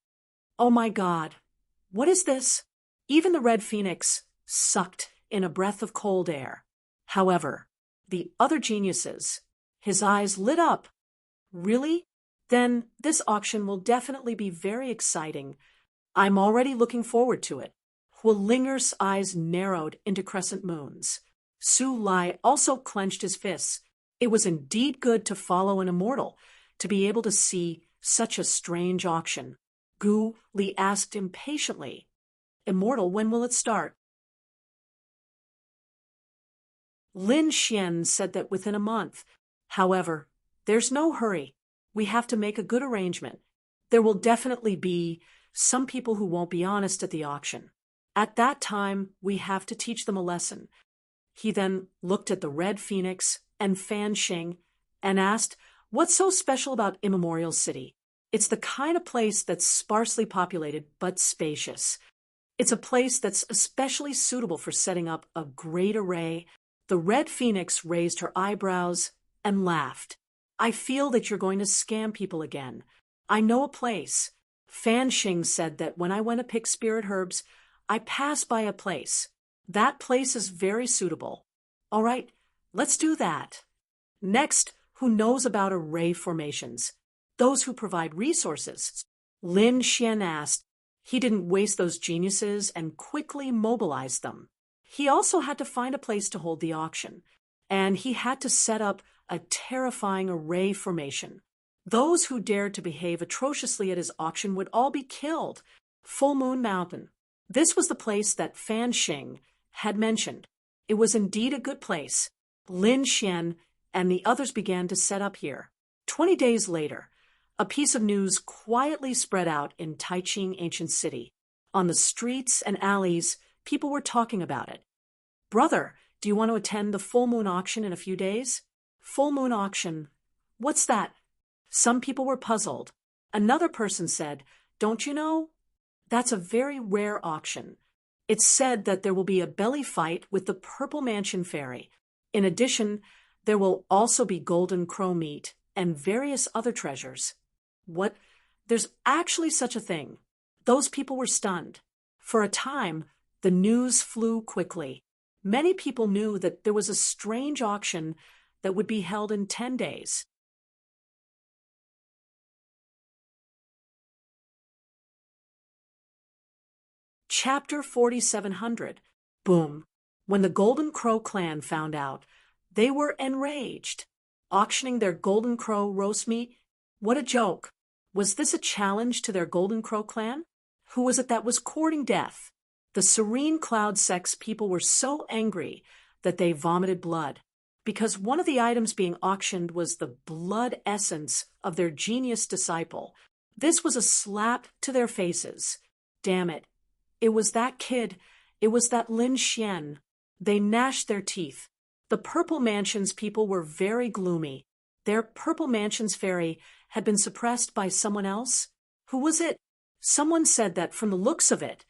Oh my God, what is this? Even the Red Phoenix sucked in a breath of cold air. However, the other geniuses, his eyes lit up. Really? Then this auction will definitely be very exciting. I'm already looking forward to it. Hu Linger's eyes narrowed into crescent moons. Su Lai also clenched his fists. It was indeed good to follow an immortal, to be able to see such a strange auction. Gu Li asked impatiently, Immortal, when will it start? Lin Xian said that within a month. However, there's no hurry. We have to make a good arrangement. There will definitely be some people who won't be honest at the auction. At that time, we have to teach them a lesson. He then looked at the Red Phoenix and Fan Xing and asked, What's so special about Immemorial City? It's the kind of place that's sparsely populated but spacious. It's a place that's especially suitable for setting up a great array. The Red Phoenix raised her eyebrows and laughed. I feel that you're going to scam people again. I know a place. Fan Xing said that when I went to pick spirit herbs, I passed by a place. That place is very suitable. All right, let's do that. Next, who knows about array formations? Those who provide resources. Lin Xian asked. He didn't waste those geniuses and quickly mobilized them. He also had to find a place to hold the auction, and he had to set up a terrifying array formation. Those who dared to behave atrociously at his auction would all be killed. Full Moon Mountain. This was the place that Fan Xing had mentioned. It was indeed a good place. Lin Xian and the others began to set up here. 20 days later, a piece of news quietly spread out in Taiching Ancient City. On the streets and alleys, people were talking about it. Brother, do you want to attend the full moon auction in a few days? Full moon auction. What's that? Some people were puzzled. Another person said, Don't you know? That's a very rare auction. It's said that there will be a belly fight with the Purple Mansion Fairy. In addition, there will also be golden crow meat and various other treasures. What? There's actually such a thing. Those people were stunned. For a time, the news flew quickly. Many people knew that there was a strange auction that would be held in 10 days. Chapter 4700. Boom. When the Golden Crow clan found out, they were enraged. Auctioning their Golden Crow roast meat? What a joke. Was this a challenge to their Golden Crow clan? Who was it that was courting death? The Serene Cloud Sect's people were so angry that they vomited blood, because one of the items being auctioned was the blood essence of their genius disciple. This was a slap to their faces. Damn it. It was that kid. It was that Lin Xian. They gnashed their teeth. The Purple Mansion's people were very gloomy. Their Purple Mansion's fairy had been suppressed by someone else. Who was it? Someone said that from the looks of it,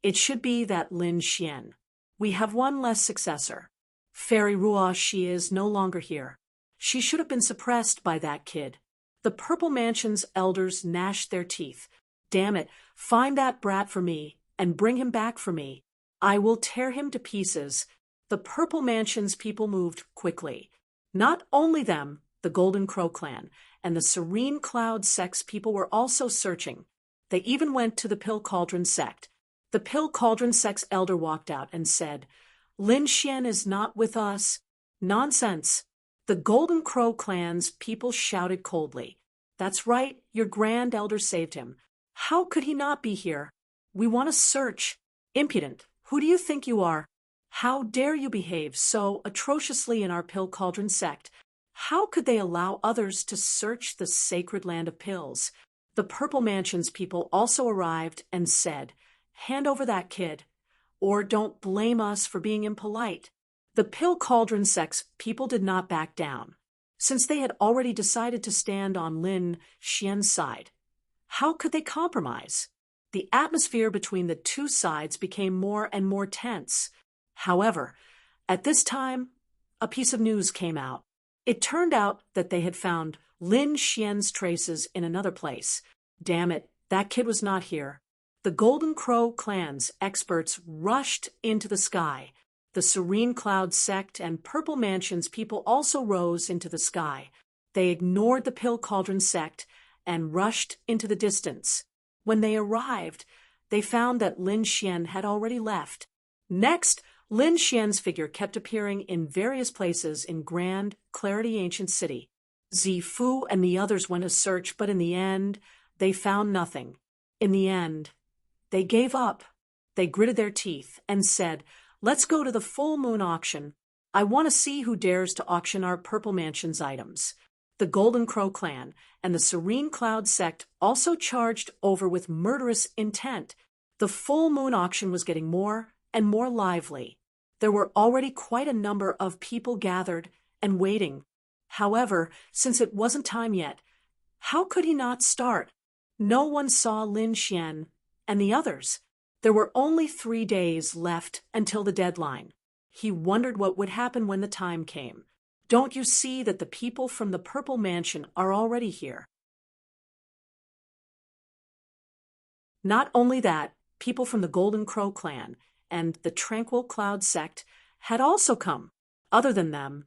it should be that Lin Xian. We have one less successor. Fairy Ruosh, she is no longer here. She should have been suppressed by that kid. The Purple Mansion's elders gnashed their teeth. Damn it, find that brat for me, and bring him back for me. I will tear him to pieces. The Purple Mansion's people moved quickly. Not only them, the Golden Crow clan, and the Serene Cloud sect's people were also searching. They even went to the Pill Cauldron sect. The Pill Cauldron sect's elder walked out and said, Lin Xian is not with us. Nonsense. The Golden Crow clan's people shouted coldly. That's right, your grand elder saved him. How could he not be here? We want to search. Impudent. Who do you think you are? How dare you behave so atrociously in our Pill Cauldron sect? How could they allow others to search the sacred land of pills? The Purple Mansion's people also arrived and said, Hand over that kid, or don't blame us for being impolite. The Pill Cauldron sect's people did not back down, since they had already decided to stand on Lin Xian's side. How could they compromise? The atmosphere between the two sides became more and more tense. However, at this time, a piece of news came out. It turned out that they had found Lin Xian's traces in another place. Damn it, that kid was not here. The Golden Crow clan's experts rushed into the sky. The Serene Cloud sect and Purple Mansion's people also rose into the sky. They ignored the Pill Cauldron sect and rushed into the distance. When they arrived, they found that Lin Xian had already left. Next, Lin Xian's figure kept appearing in various places in Grand Clarity Ancient City. Zifu and the others went to search, but in the end, they found nothing. In the end, they gave up. They gritted their teeth and said, Let's go to the full moon auction. I want to see who dares to auction our Purple Mansion's items. The Golden Crow clan and the Serene Cloud sect also charged over with murderous intent. The full moon auction was getting more and more lively. There were already quite a number of people gathered and waiting. However, since it wasn't time yet, how could he not start? No one saw Lin Xian and the others. There were only 3 days left until the deadline. He wondered what would happen when the time came. Don't you see that the people from the Purple Mansion are already here? Not only that, people from the Golden Crow clan and the Tranquil Cloud sect had also come. Other than them,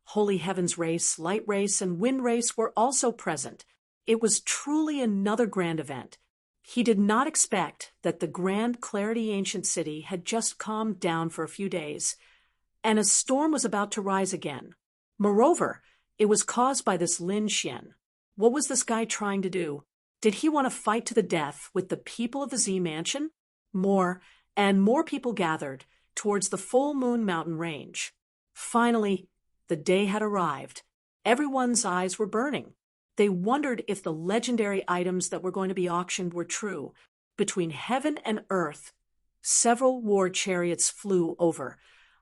Holy Heaven's race, Light race, and Wind race were also present. It was truly another grand event. He did not expect that the Grand Clarity Ancient City had just calmed down for a few days, and a storm was about to rise again. Moreover, it was caused by this Lin Xian. What was this guy trying to do? Did he want to fight to the death with the people of the Z Mansion? More and more people gathered towards the Full Moon Mountain range. Finally, the day had arrived. Everyone's eyes were burning. They wondered if the legendary items that were going to be auctioned were true. Between heaven and earth, several war chariots flew over,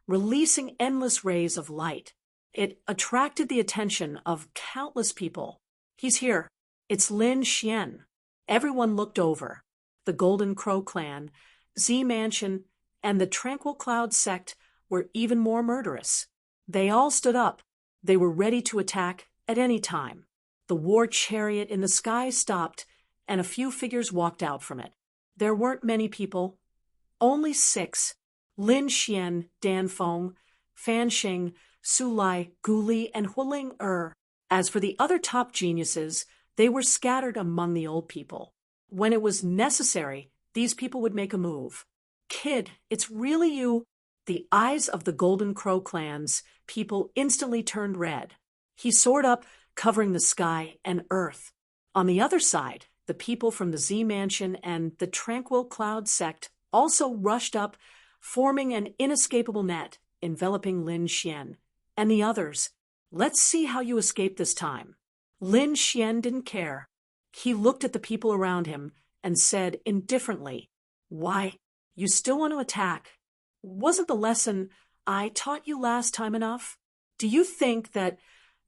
releasing endless rays of light. It attracted the attention of countless people. He's here. It's Lin Xian. Everyone looked over. The Golden Crow clan, Z Mansion, and the Tranquil Cloud sect were even more murderous. They all stood up. They were ready to attack at any time. The war chariot in the sky stopped, and a few figures walked out from it. There weren't many people. Only 6. Lin Xian, Dan Feng, Fan Xing, Su Lai, Gu Li, and Huling As for the other top geniuses, they were scattered among the old people. When it was necessary, these people would make a move. Kid, it's really you. The eyes of the Golden Crow clan's people instantly turned red. He soared up, covering the sky and earth. On the other side, the people from the Z Mansion and the Tranquil Cloud sect also rushed up, forming an inescapable net, enveloping Lin Xian. And the others, let's see how you escape this time. Lin Xian didn't care. He looked at the people around him and said indifferently, Why, you still want to attack? Wasn't the lesson I taught you last time enough? Do you think that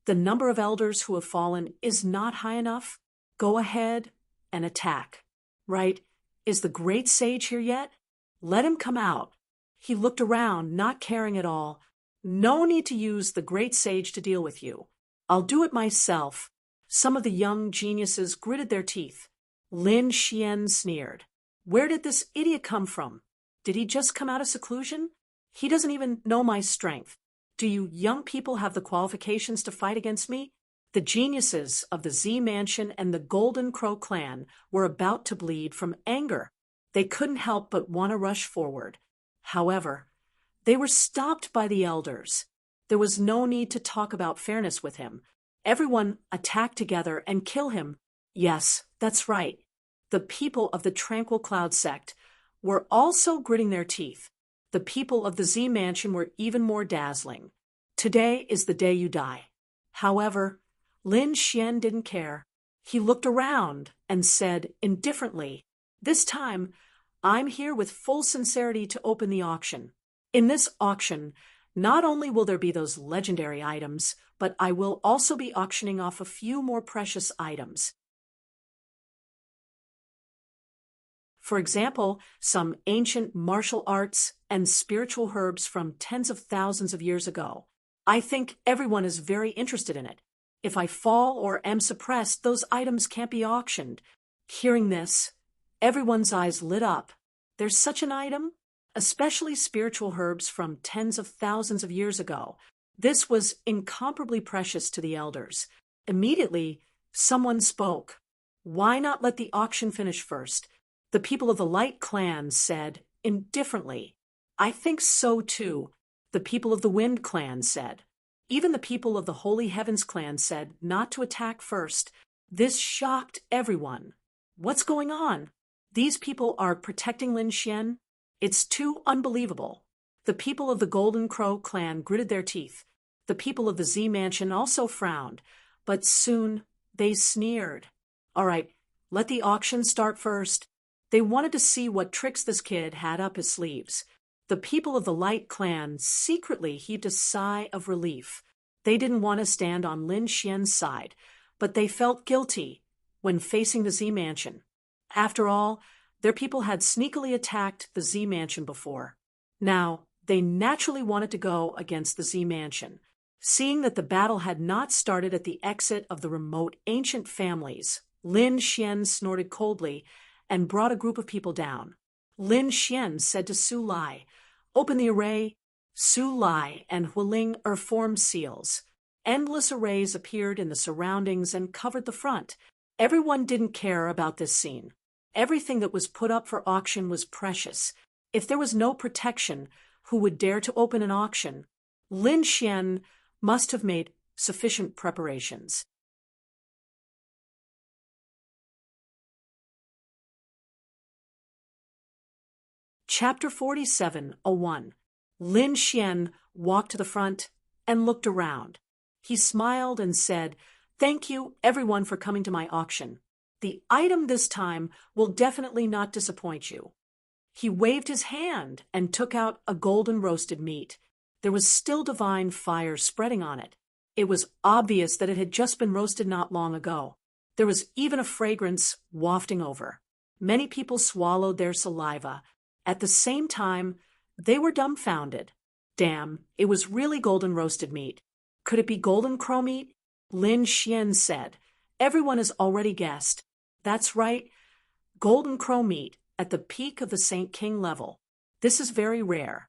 the number of elders who have fallen is not high enough? Go ahead and attack. Right? Is the great sage here yet? Let him come out. He looked around, not caring at all. No need to use the great sage to deal with you. I'll do it myself. Some of the young geniuses gritted their teeth. Lin Xian sneered. Where did this idiot come from? Did he just come out of seclusion? He doesn't even know my strength. Do you young people have the qualifications to fight against me? The geniuses of the Z Mansion and the Golden Crow clan were about to bleed from anger. They couldn't help but want to rush forward. However, they were stopped by the elders. There was no need to talk about fairness with him. Everyone attack together and kill him. Yes, that's right. The people of the Tranquil Cloud sect were also gritting their teeth. The people of the Z Mansion were even more dazzling. Today is the day you die. However, Lin Xian didn't care. He looked around and said indifferently, "This time, I'm here with full sincerity to open the auction. In this auction, not only will there be those legendary items, but I will also be auctioning off a few more precious items. For example, some ancient martial arts and spiritual herbs from tens of thousands of years ago. I think everyone is very interested in it. If I fall or am suppressed, those items can't be auctioned." Hearing this, everyone's eyes lit up. There's such an item? Especially spiritual herbs from tens of thousands of years ago. This was incomparably precious to the elders. Immediately, someone spoke. "Why not let the auction finish first?" The people of the Light clan said indifferently. "I think so too," the people of the Wind clan said. Even the people of the Holy Heavens clan said not to attack first. This shocked everyone. What's going on? These people are protecting Lin Xian? It's too unbelievable. The people of the Golden Crow clan gritted their teeth. The people of the Z Mansion also frowned, but soon they sneered. All right, let the auction start first. They wanted to see what tricks this kid had up his sleeves. The people of the Light clan secretly heaved a sigh of relief. They didn't want to stand on Lin Xian's side, but they felt guilty when facing the Z Mansion. After all, their people had sneakily attacked the Z Mansion before. Now, they naturally wanted to go against the Z Mansion. Seeing that the battle had not started at the exit of the remote ancient families, Lin Xian snorted coldly and brought a group of people down. Lin Xian said to Su Lai, "Open the array." Su Lai and Huiling formed seals. Endless arrays appeared in the surroundings and covered the front. Everyone didn't care about this scene. Everything that was put up for auction was precious. If there was no protection, who would dare to open an auction? Lin Xian must have made sufficient preparations. Chapter 47:01. Lin Xian walked to the front and looked around. He smiled and said, "Thank you, everyone, for coming to my auction. The item this time will definitely not disappoint you." He waved his hand and took out a golden roasted meat. There was still divine fire spreading on it. It was obvious that it had just been roasted not long ago. There was even a fragrance wafting over. Many people swallowed their saliva. At the same time, they were dumbfounded. Damn, it was really golden roasted meat. Could it be golden crow meat? Lin Xian said. Everyone has already guessed. That's right, golden crow meat at the peak of the Saint King level. This is very rare.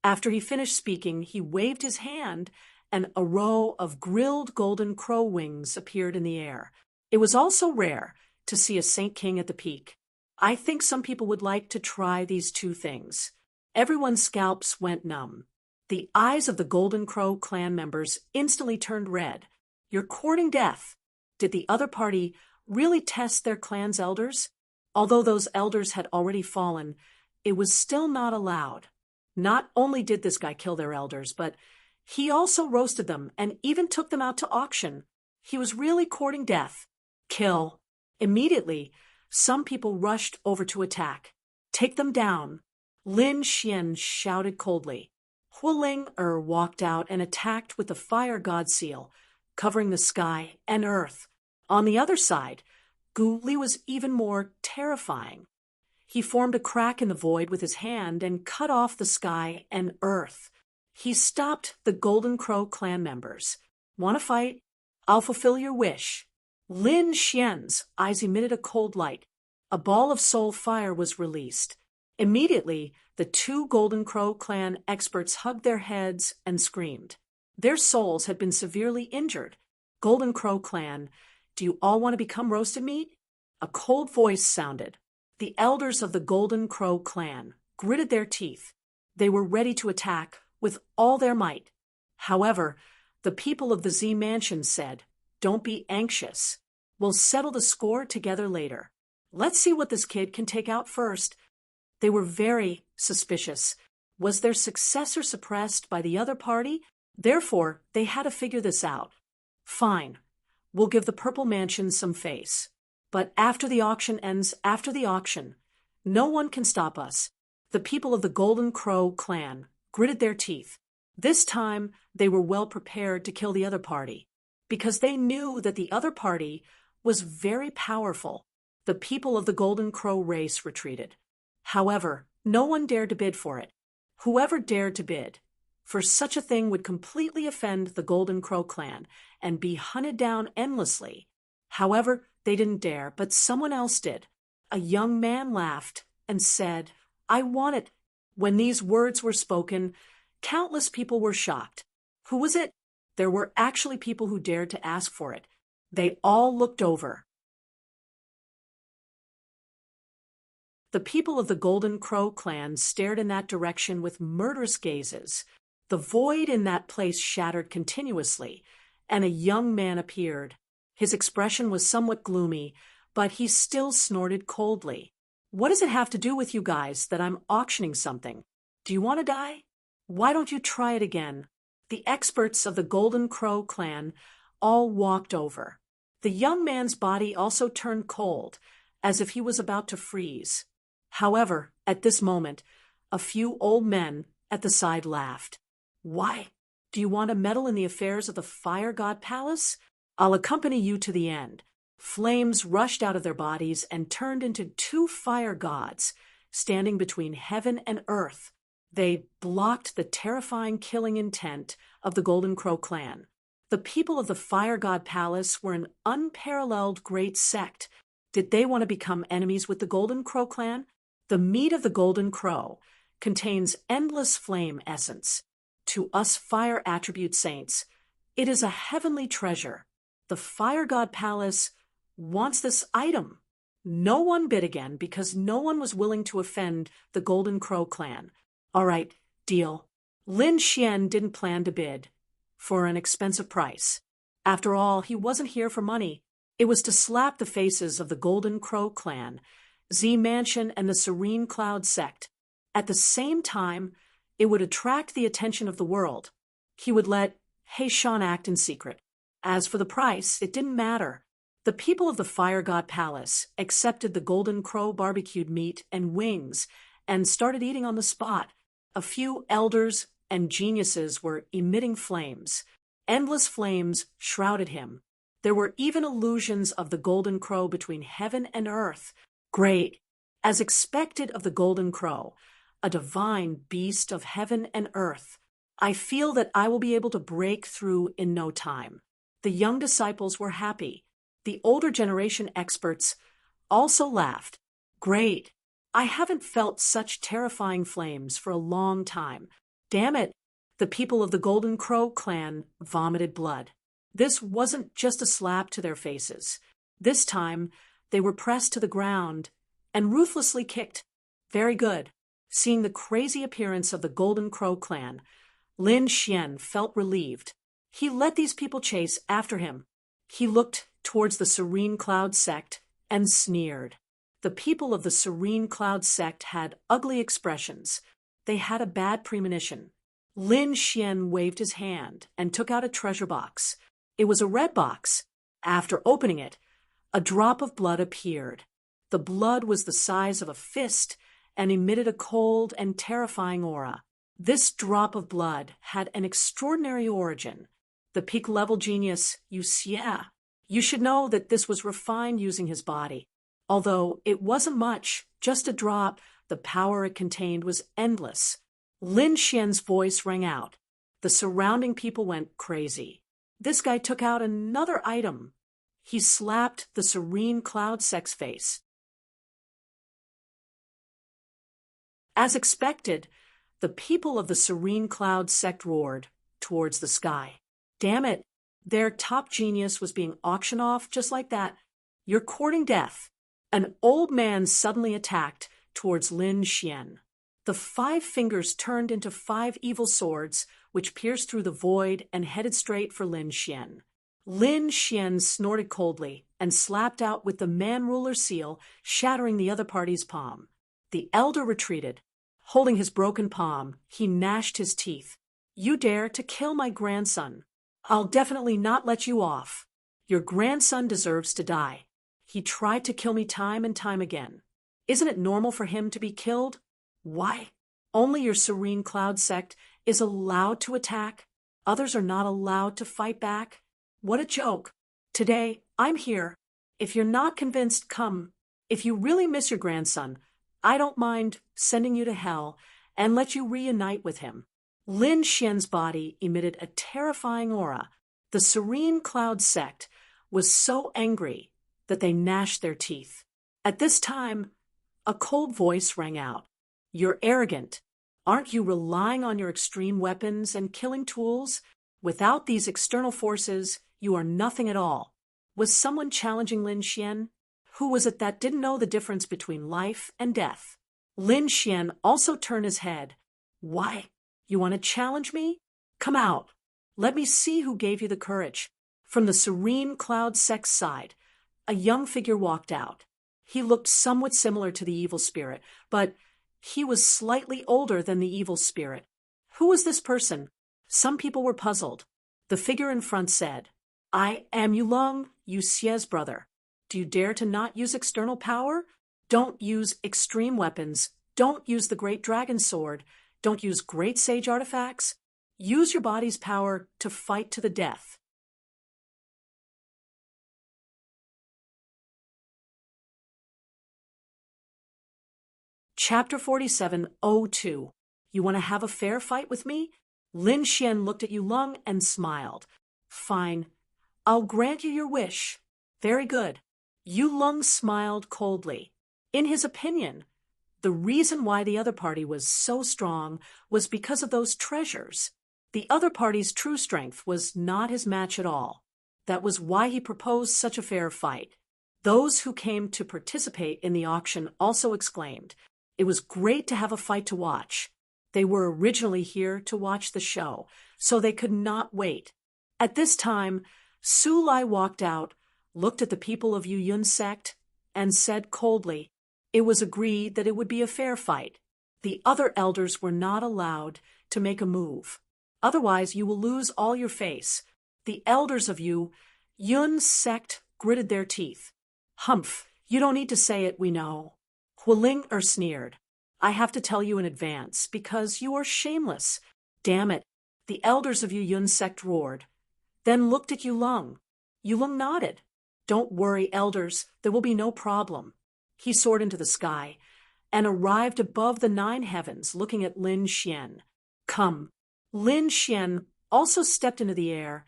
After he finished speaking, he waved his hand and a row of grilled golden crow wings appeared in the air. It was also rare to see a Saint King at the peak. I think some people would like to try these two things. Everyone's scalps went numb. The eyes of the Golden Crow clan members instantly turned red. You're courting death. Did the other party really test their clan's elders? Although those elders had already fallen, it was still not allowed. Not only did this guy kill their elders, but he also roasted them and even took them out to auction. He was really courting death. Kill. Immediately, some people rushed over to attack. Take them down. Lin Xian shouted coldly. Huiling walked out and attacked with the fire god seal, covering the sky and earth. On the other side, Gu Li was even more terrifying. He formed a crack in the void with his hand and cut off the sky and earth. He stopped the Golden Crow clan members. Want to fight? I'll fulfill your wish. Lin Xian's eyes emitted a cold light. a ball of soul fire was released. Immediately, the two Golden Crow clan experts hugged their heads and screamed. Their souls had been severely injured. Golden Crow clan, do you all want to become roasted meat? A cold voice sounded. The elders of the Golden Crow clan gritted their teeth. They were ready to attack with all their might. However, the people of the Z Mansion said, "Don't be anxious. We'll settle the score together later. Let's see what this kid can take out first." They were very suspicious. Was their successor suppressed by the other party? Therefore, they had to figure this out. Fine. We'll give the Purple Mansion some face. But after the auction ends, after the auction, no one can stop us. The people of the Golden Crow clan gritted their teeth. This time, they were well prepared to kill the other party, because they knew that the other party was very powerful. The people of the Golden Crow race retreated. However, no one dared to bid for it. Whoever dared to bid for such a thing would completely offend the Golden Crow clan and be hunted down endlessly. However, they didn't dare, but someone else did. A young man laughed and said, "I want it." When these words were spoken, countless people were shocked. Who was it? There were actually people who dared to ask for it. They all looked over. The people of the Golden Crow clan stared in that direction with murderous gazes. The void in that place shattered continuously, and a young man appeared. His expression was somewhat gloomy, but he still snorted coldly. "What does it have to do with you guys that I'm auctioning something? Do you want to die? Why don't you try it again?" The experts of the Golden Crow clan all walked over. The young man's body also turned cold, as if he was about to freeze. However, at this moment, a few old men at the side laughed. "Why? Do you want to meddle in the affairs of the Fire God Palace? I'll accompany you to the end." Flames rushed out of their bodies and turned into two fire gods, standing between heaven and earth. They blocked the terrifying killing intent of the Golden Crow clan. The people of the Fire God Palace were an unparalleled great sect. Did they want to become enemies with the Golden Crow clan? The meat of the Golden Crow contains endless flame essence. To us fire attribute saints, it is a heavenly treasure. The Fire God Palace wants this item. No one bid again because no one was willing to offend the Golden Crow clan. All right, deal. Lin Xian didn't plan to bid for an expensive price. After all, he wasn't here for money. It was to slap the faces of the Golden Crow clan, Z Mansion, and the Serene Cloud sect. At the same time, it would attract the attention of the world. He would let Heishan act in secret. As for the price, it didn't matter. The people of the Fire God Palace accepted the Golden Crow barbecued meat and wings and started eating on the spot. A few elders and geniuses were emitting flames. Endless flames shrouded him. There were even illusions of the Golden Crow between heaven and earth. Great. As expected of the Golden Crow, a divine beast of heaven and earth, I feel that I will be able to break through in no time. The young disciples were happy. The older generation experts also laughed. Great. I haven't felt such terrifying flames for a long time. Damn it. The people of the Golden Crow clan vomited blood. This wasn't just a slap to their faces. This time, they were pressed to the ground and ruthlessly kicked. Very good. Seeing the crazy appearance of the Golden Crow clan, Lin Xian felt relieved. He let these people chase after him. He looked towards the Serene Cloud sect and sneered. The people of the Serene Cloud sect had ugly expressions. They had a bad premonition. Lin Xian waved his hand and took out a treasure box. It was a red box. After opening it, a drop of blood appeared. The blood was the size of a fist and emitted a cold and terrifying aura. This drop of blood had an extraordinary origin. The peak-level genius, Yu Xie. You should know that this was refined using his body. Although it wasn't much, just a drop, the power it contained was endless. Lin Xian's voice rang out. The surrounding people went crazy. This guy took out another item. He slapped the Serene Cloud sect's face. As expected, the people of the Serene Cloud sect roared towards the sky. Damn it, their top genius was being auctioned off just like that. You're courting death. An old man suddenly attacked towards Lin Xian. The 5 fingers turned into 5 evil swords, which pierced through the void and headed straight for Lin Xian. Lin Xian snorted coldly and slapped out with the man-ruler seal, shattering the other party's palm. The elder retreated. Holding his broken palm, he gnashed his teeth. You dare to kill my grandson. I'll definitely not let you off. Your grandson deserves to die. He tried to kill me time and time again. Isn't it normal for him to be killed? Why? Only your Serene Cloud sect is allowed to attack. Others are not allowed to fight back. What a joke. Today, I'm here. If you're not convinced, come. If you really miss your grandson, I don't mind sending you to hell and let you reunite with him. Lin Xian's body emitted a terrifying aura. The Serene Cloud sect was so angry that they gnashed their teeth. At this time, a cold voice rang out. You're arrogant. Aren't you relying on your extreme weapons and killing tools? Without these external forces, you are nothing at all. Was someone challenging Lin Xian? Who was it that didn't know the difference between life and death? Lin Xian also turned his head. Why? You want to challenge me? Come out. Let me see who gave you the courage. From the Serene Cloud sect's side, a young figure walked out. He looked somewhat similar to the evil spirit, but he was slightly older than the evil spirit. Who was this person? Some people were puzzled. The figure in front said, I am Yulong, Yu Xie's brother. Do you dare to not use external power? Don't use extreme weapons. Don't use the great dragon sword. Don't use great sage artifacts. Use your body's power to fight to the death. Chapter 47:02. You want to have a fair fight with me? Lin Xian looked at Yulong and smiled. Fine. I'll grant you your wish. Very good. Yulong smiled coldly. In his opinion, the reason why the other party was so strong was because of those treasures. The other party's true strength was not his match at all. That was why he proposed such a fair fight. Those who came to participate in the auction also exclaimed, it was great to have a fight to watch. They were originally here to watch the show, so they could not wait. At this time, Su Lai walked out, looked at the people of Yu Yun's sect, and said coldly, it was agreed that it would be a fair fight. The other elders were not allowed to make a move. Otherwise, you will lose all your face. The elders of Yu Yun's sect gritted their teeth. Humph, you don't need to say it, we know. Huiling sneered. I have to tell you in advance, because you are shameless. Damn it. The elders of Yu Yun's sect roared, then looked at Yulong. Yulong nodded. Don't worry, elders, there will be no problem. He soared into the sky and arrived above the 9 heavens, looking at Lin Xian. Come. Lin Xian also stepped into the air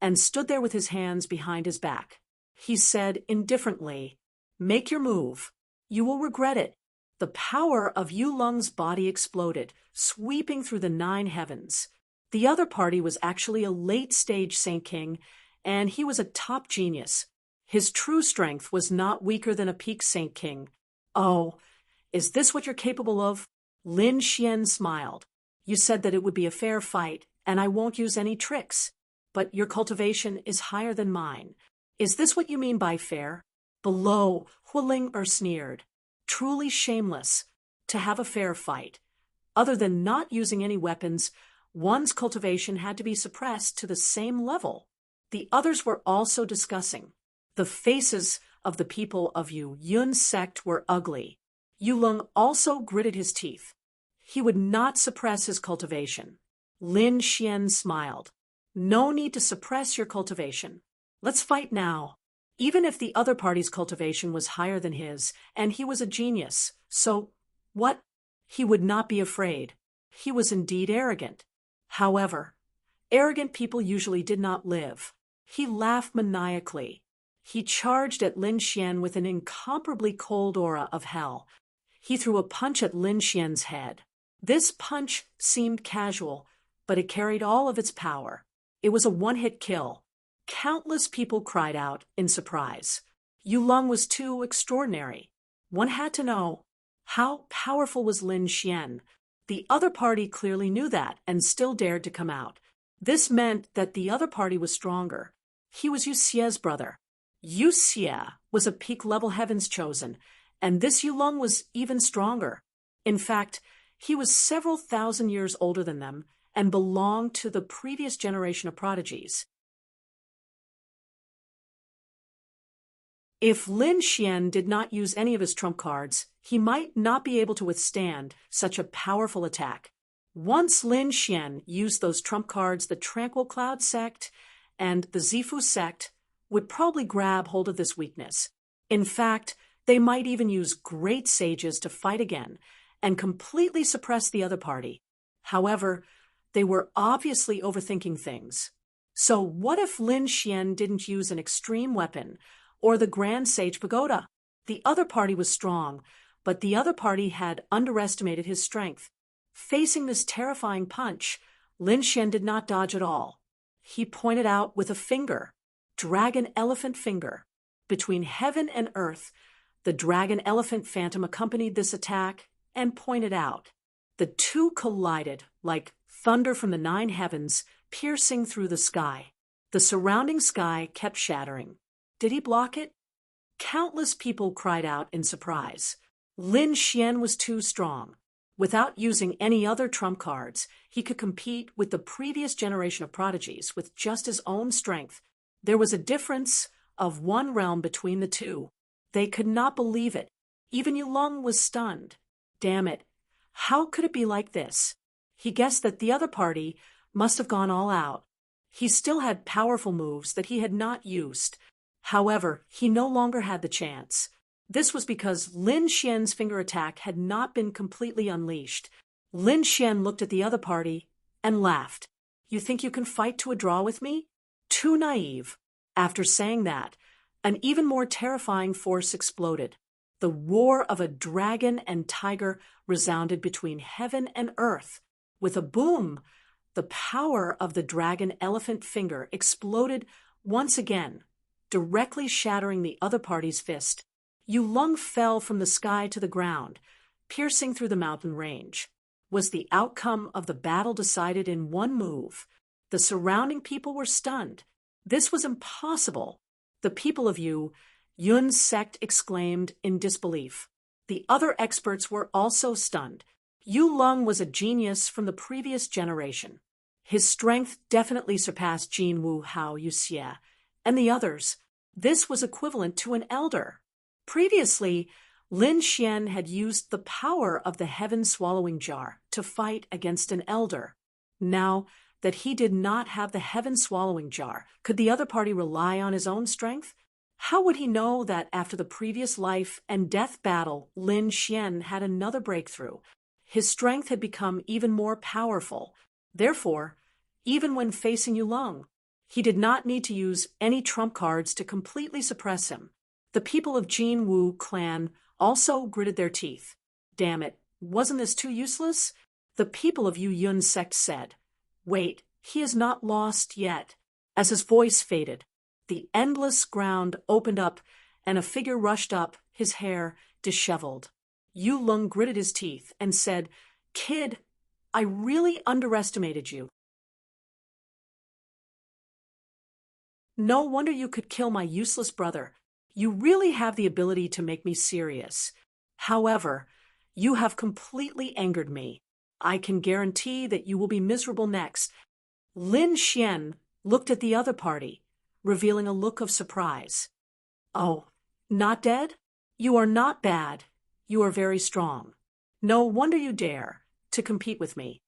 and stood there with his hands behind his back. He said indifferently, make your move. You will regret it. The power of Yulong's body exploded, sweeping through the 9 heavens. The other party was actually a late-stage Saint King, and he was a top genius. His true strength was not weaker than a peak Saint King. Oh, is this what you're capable of? Lin Xian smiled. You said that it would be a fair fight, and I won't use any tricks. But your cultivation is higher than mine. Is this what you mean by fair? Below, Huiling sneered. Truly shameless to have a fair fight. Other than not using any weapons, one's cultivation had to be suppressed to the same level. The others were also discussing. The faces of the people of Yu Yun's sect were ugly. Yulong also gritted his teeth. He would not suppress his cultivation. Lin Xian smiled. No need to suppress your cultivation. Let's fight now. Even if the other party's cultivation was higher than his, and he was a genius, so what? He would not be afraid. He was indeed arrogant. However, arrogant people usually did not live. He laughed maniacally. He charged at Lin Xian with an incomparably cold aura of hell. He threw a punch at Lin Xian's head. This punch seemed casual, but it carried all of its power. It was a one-hit kill. Countless people cried out in surprise. Yulong was too extraordinary. One had to know, how powerful was Lin Xian? The other party clearly knew that and still dared to come out. This meant that the other party was stronger. He was Yu Xie's brother. Yu Xie was a peak-level Heaven's Chosen, and this Yulong was even stronger. In fact, he was several thousand years older than them and belonged to the previous generation of prodigies. If Lin Xian did not use any of his trump cards, he might not be able to withstand such a powerful attack. Once Lin Xian used those trump cards, the Tranquil Cloud sect and the Zifu sect would probably grab hold of this weakness. In fact, they might even use great sages to fight again and completely suppress the other party. However, they were obviously overthinking things. So what if Lin Xian didn't use an extreme weapon or the Grand Sage Pagoda? The other party was strong, but the other party had underestimated his strength. Facing this terrifying punch, Lin Xian did not dodge at all. He pointed out with a finger, dragon elephant finger. Between heaven and earth, the dragon elephant phantom accompanied this attack and pointed out. The two collided like thunder from the 9 heavens, piercing through the sky. The surrounding sky kept shattering. Did he block it? Countless people cried out in surprise. Lin Xian was too strong. Without using any other trump cards, he could compete with the previous generation of prodigies with just his own strength. There was a difference of 1 realm between the two. They could not believe it. Even Yulong was stunned. Damn it. How could it be like this? He guessed that the other party must have gone all out. He still had powerful moves that he had not used. However, he no longer had the chance. This was because Lin Xian's finger attack had not been completely unleashed. Lin Xian looked at the other party and laughed. You think you can fight to a draw with me? Too naive. After saying that, an even more terrifying force exploded. The roar of a dragon and tiger resounded between heaven and earth. With a boom, the power of the dragon elephant finger exploded once again, directly shattering the other party's fist. Yulong fell from the sky to the ground, piercing through the mountain range. Was the outcome of the battle decided in one move? The surrounding people were stunned. This was impossible. The people of Yun's sect exclaimed in disbelief. The other experts were also stunned. Yulong was a genius from the previous generation. His strength definitely surpassed Jin Wu Hao Yu Xie and the others. This was equivalent to an elder. Previously, Lin Xian had used the power of the heaven-swallowing jar to fight against an elder. Now that he did not have the heaven-swallowing jar, could the other party rely on his own strength? How would he know that after the previous life and death battle, Lin Xian had another breakthrough? His strength had become even more powerful. Therefore, even when facing Yulong, he did not need to use any trump cards to completely suppress him. The people of Jin Wu clan also gritted their teeth. Damn it, wasn't this too useless? The people of Yun's sect said. Wait, he is not lost yet. As his voice faded, the endless ground opened up and a figure rushed up, his hair disheveled. Yulong gritted his teeth and said, Kid, I really underestimated you. No wonder you could kill my useless brother. You really have the ability to make me serious. However, you have completely angered me. I can guarantee that you will be miserable next. Lin Xian looked at the other party, revealing a look of surprise. Oh, not dead? You are not bad. You are very strong. No wonder you dare to compete with me.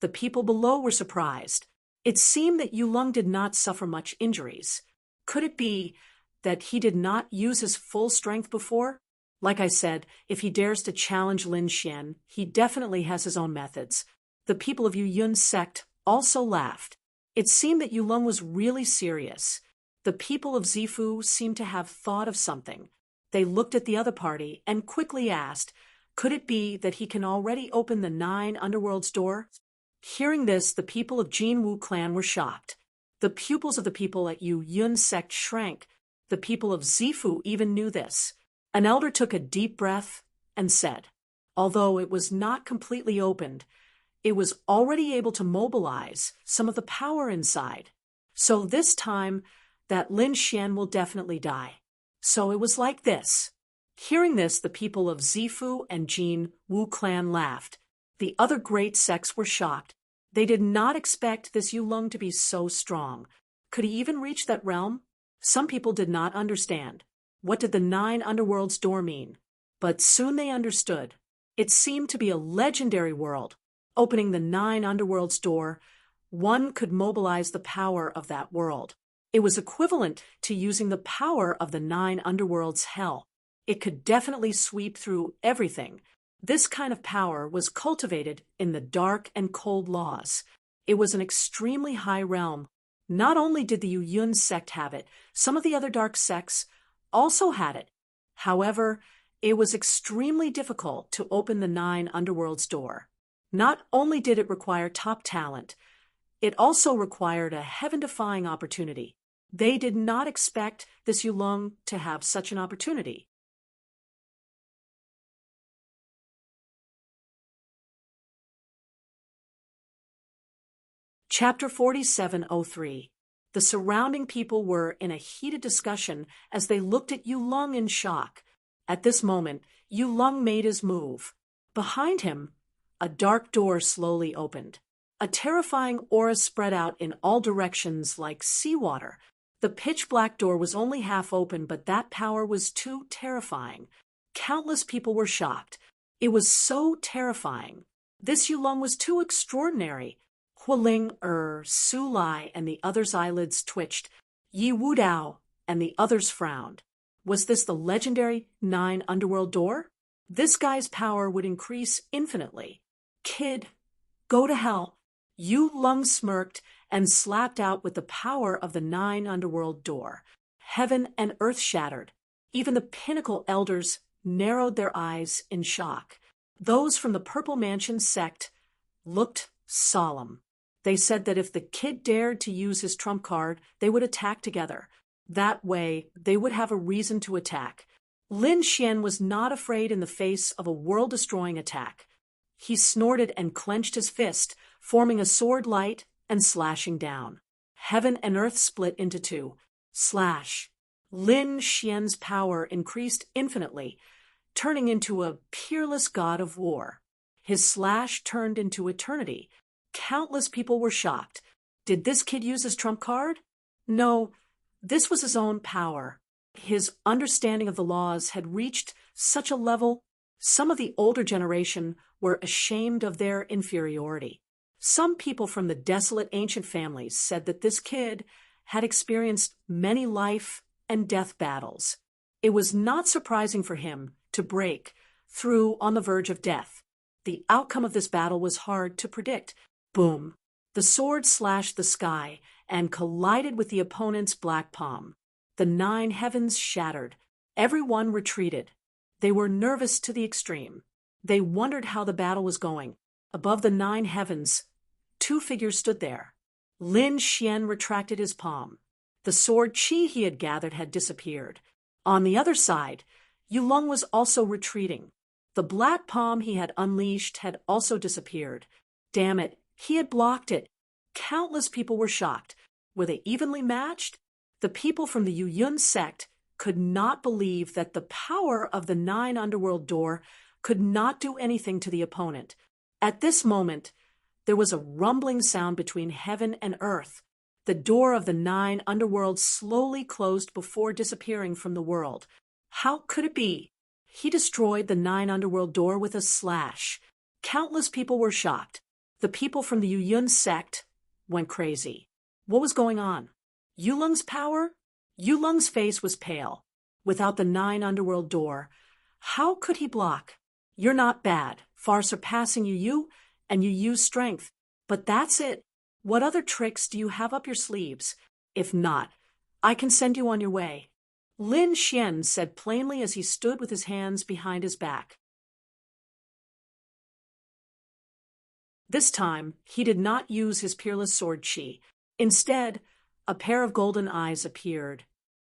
The people below were surprised. It seemed that Yulong did not suffer much injuries. Could it be that he did not use his full strength before? Like I said, if he dares to challenge Lin Xian, he definitely has his own methods. The people of Yun's sect also laughed. It seemed that Yulong was really serious. The people of Zifu seemed to have thought of something. They looked at the other party and quickly asked, Could it be that he can already open the 9 underworlds door? Hearing this, the people of Jin Wu clan were shocked. The pupils of the people at Yu Yun sect shrank. The people of Zifu even knew this. An elder took a deep breath and said, although it was not completely opened, it was already able to mobilize some of the power inside. So this time, that Lin Xian will definitely die. So it was like this. Hearing this, the people of Zifu and Jin Wu clan laughed. The other great sects were shocked. They did not expect this Yulong to be so strong. Could he even reach that realm? Some people did not understand. What did the 9 underworlds door mean? But soon they understood. It seemed to be a legendary world. Opening the 9 underworlds door, one could mobilize the power of that world. It was equivalent to using the power of the 9 underworlds hell. It could definitely sweep through everything. This kind of power was cultivated in the dark and cold laws. It was an extremely high realm. Not only did the Yu Yun sect have it, some of the other dark sects also had it. However, it was extremely difficult to open the 9 underworlds door. Not only did it require top talent, it also required a heaven-defying opportunity. They did not expect this Yulong to have such an opportunity. Chapter 4703. The surrounding people were in a heated discussion as they looked at Yulong in shock. At this moment, Yulong made his move. Behind him, a dark door slowly opened. A terrifying aura spread out in all directions like seawater. The pitch-black door was only half open, but that power was too terrifying. Countless people were shocked. It was so terrifying. This Yulong was too extraordinary. Hualing, Su Lai, and the others' eyelids twitched. Yi Wudao and the others frowned. Was this the legendary 9 underworld door? This guy's power would increase infinitely. Kid, go to hell. Yu Lung smirked and slapped out with the power of the 9 underworld door. Heaven and earth shattered. Even the pinnacle elders narrowed their eyes in shock. Those from the Purple Mansion sect looked solemn. They said that if the kid dared to use his trump card, they would attack together. That way, they would have a reason to attack. Lin Xian was not afraid in the face of a world-destroying attack. He snorted and clenched his fist, forming a sword light and slashing down. Heaven and earth split into 2. Slash. Lin Xian's power increased infinitely, turning into a peerless god of war. His slash turned into eternity. Countless people were shocked. Did this kid use his trump card? No, this was his own power. His understanding of the laws had reached such a level, some of the older generation were ashamed of their inferiority. Some people from the desolate ancient families said that this kid had experienced many life and death battles. It was not surprising for him to break through on the verge of death. The outcome of this battle was hard to predict. Boom! The sword slashed the sky and collided with the opponent's black palm. The 9 heavens shattered. Everyone retreated. They were nervous to the extreme. They wondered how the battle was going. Above the 9 heavens, 2 figures stood there. Lin Xian retracted his palm. The sword qi he had gathered had disappeared. On the other side, Yulong was also retreating. The black palm he had unleashed had also disappeared. Damn it, he had blocked it. Countless people were shocked. Were they evenly matched? The people from the Yu Yun sect could not believe that the power of the 9 underworld door could not do anything to the opponent. At this moment, there was a rumbling sound between heaven and earth. The door of the 9 underworlds slowly closed before disappearing from the world. How could it be? He destroyed the 9 underworld door with a slash. Countless people were shocked. The people from the Yu Yun sect went crazy. What was going on? Yulung's power? Yulung's face was pale. Without the 9 underworld door, how could he block? You're not bad, far surpassing Yu, and you use strength. But that's it. What other tricks do you have up your sleeves? If not, I can send you on your way. Lin Xian said plainly as he stood with his hands behind his back. This time, he did not use his peerless sword chi. Instead, a pair of golden eyes appeared.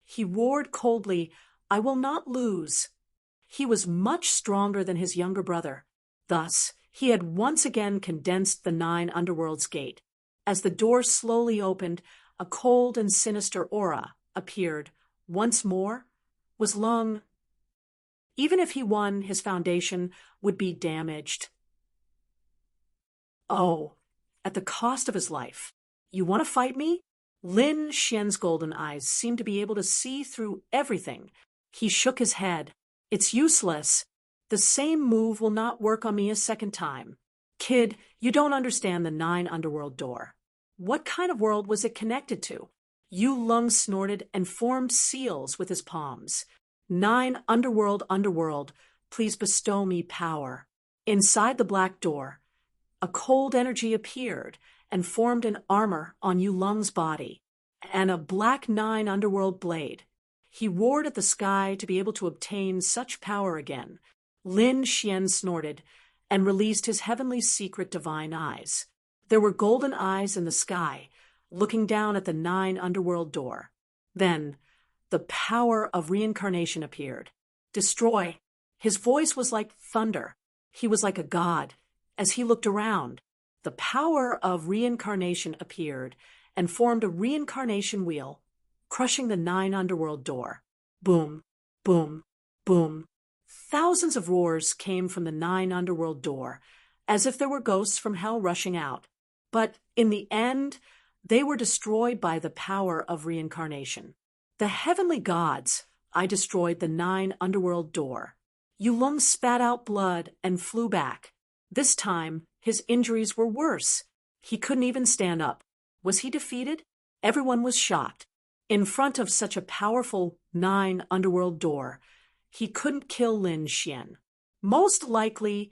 He roared coldly, "I will not lose." He was much stronger than his younger brother. Thus, he had once again condensed the 9 underworld's gate. As the door slowly opened, a cold and sinister aura appeared. Once more, was Lung. Even if he won, his foundation would be damaged. Oh, at the cost of his life. You want to fight me? Lin Xian's golden eyes seemed to be able to see through everything. He shook his head. It's useless. The same move will not work on me a second time. Kid, you don't understand the 9 underworld door. What kind of world was it connected to? Yu Lung snorted and formed seals with his palms. 9 underworld, please bestow me power. Inside the black door, a cold energy appeared and formed an armor on Yu Lung's body, and a black 9 underworld blade. He roared at the sky to be able to obtain such power again. Lin Xian snorted and released his heavenly secret divine eyes. There were golden eyes in the sky, looking down at the 9 underworld door. Then, the power of reincarnation appeared. Destroy. His voice was like thunder. He was like a god. As he looked around, the power of reincarnation appeared and formed a reincarnation wheel, crushing the 9 underworld door. Boom, boom, boom. Thousands of roars came from the 9 underworld door, as if there were ghosts from hell rushing out. But in the end, they were destroyed by the power of reincarnation. The heavenly gods, I destroyed the 9 underworld door. Yu Lung spat out blood and flew back. This time, his injuries were worse. He couldn't even stand up. Was he defeated? Everyone was shocked. In front of such a powerful 9 underworld door, he couldn't kill Lin Xian. Most likely,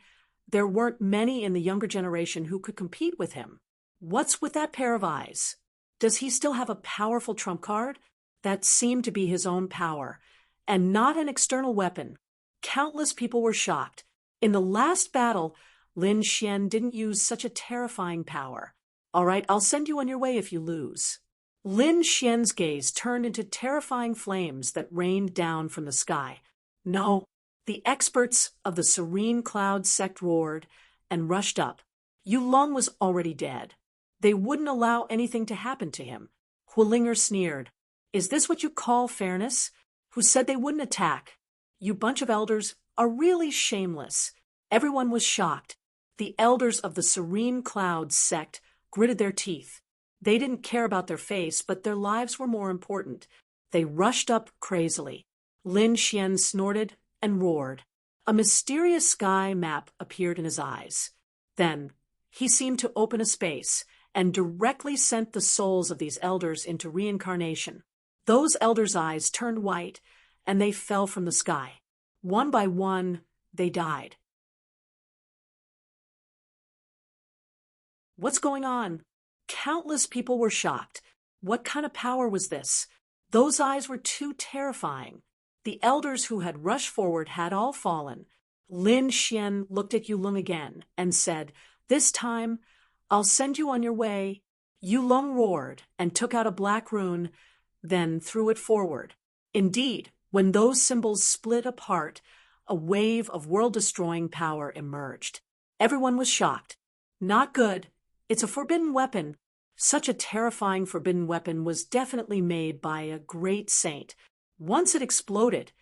there weren't many in the younger generation who could compete with him. What's with that pair of eyes? Does he still have a powerful trump card? That seemed to be his own power, and not an external weapon. Countless people were shocked. In the last battle, Lin Xian didn't use such a terrifying power. All right, I'll send you on your way if you lose. Lin Xian's gaze turned into terrifying flames that rained down from the sky. No, the experts of the Serene Cloud sect roared and rushed up. Yu Lung was already dead. They wouldn't allow anything to happen to him. Huilinger sneered. Is this what you call fairness? Who said they wouldn't attack? You bunch of elders are really shameless. Everyone was shocked. The elders of the Serene Cloud sect gritted their teeth. They didn't care about their face, but their lives were more important. They rushed up crazily. Lin Xian snorted and roared. A mysterious sky map appeared in his eyes. Then, he seemed to open a space and directly sent the souls of these elders into reincarnation. Those elders' eyes turned white, and they fell from the sky. One by one, they died. What's going on? Countless people were shocked. What kind of power was this? Those eyes were too terrifying. The elders who had rushed forward had all fallen. Lin Xian looked at Yu Lung again and said, "This time, I'll send you on your way." Yu Lung roared and took out a black rune, then threw it forward. Indeed, when those symbols split apart, a wave of world-destroying power emerged. Everyone was shocked. Not good. It's a forbidden weapon. Such a terrifying forbidden weapon was definitely made by a great saint. Once it exploded,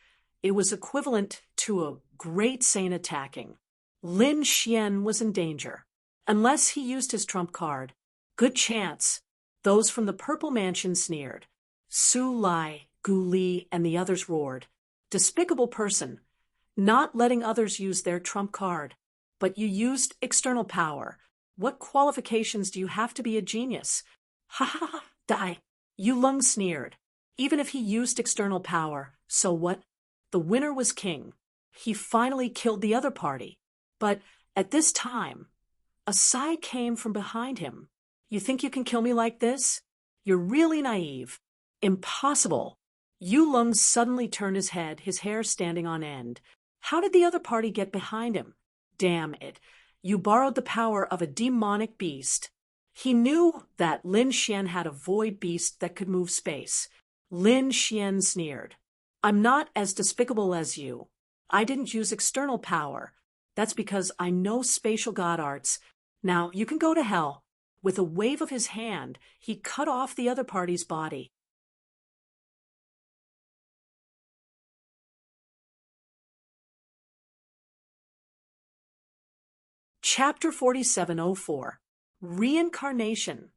it was equivalent to a great saint attacking. Lin Xian was in danger. Unless he used his trump card. Good chance. Those from the Purple Mansion sneered. Su Lai, Gu Li, and the others roared. Despicable person. Not letting others use their trump card. But you used external power. What qualifications do you have to be a genius? Ha ha ha, die. Yu Lung sneered. Even if he used external power, so what? The winner was king. He finally killed the other party. But at this time, a sigh came from behind him. You think you can kill me like this? You're really naive. Impossible. Yu Lung suddenly turned his head, his hair standing on end. How did the other party get behind him? Damn it. You borrowed the power of a demonic beast. He knew that Lin Xian had a void beast that could move space. Lin Xian sneered. I'm not as despicable as you. I didn't use external power. That's because I know spatial god arts. Now, you can go to hell. With a wave of his hand, he cut off the other party's body. Chapter 4704. Reincarnation.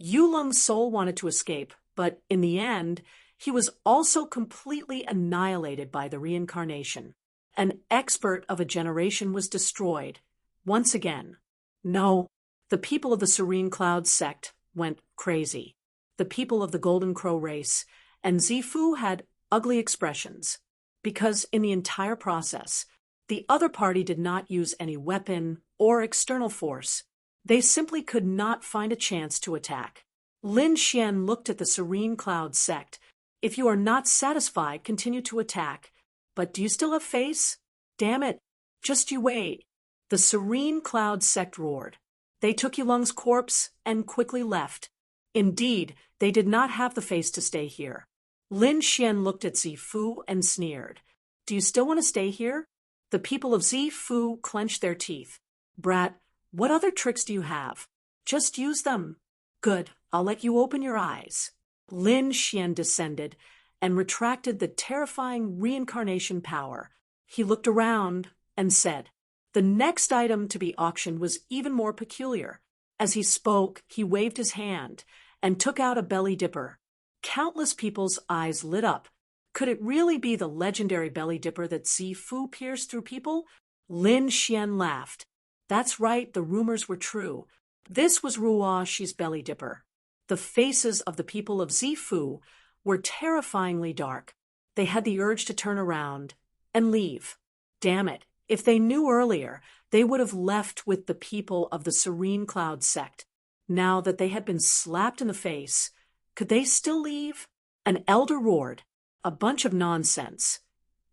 Yulung's soul wanted to escape, but in the end, he was also completely annihilated by the reincarnation. An expert of a generation was destroyed. Once again. No, the people of the Serene Cloud sect went crazy. The people of the Golden Crow race and Zifu had ugly expressions, because in the entire process, the other party did not use any weapon or external force. They simply could not find a chance to attack. Lin Xian looked at the Serene Cloud sect. If you are not satisfied, continue to attack. But do you still have face? Damn it, just you wait. The Serene Cloud sect roared. They took Yulung's corpse and quickly left. Indeed, they did not have the face to stay here. Lin Xian looked at Zifu and sneered. Do you still want to stay here? The people of Zifu clenched their teeth. Brat, what other tricks do you have? Just use them. Good, I'll let you open your eyes. Lin Xian descended and retracted the terrifying reincarnation power. He looked around and said, the next item to be auctioned was even more peculiar. As he spoke, he waved his hand and took out a belly dipper. Countless people's eyes lit up. Could it really be the legendary belly dipper that Zifu pierced through people? Lin Xian laughed. That's right, the rumors were true. This was Ruoxi's belly dipper. The faces of the people of Zifu were terrifyingly dark. They had the urge to turn around and leave. Damn it, if they knew earlier, they would have left with the people of the Serene Cloud sect. Now that they had been slapped in the face, could they still leave? An elder roared. A bunch of nonsense.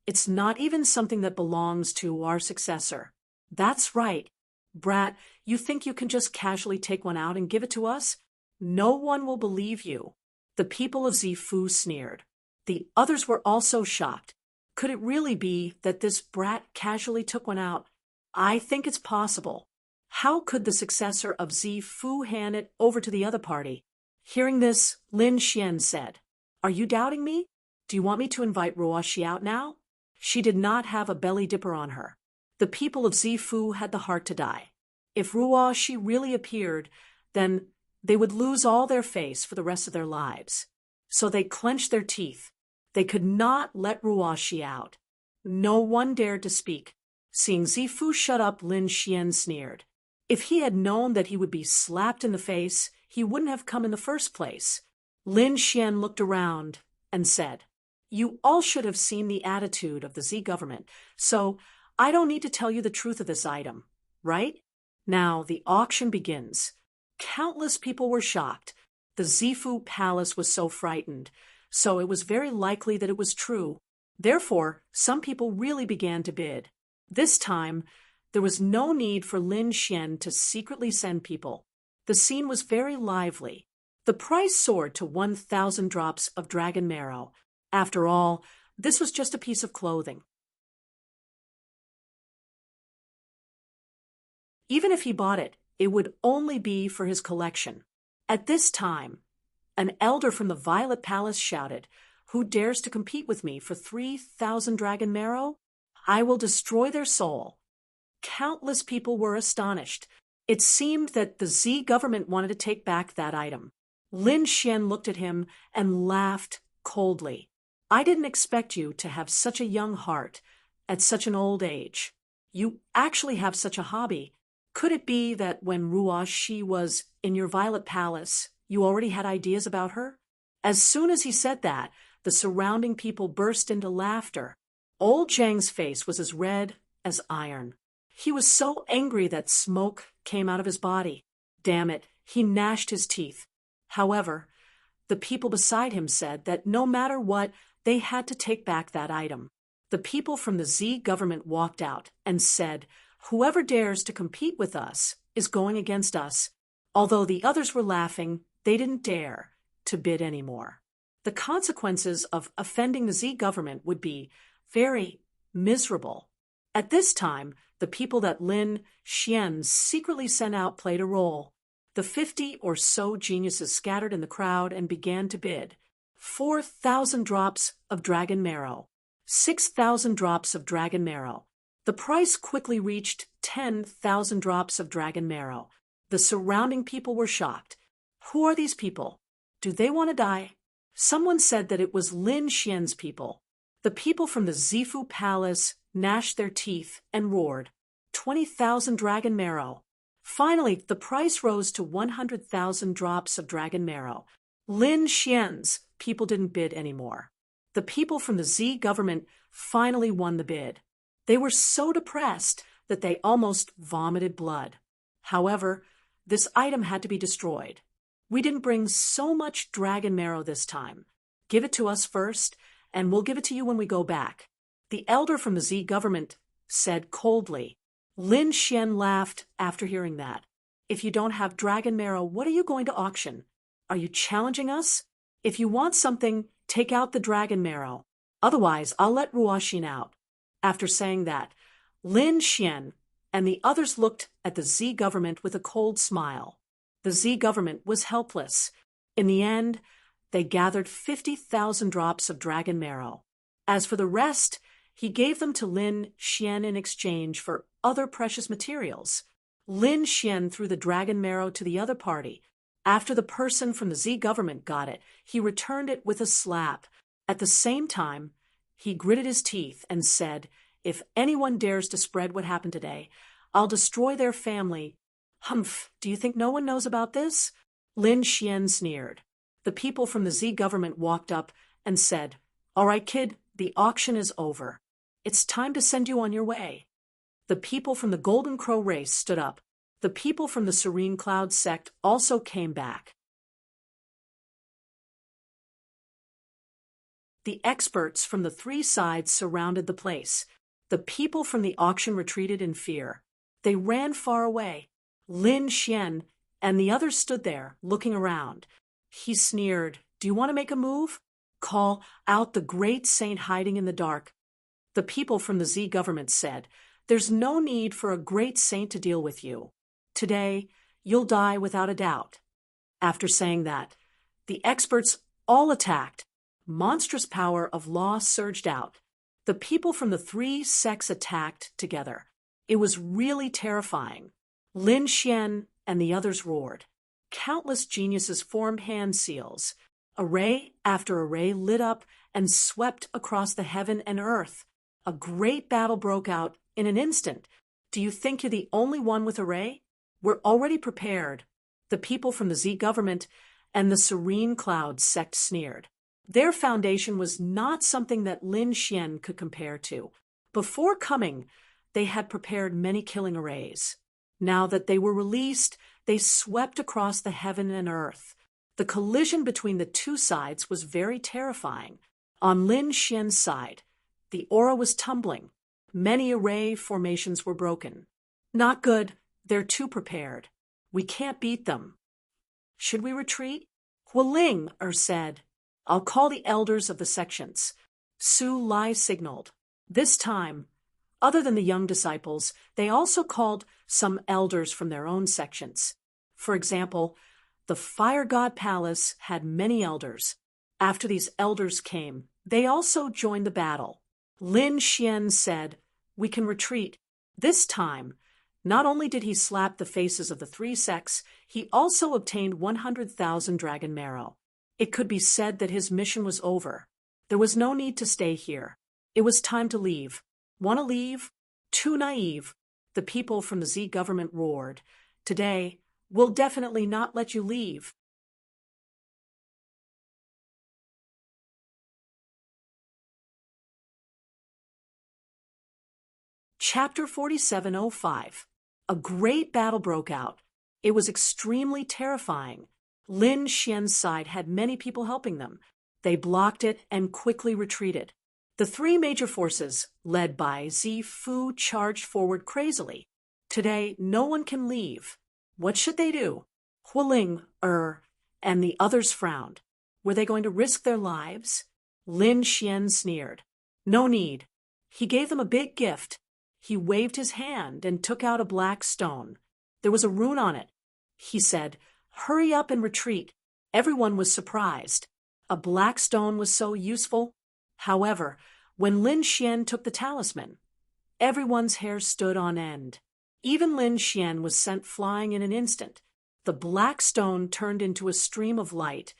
It's not even something that belongs to our successor. That's right. Brat, you think you can just casually take one out and give it to us? No one will believe you. The people of Zifu sneered. The others were also shocked. Could it really be that this brat casually took one out? I think it's possible. How could the successor of Zifu hand it over to the other party? Hearing this, Lin Xian said, Are you doubting me? Do you want me to invite Ruoxi out now? She did not have a belly dipper on her. The people of Zifu had the heart to die. If Ruoxi really appeared, then they would lose all their face for the rest of their lives. So they clenched their teeth. They could not let Ruoxi out. No one dared to speak. Seeing Zifu shut up, Lin Xian sneered. If he had known that he would be slapped in the face, he wouldn't have come in the first place. Lin Xian looked around and said, You all should have seen the attitude of the Z government, so I don't need to tell you the truth of this item, right? Now the auction begins. Countless people were shocked. The Zifu palace was so frightened, so it was very likely that it was true. Therefore, some people really began to bid. This time, there was no need for Lin Xian to secretly send people. The scene was very lively. The price soared to 1,000 drops of dragon marrow. After all, this was just a piece of clothing. Even if he bought it, it would only be for his collection. At this time, an elder from the Violet Palace shouted, Who dares to compete with me for 3,000 dragon marrow? I will destroy their soul. Countless people were astonished. It seemed that the Z government wanted to take back that item. Lin Xian looked at him and laughed coldly. I didn't expect you to have such a young heart at such an old age. You actually have such a hobby. Could it be that when Ruoxi was in your Violet Palace, you already had ideas about her? As soon as he said that, the surrounding people burst into laughter. Old Zhang's face was as red as iron. He was so angry that smoke came out of his body. Damn it, he gnashed his teeth. However, the people beside him said that no matter what, they had to take back that item. The people from the Z government walked out and said, Whoever dares to compete with us is going against us. Although the others were laughing, they didn't dare to bid anymore. The consequences of offending the Z government would be very miserable. At this time, the people that Lin Xian secretly sent out played a role. The 50 or so geniuses scattered in the crowd and began to bid. 4,000 drops of dragon marrow. 6,000 drops of dragon marrow. The price quickly reached 10,000 drops of dragon marrow. The surrounding people were shocked. Who are these people? Do they want to die? Someone said that it was Lin Xian's people. The people from the Zifu Palace gnashed their teeth and roared. 20,000 dragon marrow. Finally, the price rose to 100,000 drops of dragon marrow. Lin Xian's people didn't bid anymore. The people from the Z government finally won the bid. They were so depressed that they almost vomited blood. However, this item had to be destroyed. We didn't bring so much dragon marrow this time. Give it to us first, and we'll give it to you when we go back. The elder from the Z government said coldly. Lin Xian laughed after hearing that. If you don't have dragon marrow, what are you going to auction? Are you challenging us? If you want something, take out the dragon marrow. Otherwise, I'll let Ruoxin out. After saying that, Lin Xian and the others looked at the Z government with a cold smile. The Z government was helpless. In the end, they gathered 50,000 drops of dragon marrow. As for the rest, he gave them to Lin Xian in exchange for other precious materials. Lin Xian threw the dragon marrow to the other party. After the person from the Z government got it, he returned it with a slap. At the same time, he gritted his teeth and said, "If anyone dares to spread what happened today, I'll destroy their family." Humph, do you think no one knows about this? Lin Xian sneered. The people from the Z government walked up and said, "All right, kid, the auction is over. It's time to send you on your way." The people from the Golden Crow race stood up. The people from the Serene Cloud sect also came back. The experts from the three sides surrounded the place. The people from the auction retreated in fear. They ran far away. Lin Xian and the others stood there, looking around. He sneered, "Do you want to make a move? Call out the great saint hiding in the dark." The people from the Z government said, "There's no need for a great saint to deal with you. Today, you'll die without a doubt." After saying that, the experts all attacked. Monstrous power of law surged out. The people from the three sects attacked together. It was really terrifying. Lin Xian and the others roared. Countless geniuses formed hand seals. Array after array lit up and swept across the heaven and earth. A great battle broke out in an instant. Do you think you're the only one with array? We're already prepared. The people from the Z government and the Serene Cloud sect sneered. Their foundation was not something that Lin Xian could compare to. Before coming, they had prepared many killing arrays. Now that they were released, they swept across the heaven and earth. The collision between the two sides was very terrifying. On Lin Xian's side, the aura was tumbling. Many array formations were broken. Not good. They're too prepared. We can't beat them. Should we retreat? Hualing said, "I'll call the elders of the sections." Su Lai signaled. This time, other than the young disciples, they also called some elders from their own sections. For example, the Fire God Palace had many elders. After these elders came, they also joined the battle. Lin Xian said, "We can retreat." This time, not only did he slap the faces of the three sects, he also obtained 100,000 dragon marrow. It could be said that his mission was over. There was no need to stay here. It was time to leave. Want to leave? Too naive. The people from the Z government roared. Today, we'll definitely not let you leave. Chapter 4705. A great battle broke out. It was extremely terrifying. Lin Xian's side had many people helping them. They blocked it and quickly retreated. The three major forces, led by Zifu, charged forward crazily. Today, no one can leave. What should they do? Hualing, and the others frowned. Were they going to risk their lives? Lin Xian sneered. No need. He gave them a big gift. He waved his hand and took out a black stone. There was a rune on it. He said, "Hurry up and retreat." Everyone was surprised. A black stone was so useful. However, when Lin Xian took the talisman, everyone's hair stood on end. Even Lin Xian was sent flying in an instant. The black stone turned into a stream of light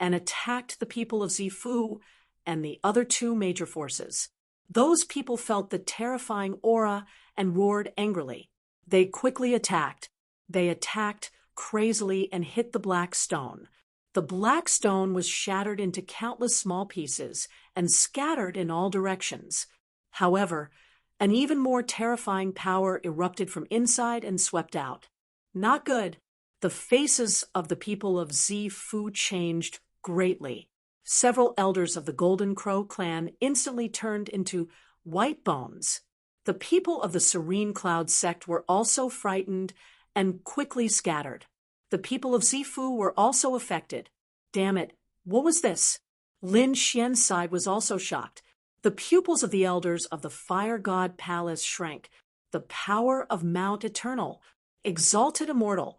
and attacked the people of Zifu and the other two major forces. Those people felt the terrifying aura and roared angrily. They quickly attacked. They attacked crazily and hit the black stone. The black stone was shattered into countless small pieces and scattered in all directions. However, an even more terrifying power erupted from inside and swept out. Not good. The faces of the people of Zifu changed greatly. Several elders of the Golden Crow clan instantly turned into white bones. The people of the Serene Cloud sect were also frightened and quickly scattered. The people of Zifu were also affected. Damn it, what was this? Lin Xian's side was also shocked. The pupils of the elders of the Fire God Palace shrank. The power of Mount Eternal. Exalted Immortal.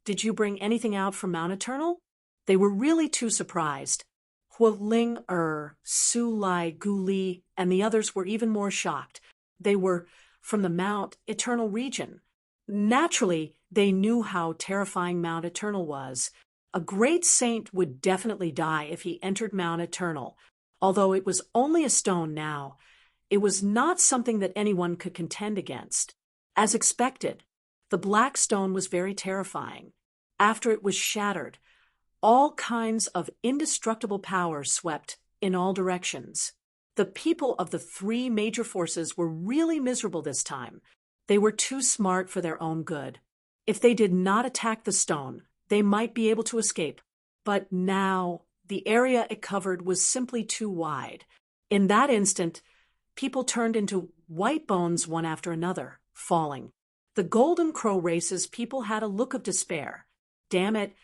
Did you bring anything out from Mount Eternal? They were really too surprised. Hualing, Su Lai, Gu Li, and the others were even more shocked. They were from the Mount Eternal region. Naturally, they knew how terrifying Mount Eternal was. A great saint would definitely die if he entered Mount Eternal. Although it was only a stone now, it was not something that anyone could contend against. As expected, the black stone was very terrifying. After it was shattered, all kinds of indestructible power swept in all directions. The people of the three major forces were really miserable this time. They were too smart for their own good. If they did not attack the stone, they might be able to escape. But now, the area it covered was simply too wide. In that instant, people turned into white bones one after another, falling. The Golden Crow race's people had a look of despair. Damn it,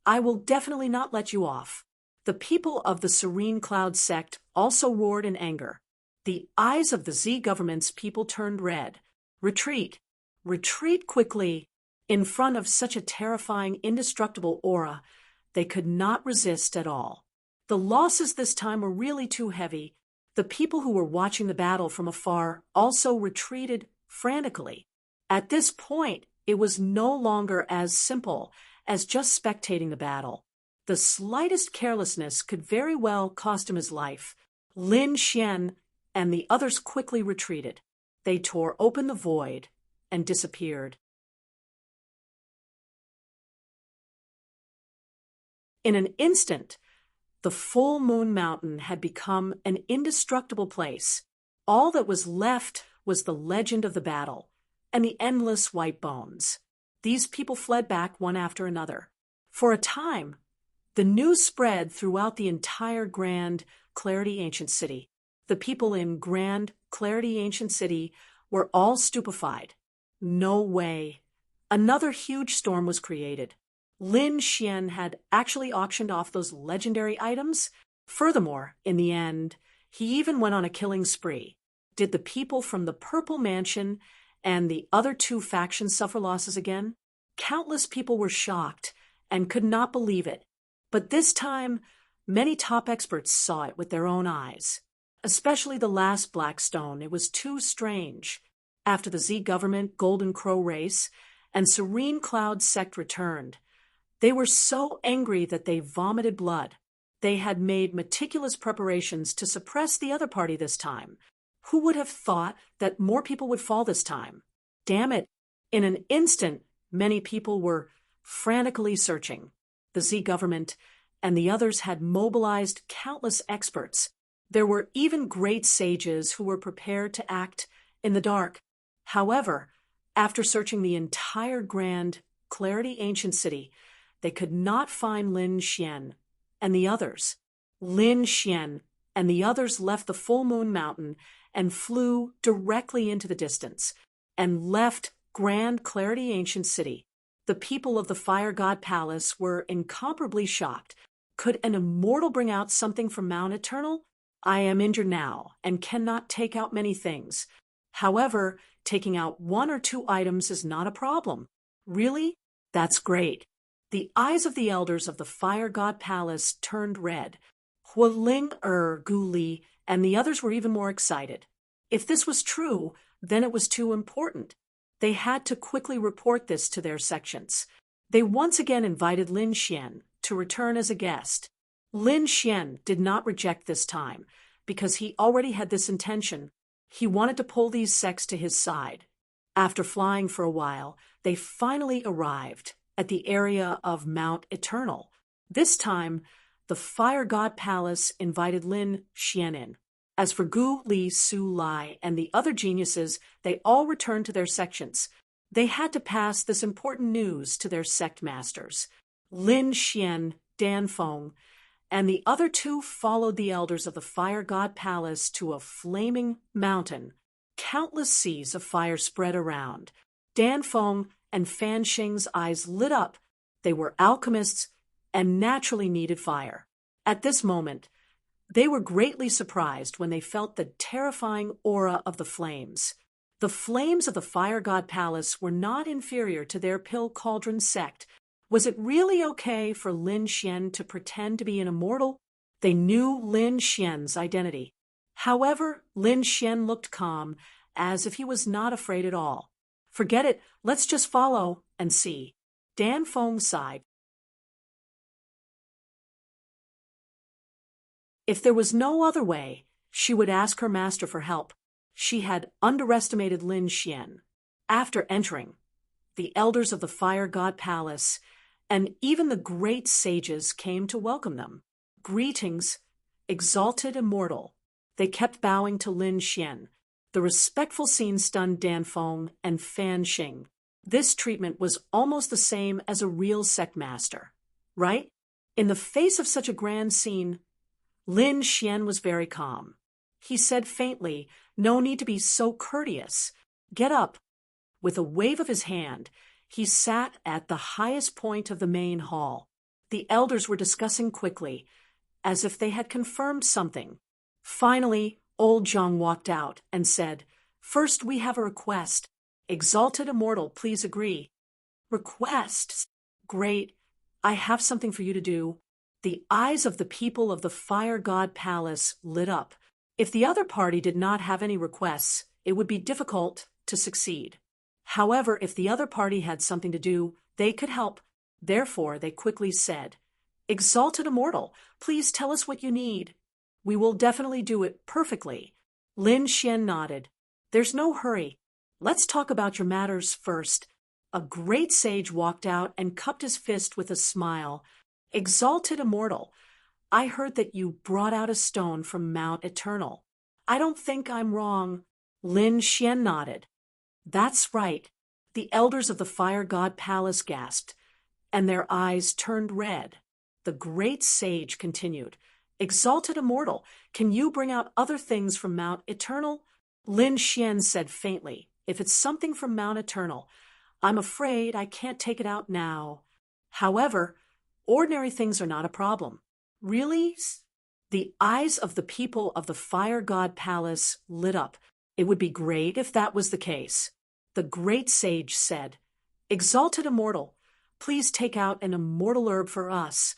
I will definitely not let you off. The people of the Serene Cloud sect also roared in anger. The eyes of the Z government's people turned red. Retreat! Retreat quickly! In front of such a terrifying, indestructible aura, they could not resist at all. The losses this time were really too heavy. The people who were watching the battle from afar also retreated frantically. At this point, it was no longer as simple as just spectating the battle. The slightest carelessness could very well cost him his life. Lin Xian and the others quickly retreated. They tore open the void and disappeared. In an instant, the full moon mountain had become an indestructible place. All that was left was the legend of the battle and the endless white bones. These people fled back one after another. For a time, the news spread throughout the entire Grand Clarity Ancient City. The people in Grand Clarity Ancient City were all stupefied. No way. Another huge storm was created. Lin Xian had actually auctioned off those legendary items. Furthermore, in the end, he even went on a killing spree. Did the people from the Purple Mansion and the other two factions suffer losses again? Countless people were shocked and could not believe it. But this time, many top experts saw it with their own eyes. Especially the last Black Stone. It was too strange. After the Z government, Golden Crow race, and Serene Cloud sect returned, they were so angry that they vomited blood. They had made meticulous preparations to suppress the other party this time. Who would have thought that more people would fall this time? Damn it! In an instant, many people were frantically searching. The Z government and the others had mobilized countless experts. There were even great sages who were prepared to act in the dark. However, after searching the entire Grand Clarity Ancient City, they could not find Lin Xian and the others. Lin Xian and the others left the Full Moon Mountain and flew directly into the distance, and left Grand Clarity Ancient City. The people of the Fire God Palace were incomparably shocked. Could an immortal bring out something from Mount Eternal? I am injured now, and cannot take out many things. However, taking out 1 or 2 items is not a problem. Really? That's great. The eyes of the elders of the Fire God Palace turned red. Hualing Guli and the others were even more excited. If this was true, then it was too important. They had to quickly report this to their sections. They once again invited Lin Xian to return as a guest. Lin Xian did not reject this time, because he already had this intention. He wanted to pull these sects to his side. After flying for a while, they finally arrived at the area of Mount Eternal. This time, the Fire God Palace invited Lin Xian in. As for Gu Li Su Lai and the other geniuses, they all returned to their sections. They had to pass this important news to their sect masters. Lin Xian, Dan Feng, and the other 2 followed the elders of the Fire God Palace to a flaming mountain. Countless seas of fire spread around. Dan Feng and Fan Xing's eyes lit up. They were alchemists and naturally needed fire. At this moment, they were greatly surprised when they felt the terrifying aura of the flames. The flames of the Fire God Palace were not inferior to their Pill Cauldron sect. Was it really okay for Lin Xian to pretend to be an immortal? They knew Lin Xian's identity. However, Lin Xian looked calm, as if he was not afraid at all. Forget it, let's just follow and see. Dan Feng sighed. If there was no other way, she would ask her master for help. She had underestimated Lin Xian. After entering, the elders of the Fire God Palace and even the great sages came to welcome them. Greetings, exalted immortal. They kept bowing to Lin Xian. The respectful scene stunned Dan Feng and Fan Xing. This treatment was almost the same as a real sect master, right? In the face of such a grand scene, Lin Xian was very calm. He said faintly, "No need to be so courteous. Get up." With a wave of his hand, he sat at the highest point of the main hall. The elders were discussing quickly, as if they had confirmed something. Finally, old Zhang walked out and said, "First, we have a request. Exalted immortal, please agree." "Request? Great. I have something for you to do." The eyes of the people of the Fire God Palace lit up. If the other party did not have any requests, it would be difficult to succeed. However, if the other party had something to do, they could help. Therefore, they quickly said, "Exalted immortal, please tell us what you need. We will definitely do it perfectly." Lin Xian nodded. "There's no hurry. Let's talk about your matters first." A great sage walked out and cupped his fist with a smile. "Exalted immortal, I heard that you brought out a stone from Mount Eternal. I don't think I'm wrong." Lin Xian nodded. "That's right." The elders of the Fire God Palace gasped, and their eyes turned red. The great sage continued, "Exalted immortal, can you bring out other things from Mount Eternal?" Lin Xian said faintly, "If it's something from Mount Eternal, I'm afraid I can't take it out now. However, ordinary things are not a problem." "Really?" The eyes of the people of the Fire God Palace lit up. It would be great if that was the case. The great sage said, "Exalted immortal, please take out an immortal herb for us."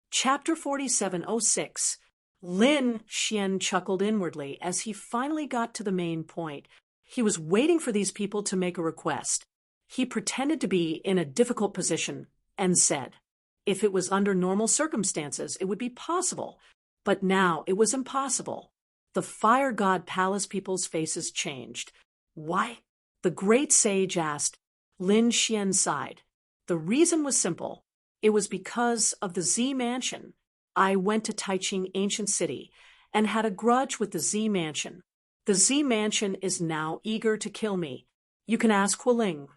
Chapter 4706. Lin Xian chuckled inwardly as he finally got to the main point. He was waiting for these people to make a request. He pretended to be in a difficult position and said, if it was under normal circumstances, it would be possible, but now it was impossible. The Fire God Palace people's faces changed. "Why?" the great sage asked. Lin Xian sighed. "The reason was simple. It was because of the Z Mansion. I went to Taiching Ancient City and had a grudge with the Z Mansion. The Z Mansion is now eager to kill me. You can ask Hualing.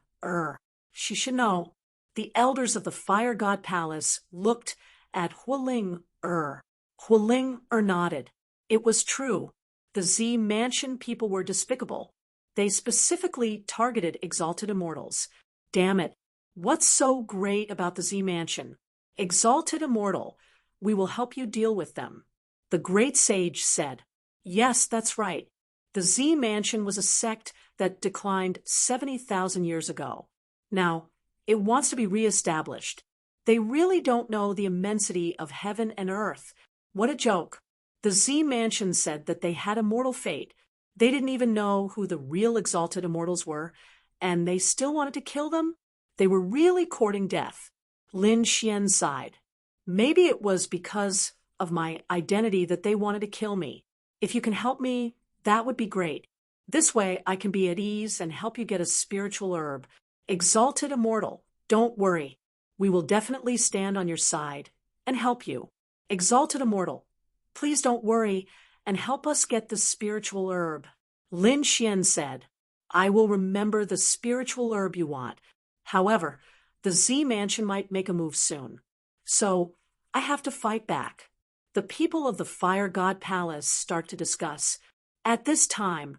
She should know." The elders of the Fire God Palace looked at Huling-er. Huling-er nodded. It was true. The Z Mansion people were despicable. They specifically targeted exalted immortals. Damn it. What's so great about the Z Mansion? Exalted immortal. We will help you deal with them. The great sage said. Yes, that's right. The Z Mansion was a sect that declined 70,000 years ago. Now, it wants to be reestablished. They really don't know the immensity of heaven and earth. What a joke. The Z Mansion said that they had immortal fate. They didn't even know who the real exalted immortals were, and they still wanted to kill them? They were really courting death. Lin Xian sighed. Maybe it was because of my identity that they wanted to kill me. If you can help me, that would be great. This way I can be at ease and help you get a spiritual herb. Exalted immortal, don't worry. We will definitely stand on your side and help you. Exalted immortal, please don't worry and help us get the spiritual herb. Lin Xian said, I will remember the spiritual herb you want. However, the Z Mansion might make a move soon. So, I have to fight back. The people of the Fire God Palace start to discuss. At this time,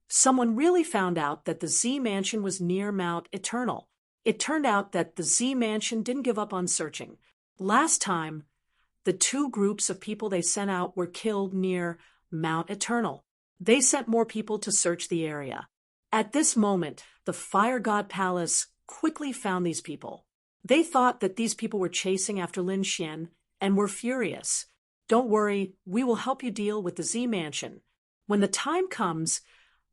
someone really found out that the Z Mansion was near Mount Eternal. It turned out that the Z Mansion didn't give up on searching. Last time, the two groups of people they sent out were killed near Mount Eternal. They sent more people to search the area. At this moment, the Fire God Palace quickly found these people. They thought that these people were chasing after Lin Xian and were furious. Don't worry, we will help you deal with the Z Mansion. When the time comes,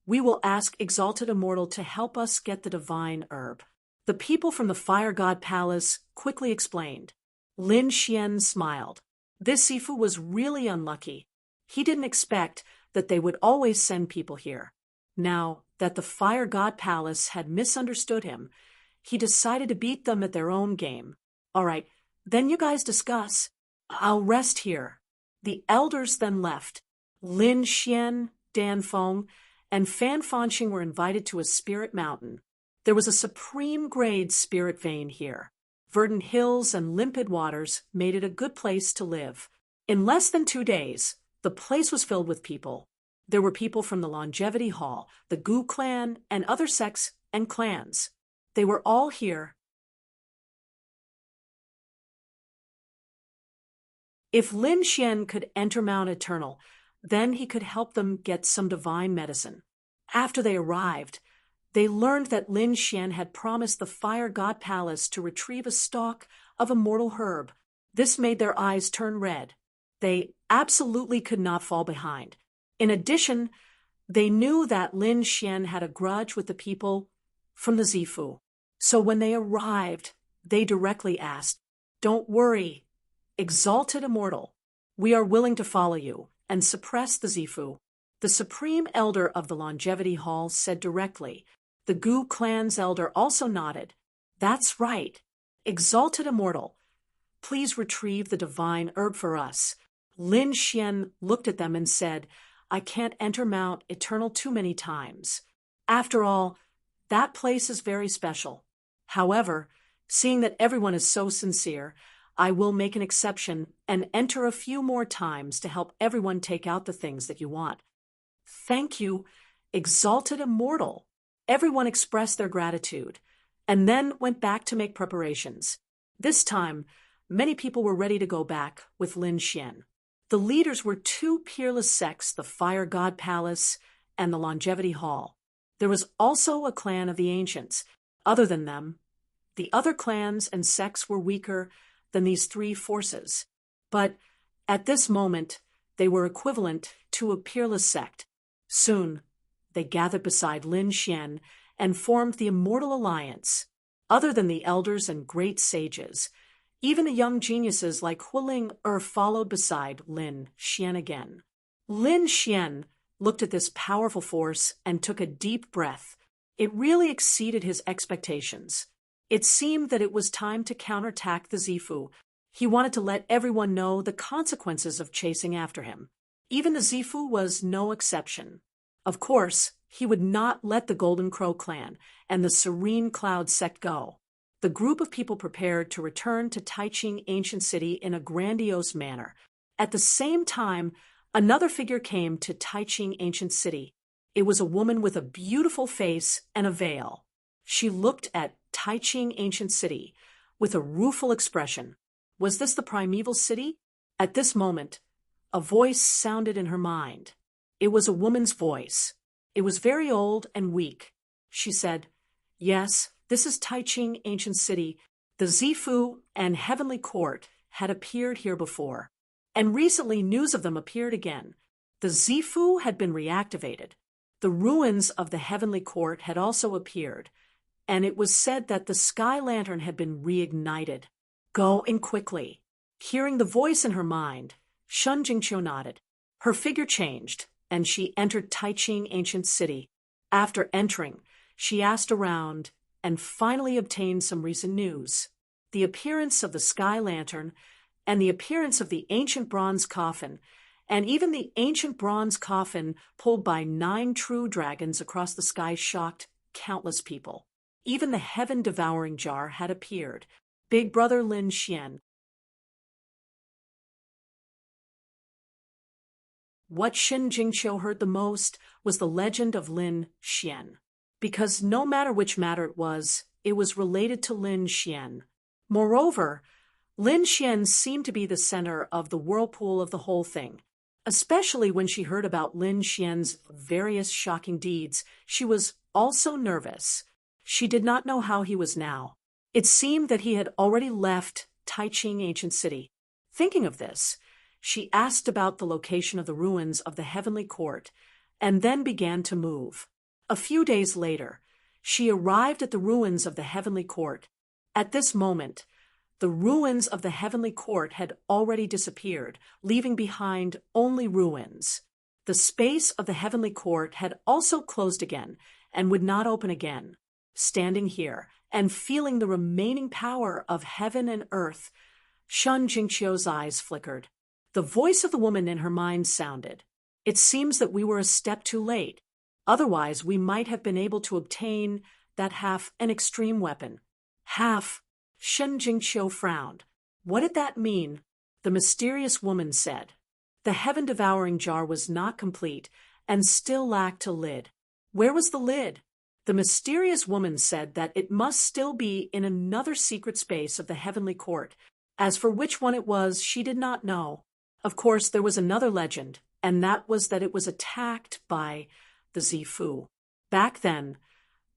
we will ask Exalted Immortal to help us get the divine herb. The people from the Fire God Palace quickly explained. Lin Xian smiled. This Sifu was really unlucky. He didn't expect that they would always send people here. Now that the Fire God Palace had misunderstood him, he decided to beat them at their own game. All right, then you guys discuss. I'll rest here. The elders then left. Lin Xian, Dan Feng, and Fan Fanxing were invited to a spirit mountain. There was a supreme-grade spirit vein here. Verdant hills and limpid waters made it a good place to live. In less than 2 days, the place was filled with people. There were people from the Longevity Hall, the Gu clan, and other sects and clans. They were all here. If Lin Xian could enter Mount Eternal, then he could help them get some divine medicine. After they arrived, they learned that Lin Xian had promised the Fire God Palace to retrieve a stalk of immortal herb. This made their eyes turn red. They absolutely could not fall behind. In addition, they knew that Lin Xian had a grudge with the people from the Zifu. So when they arrived, they directly asked, Don't worry, Exalted Immortal, we are willing to follow you and suppress the Zifu. The Supreme Elder of the Longevity Hall said directly. The Gu clan's elder also nodded. That's right. Exalted Immortal, please retrieve the divine herb for us. Lin Xian looked at them and said, I can't enter Mount Eternal too many times. After all, that place is very special. However, seeing that everyone is so sincere, I will make an exception and enter a few more times to help everyone take out the things that you want. Thank you, Exalted Immortal. Everyone expressed their gratitude, and then went back to make preparations. This time, many people were ready to go back with Lin Xian. The leaders were two peerless sects, the Fire God Palace and the Longevity Hall. There was also a clan of the Ancients. Other than them, the other clans and sects were weaker than these three forces. But at this moment, they were equivalent to a peerless sect. Soon, they gathered beside Lin Xian and formed the Immortal Alliance. Other than the elders and great sages, even the young geniuses like Huling followed beside Lin Xian again. Lin Xian looked at this powerful force and took a deep breath. It really exceeded his expectations. It seemed that it was time to counterattack the Zifu. He wanted to let everyone know the consequences of chasing after him. Even the Zifu was no exception. Of course, he would not let the Golden Crow clan and the Serene Cloud sect go. The the group of people prepared to return to Taiching Ancient City in a grandiose manner. At the same time, another figure came to Taiching Ancient City. It was a woman with a beautiful face and a veil. She looked at Taiching Ancient City with a rueful expression. Was this the primeval city? At this moment, a voice sounded in her mind. It was a woman's voice. It was very old and weak. She said, "Yes, this is Taiching Ancient City. The Zifu and Heavenly Court had appeared here before, and recently news of them appeared again. The Zifu had been reactivated. The ruins of the Heavenly Court had also appeared, and it was said that the Sky Lantern had been reignited. Go in quickly." Hearing the voice in her mind, Shun Jingqiu nodded. Her figure changed, and she entered Taiching Ancient City. After entering, she asked around and finally obtained some recent news. The appearance of the Sky Lantern and the appearance of the ancient bronze coffin, and even the ancient bronze coffin pulled by 9 true dragons across the sky shocked countless people. Even the heaven-devouring jar had appeared. Big Brother Lin Xian. What Shin Jingqiu heard the most was the legend of Lin Xian, because no matter which matter it was related to Lin Xian. Moreover, Lin Xian seemed to be the center of the whirlpool of the whole thing. Especially when she heard about Lin Xian's various shocking deeds, she was also nervous. She did not know how he was now. It seemed that he had already left Taiching Ancient City. Thinking of this, she asked about the location of the ruins of the Heavenly Court, and then began to move. A few days later, she arrived at the ruins of the Heavenly Court. At this moment, the ruins of the Heavenly Court had already disappeared, leaving behind only ruins. The space of the Heavenly Court had also closed again and would not open again. Standing here and feeling the remaining power of heaven and earth, Shun Jingqiu's eyes flickered. The voice of the woman in her mind sounded. It seems that we were a step too late. Otherwise, we might have been able to obtain that an extreme weapon. Shun Jingqiu frowned. What did that mean? The mysterious woman said. The heaven-devouring jar was not complete and still lacked a lid. Where was the lid? The mysterious woman said that it must still be in another secret space of the Heavenly Court. As for which one it was, she did not know. Of course, there was another legend, and that was that it was attacked by the Zifu. Back then,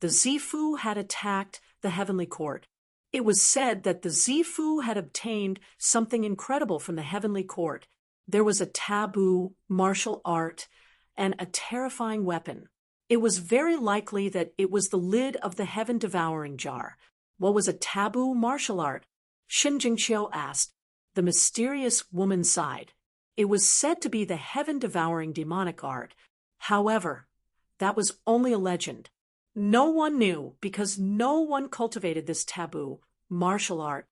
the Zifu had attacked the Heavenly Court. It was said that the Zifu had obtained something incredible from the Heavenly Court. There was a taboo, martial art, and a terrifying weapon. It was very likely that it was the lid of the heaven-devouring jar. What was a taboo martial art? Shin Jingqiu asked. The mysterious woman sighed. It was said to be the heaven-devouring demonic art. However, that was only a legend. No one knew because no one cultivated this taboo martial art.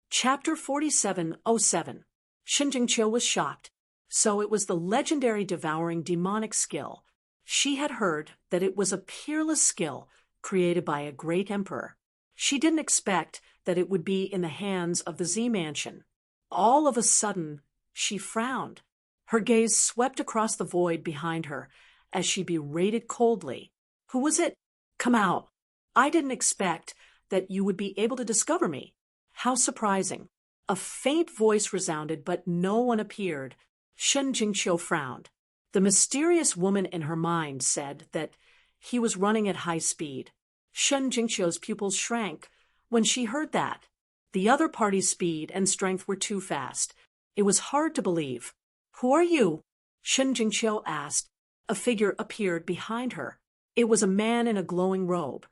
Chapter 4707. Shin Jingqiu was shocked. So it was the legendary devouring demonic skill. She had heard that it was a peerless skill created by a great emperor. She didn't expect that it would be in the hands of the Z Mansion. All of a sudden, she frowned. Her gaze swept across the void behind her as she berated coldly. Who was it? Come out. I didn't expect that you would be able to discover me. How surprising. A faint voice resounded, but no one appeared. Shen Jingqiu frowned. The mysterious woman in her mind said that he was running at high speed. Shen Jingqiu's pupils shrank when she heard that. The other party's speed and strength were too fast. It was hard to believe. Who are you? Shen Jingqiu asked. A figure appeared behind her. It was a man in a glowing robe.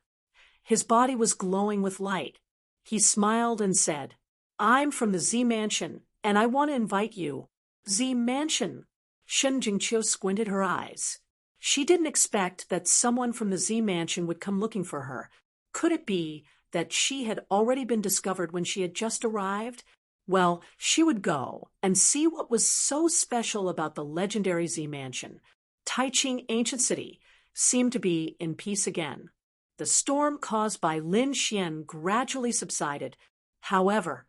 His body was glowing with light. He smiled and said, I'm from the Z Mansion, and I want to invite you. Z Mansion. Shen Jingqiu squinted her eyes. She didn't expect that someone from the Z Mansion would come looking for her. Could it be that she had already been discovered when she had just arrived? Well, she would go and see what was so special about the legendary Z Mansion. Taiching ancient city seemed to be in peace again. The storm caused by Lin Xian gradually subsided. However,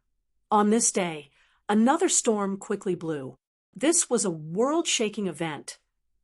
on this day, another storm quickly blew. This was a world-shaking event,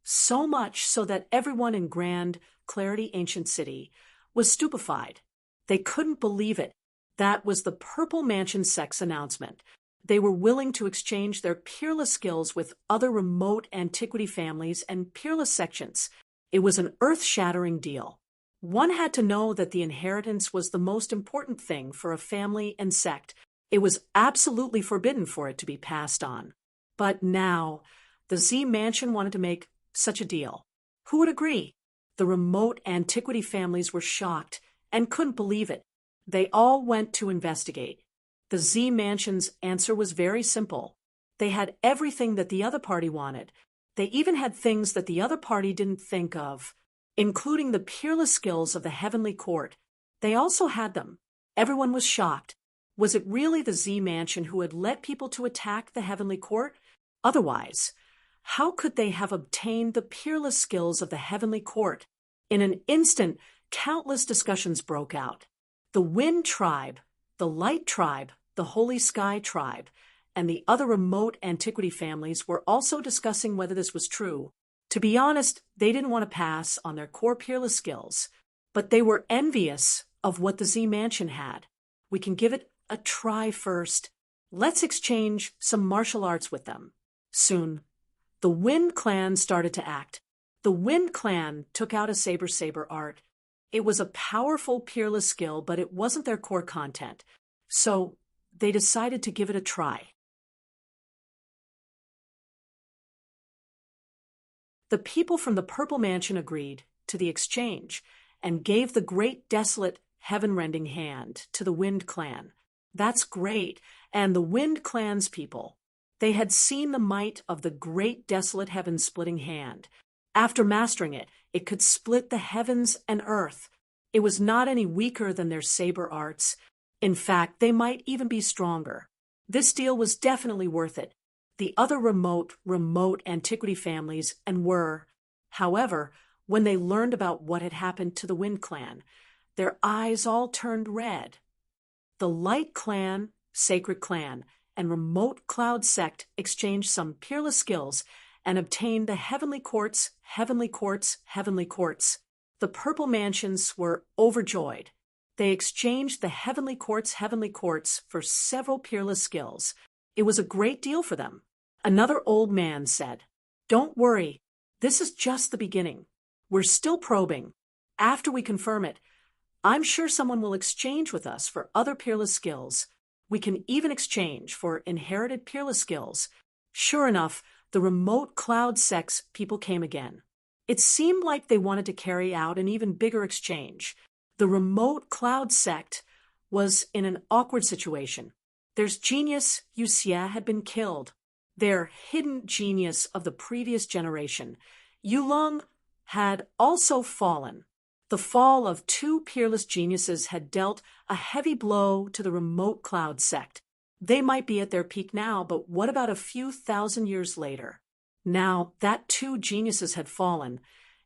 so much so that everyone in Grand Clarity Ancient City was stupefied. They couldn't believe it. That was the Purple Mansion sex announcement. They were willing to exchange their peerless skills with other remote antiquity families and peerless sections. It was an earth-shattering deal. One had to know that the inheritance was the most important thing for a family and sect. It was absolutely forbidden for it to be passed on. But now, the Z Mansion wanted to make such a deal. Who would agree? The remote antiquity families were shocked and couldn't believe it. They all went to investigate. The Z Mansion's answer was very simple. They had everything that the other party wanted. They even had things that the other party didn't think of, including the peerless skills of the Heavenly Court. They also had them. Everyone was shocked. Was it really the Z Mansion who had led people to attack the Heavenly Court? Otherwise, how could they have obtained the peerless skills of the Heavenly Court? In an instant, countless discussions broke out. The Wind Tribe, the Light Tribe, the Holy Sky Tribe, and the other remote antiquity families were also discussing whether this was true. To be honest, they didn't want to pass on their core peerless skills, but they were envious of what the Z Mansion had. We can give it a try first. Let's exchange some martial arts with them. Soon, the Wind Clan started to act. The Wind Clan took out a saber art. It was a powerful peerless skill, but it wasn't their core content. So they decided to give it a try. The people from the Purple Mansion agreed to the exchange and gave the great desolate heaven-rending hand to the Wind Clan. That's great. And the Wind Clan's people, they had seen the might of the great desolate heaven-splitting hand. After mastering it, it could split the heavens and earth. It was not any weaker than their saber arts. In fact, they might even be stronger. This deal was definitely worth it. The other remote antiquity families however, when they learned about what had happened to the Wind Clan, their eyes all turned red. The Light Clan, Sacred Clan, and Remote Cloud Sect exchanged some peerless skills and obtained the Heavenly Courts. The Purple Mansions were overjoyed. They exchanged the Heavenly Courts for several peerless skills. It was a great deal for them. Another old man said, "Don't worry, this is just the beginning. We're still probing. After we confirm it, I'm sure someone will exchange with us for other peerless skills. We can even exchange for inherited peerless skills." Sure enough, the Remote Cloud Sect's people came again. It seemed like they wanted to carry out an even bigger exchange. The Remote Cloud Sect was in an awkward situation. Their genius, Yuxia, had been killed. Their hidden genius of the previous generation, Yulong, had also fallen. The fall of two peerless geniuses had dealt a heavy blow to the Remote Cloud Sect. They might be at their peak now, but what about a few thousand years later? Now that two geniuses had fallen,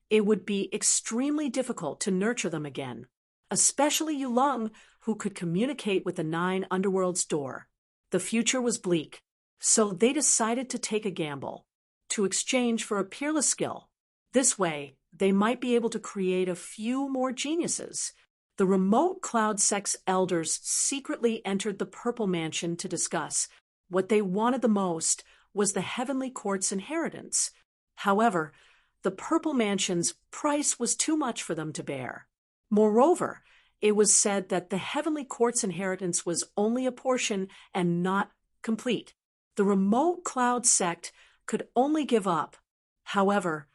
it would be extremely difficult to nurture them again, especially Yulong, who could communicate with the 9 underworld's door. The future was bleak, so they decided to take a gamble, to exchange for a peerless skill. This way, they might be able to create a few more geniuses. The Remote Cloud Sect's elders secretly entered the Purple Mansion to discuss. What they wanted the most was the Heavenly Court's inheritance. However, the Purple Mansion's price was too much for them to bear. Moreover, it was said that the Heavenly Court's inheritance was only a portion and not complete. The Remote Cloud Sect could only give up. However,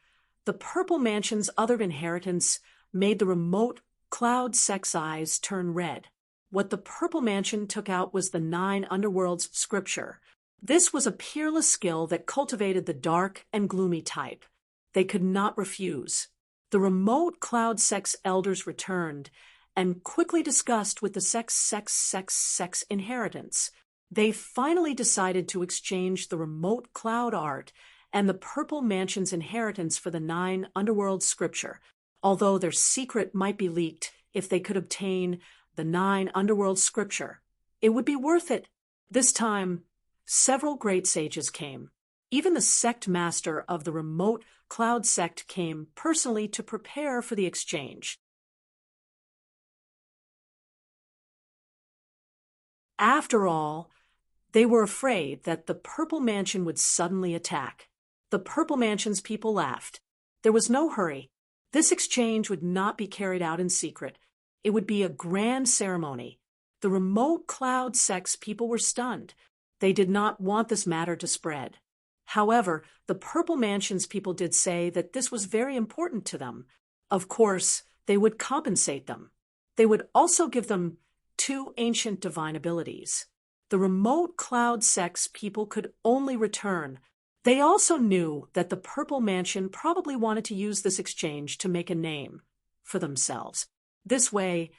the Purple Mansion's other inheritance made the Remote Cloud Sect's eyes turn red. What the Purple Mansion took out was the 9 underworld's scripture. This was a peerless skill that cultivated the dark and gloomy type. They could not refuse. The Remote Cloud Sect's elders returned and quickly discussed with the sect's inheritance. They finally decided to exchange the remote cloud art and the Purple Mansion's inheritance for the 9 underworld scripture, although their secret might be leaked if they could obtain the 9 underworld scripture. It would be worth it. This time, several great sages came. Even the sect master of the remote cloud sect came personally to prepare for the exchange. After all, they were afraid that the Purple Mansion would suddenly attack. The Purple Mansion's people laughed. There was no hurry. This exchange would not be carried out in secret. It would be a grand ceremony. The remote cloud sect's people were stunned. They did not want this matter to spread. However, the Purple Mansion's people did say that this was very important to them. Of course, they would compensate them. They would also give them 2 ancient divine abilities. The remote cloud sect's people could only return. They also knew that the Purple Mansion probably wanted to use this exchange to make a name for themselves. This way,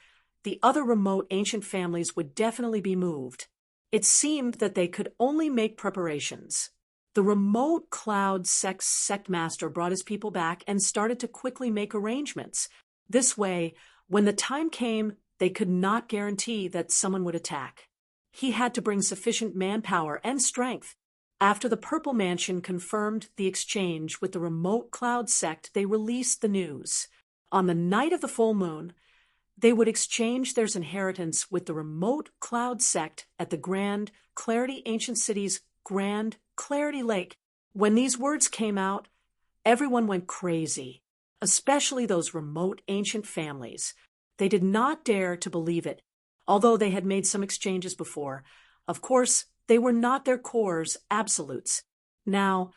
the other remote ancient families would definitely be moved. It seemed that they could only make preparations. The remote cloud sect master brought his people back and started to quickly make arrangements. This way, when the time came, they could not guarantee that someone would attack. He had to bring sufficient manpower and strength. After the Purple Mansion confirmed the exchange with the remote cloud sect, they released the news. On the night of the full moon, they would exchange their inheritance with the remote cloud sect at the Grand Clarity Ancient City's Grand Clarity Lake. When these words came out, everyone went crazy, especially those remote ancient families. They did not dare to believe it, although they had made some exchanges before. Of course, they were not their cores absolutes. Now,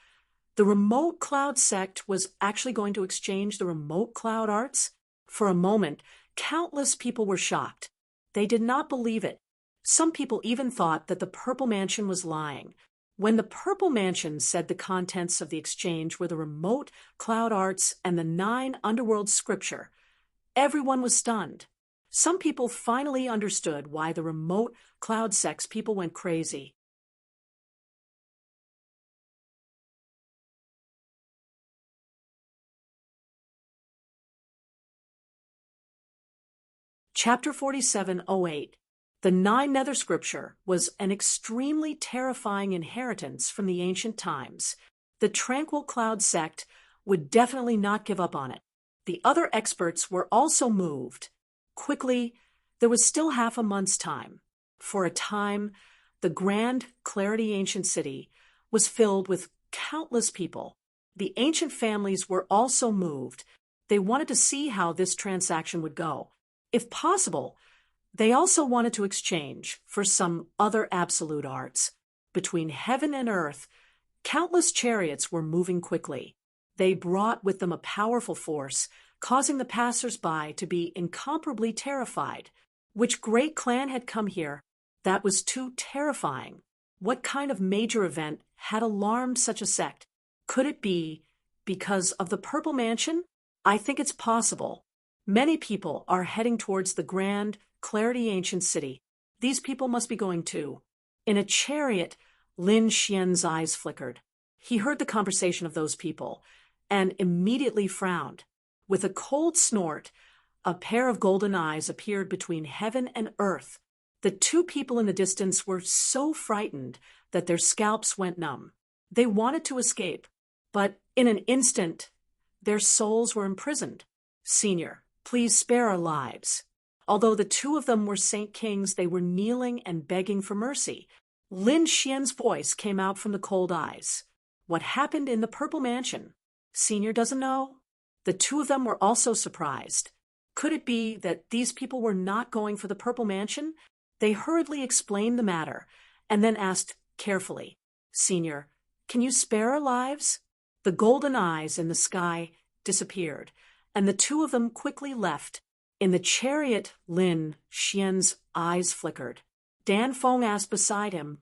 the remote cloud sect was actually going to exchange the remote cloud arts? For a moment, countless people were shocked. They did not believe it. Some people even thought that the Purple Mansion was lying. When the Purple Mansion said the contents of the exchange were the remote cloud arts and the 9 underworld scripture, everyone was stunned. Some people finally understood why the remote cloud sect's people went crazy. Chapter 47:08. The 9 Nether Scripture was an extremely terrifying inheritance from the ancient times. The Tranquil Cloud sect would definitely not give up on it. The other experts were also moved. Quickly, there was still half a month's time. For a time, the Grand Clarity Ancient City was filled with countless people. The ancient families were also moved. They wanted to see how this transaction would go. If possible, they also wanted to exchange for some other absolute arts. Between heaven and earth, countless chariots were moving quickly. They brought with them a powerful force, causing the passers-by to be incomparably terrified. Which great clan had come here? That was too terrifying. What kind of major event had alarmed such a sect? Could it be because of the Purple Mansion? I think it's possible. Many people are heading towards the Grand Clarity Ancient City. These people must be going too. In a chariot, Lin Xian's eyes flickered. He heard the conversation of those people and immediately frowned. With a cold snort, a pair of golden eyes appeared between heaven and earth. The 2 people in the distance were so frightened that their scalps went numb. They wanted to escape, but in an instant, their souls were imprisoned. Senior, please spare our lives. Although the 2 of them were Saint Kings, they were kneeling and begging for mercy. Lin Xian's voice came out from the cold eyes. What happened in the Purple Mansion? Senior doesn't know? The 2 of them were also surprised. Could it be that these people were not going for the Purple Mansion? They hurriedly explained the matter and then asked carefully, Senior, can you spare our lives? The golden eyes in the sky disappeared, and the 2 of them quickly left. In the chariot, Lin Xian's eyes flickered. Dan Feng asked beside him,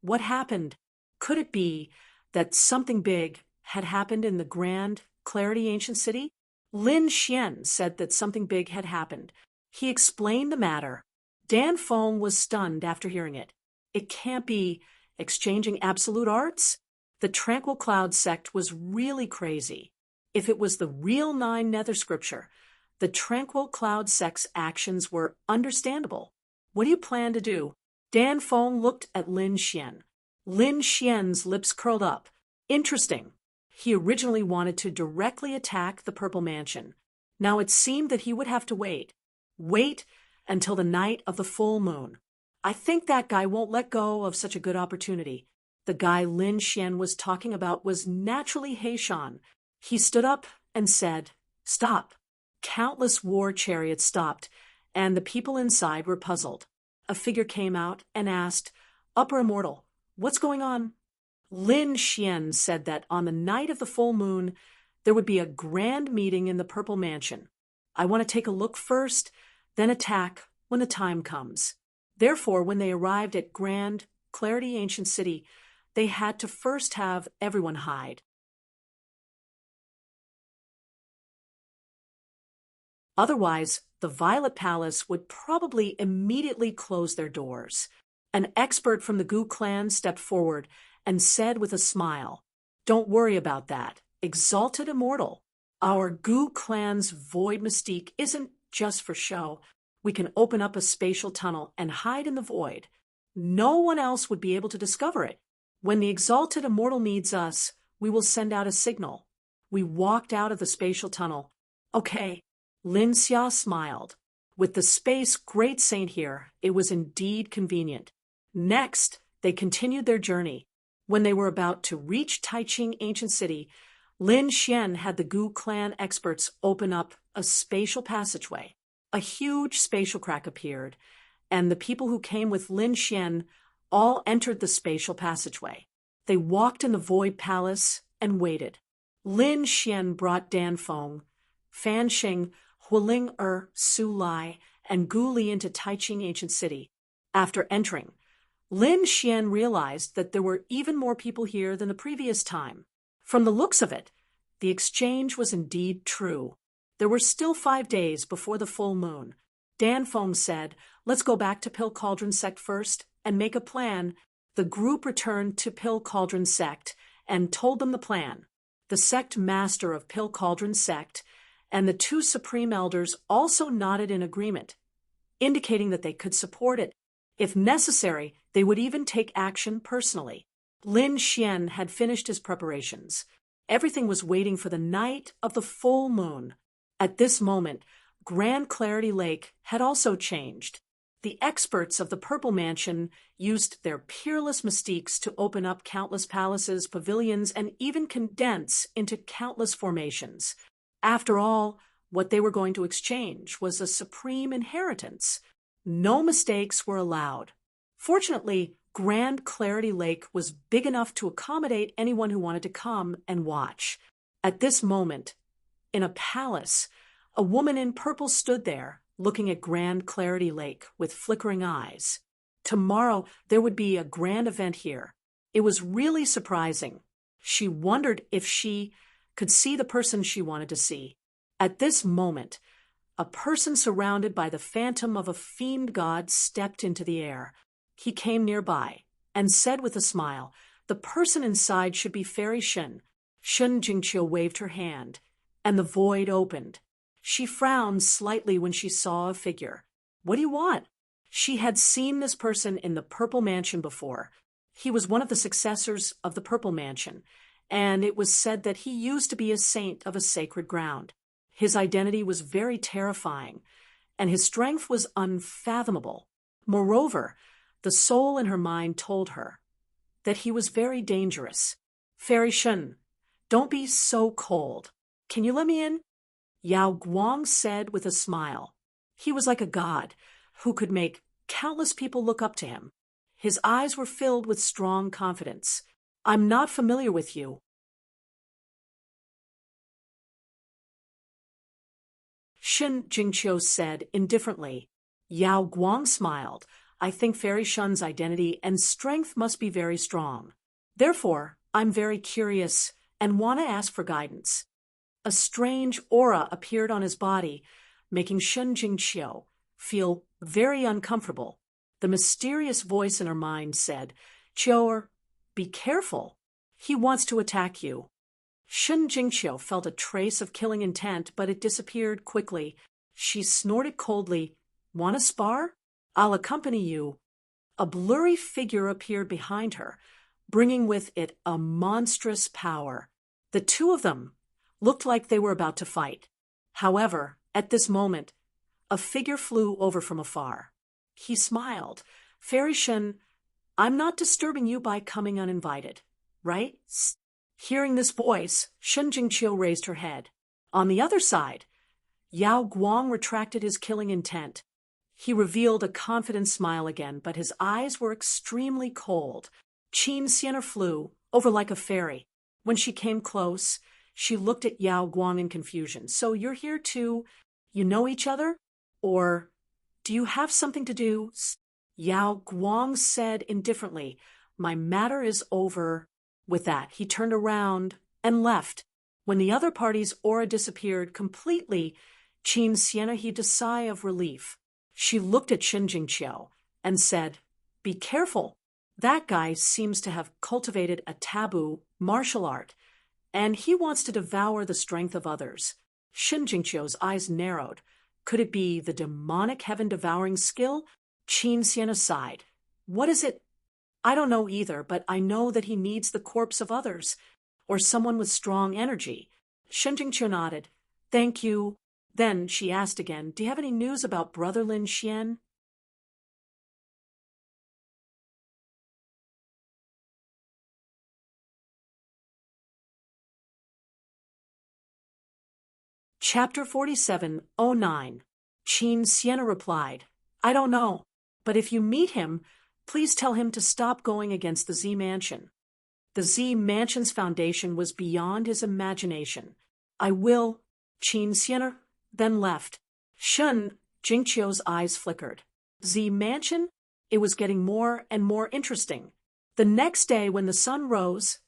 what happened? Could it be that something big had happened in the Grand Clarity Ancient City? Lin Xian said that something big had happened. He explained the matter. Dan Feng was stunned after hearing it. It can't be exchanging absolute arts? The Tranquil Cloud sect was really crazy. If it was the real Nine Nether Scripture, the Tranquil Cloud sect's actions were understandable. What do you plan to do? Dan Feng looked at Lin Xian. Lin Xian's lips curled up. Interesting. He originally wanted to directly attack the Purple Mansion. Now it seemed that he would have to wait. Wait until the night of the full moon. I think that guy won't let go of such a good opportunity. The guy Lin Xian was talking about was naturally Heishan. He stood up and said, "Stop." Countless war chariots stopped, and the people inside were puzzled. A figure came out and asked, "Upper Immortal, what's going on?" Lin Xian said that on the night of the full moon, there would be a grand meeting in the Purple Mansion. I want to take a look first, then attack when the time comes. Therefore, when they arrived at Grand Clarity Ancient City, they had to first have everyone hide. Otherwise, the Violet Palace would probably immediately close their doors. An expert from the Gu clan stepped forward and said with a smile, "Don't worry about that. Exalted Immortal. Our Gu clan's void mystique isn't just for show. We can open up a spatial tunnel and hide in the void. No one else would be able to discover it. When the Exalted Immortal needs us, we will send out a signal." We walked out of the spatial tunnel. Okay. Lin Xia smiled. With the space great saint here, it was indeed convenient. Next, they continued their journey. When they were about to reach Taiching Ancient City, Lin Xian had the Gu clan experts open up a spatial passageway. A huge spatial crack appeared, and the people who came with Lin Xian all entered the spatial passageway. They walked in the Void Palace and waited. Lin Xian brought Dan Feng, Fan Xing, Hualing Su Lai, and Gu Li into Taiching Ancient City. After entering, Lin Xian realized that there were even more people here than the previous time. From the looks of it, the exchange was indeed true. There were still 5 days before the full moon. Dan Feng said, "Let's go back to Pill Cauldron Sect first and make a plan." The group returned to Pill Cauldron Sect and told them the plan. The sect master of Pill Cauldron Sect and the 2 supreme elders also nodded in agreement, indicating that they could support it. If necessary, they would even take action personally. Lin Xian had finished his preparations. Everything was waiting for the night of the full moon. At this moment, Grand Clarity Lake had also changed. The experts of the Purple Mansion used their peerless mystiques to open up countless palaces, pavilions, and even condense into countless formations. After all, what they were going to exchange was a supreme inheritance. No mistakes were allowed. Fortunately, Grand Clarity Lake was big enough to accommodate anyone who wanted to come and watch. At this moment, in a palace, a woman in purple stood there, looking at Grand Clarity Lake with flickering eyes. Tomorrow, there would be a grand event here. It was really surprising. She wondered if she could see the person she wanted to see. At this moment, a person surrounded by the phantom of a fiend god stepped into the air. He came nearby and said with a smile, "The person inside should be Fairy Shen." Shen Jingqiu waved her hand, and the void opened. She frowned slightly when she saw a figure. "What do you want?" She had seen this person in the Purple Mansion before. He was one of the successors of the Purple Mansion, and it was said that he used to be a saint of a sacred ground. His identity was very terrifying, and his strength was unfathomable. Moreover, the soul in her mind told her that he was very dangerous. "Fairy Shen, don't be so cold. Can you let me in?" Yao Guang said with a smile. He was like a god who could make countless people look up to him. His eyes were filled with strong confidence. "I'm not familiar with you." Shen Jingqiu said indifferently. Yao Guang smiled. "I think Fairy Shun's identity and strength must be very strong. Therefore, I'm very curious and want to ask for guidance." A strange aura appeared on his body, making Shen Jingqiu feel very uncomfortable. The mysterious voice in her mind said, "Chior, be careful. He wants to attack you." Shun Jingqiu felt a trace of killing intent, but it disappeared quickly. She snorted coldly, "Want to spar? I'll accompany you." A blurry figure appeared behind her, bringing with it a monstrous power. The two of them looked like they were about to fight. However, at this moment, a figure flew over from afar. He smiled. "Fairy Shun, I'm not disturbing you by coming uninvited, right?" Hearing this voice, Shun Jingqiu raised her head. On the other side, Yao Guang retracted his killing intent. He revealed a confident smile again, but his eyes were extremely cold. Qin Xian'er flew over like a fairy. When she came close, she looked at Yao Guang in confusion. "So you're here too? You know each other? Or do you have something to do?" Yao Guang said indifferently, "My matter is over." With that, he turned around and left. When the other party's aura disappeared completely, Qin Xian'er heaved a sigh of relief. She looked at Shun Jingqiu and said, "Be careful. That guy seems to have cultivated a taboo martial art, and he wants to devour the strength of others." Shun Jingqiu's eyes narrowed. Could it be the demonic heaven-devouring skill? Qin Xian'er sighed. "What is it?" "I don't know either, but I know that he needs the corpse of others, or someone with strong energy." Shun Jingqiu nodded. "Thank you." Then she asked again, "Do you have any news about Brother Lin Xian?" Chapter 47:09. Qin Xian'er replied, "I don't know, but if you meet him, please tell him to stop going against the Z Mansion." The Z Mansion's foundation was beyond his imagination. "I will." Qin Xian'er then left. Shun Jingqiu's eyes flickered. Z Mansion? It was getting more and more interesting. The next day, when the sun rose,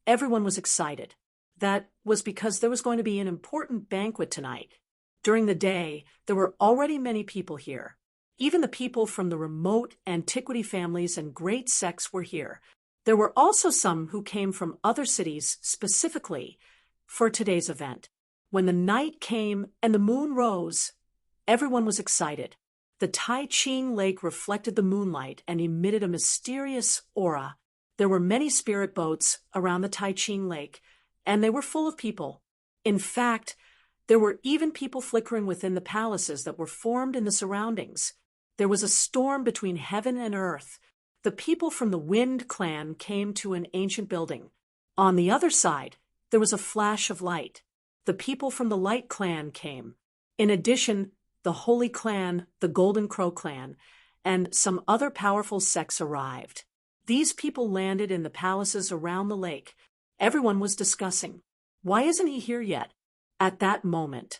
everyone was excited. That was because there was going to be an important banquet tonight. During the day, there were already many people here. Even the people from the remote antiquity families and great sects were here. There were also some who came from other cities specifically for today's event. When the night came and the moon rose, everyone was excited. The Tai Ching Lake reflected the moonlight and emitted a mysterious aura. There were many spirit boats around the Tai Ching Lake, and they were full of people. In fact, there were even people flickering within the palaces that were formed in the surroundings. There was a storm between heaven and earth. The people from the Wind clan came to an ancient building. On the other side, there was a flash of light. The people from the Light clan came. In addition, the Holy clan, the Golden Crow clan, and some other powerful sects arrived. These people landed in the palaces around the lake. Everyone was discussing, "Why isn't he here yet?" At that moment,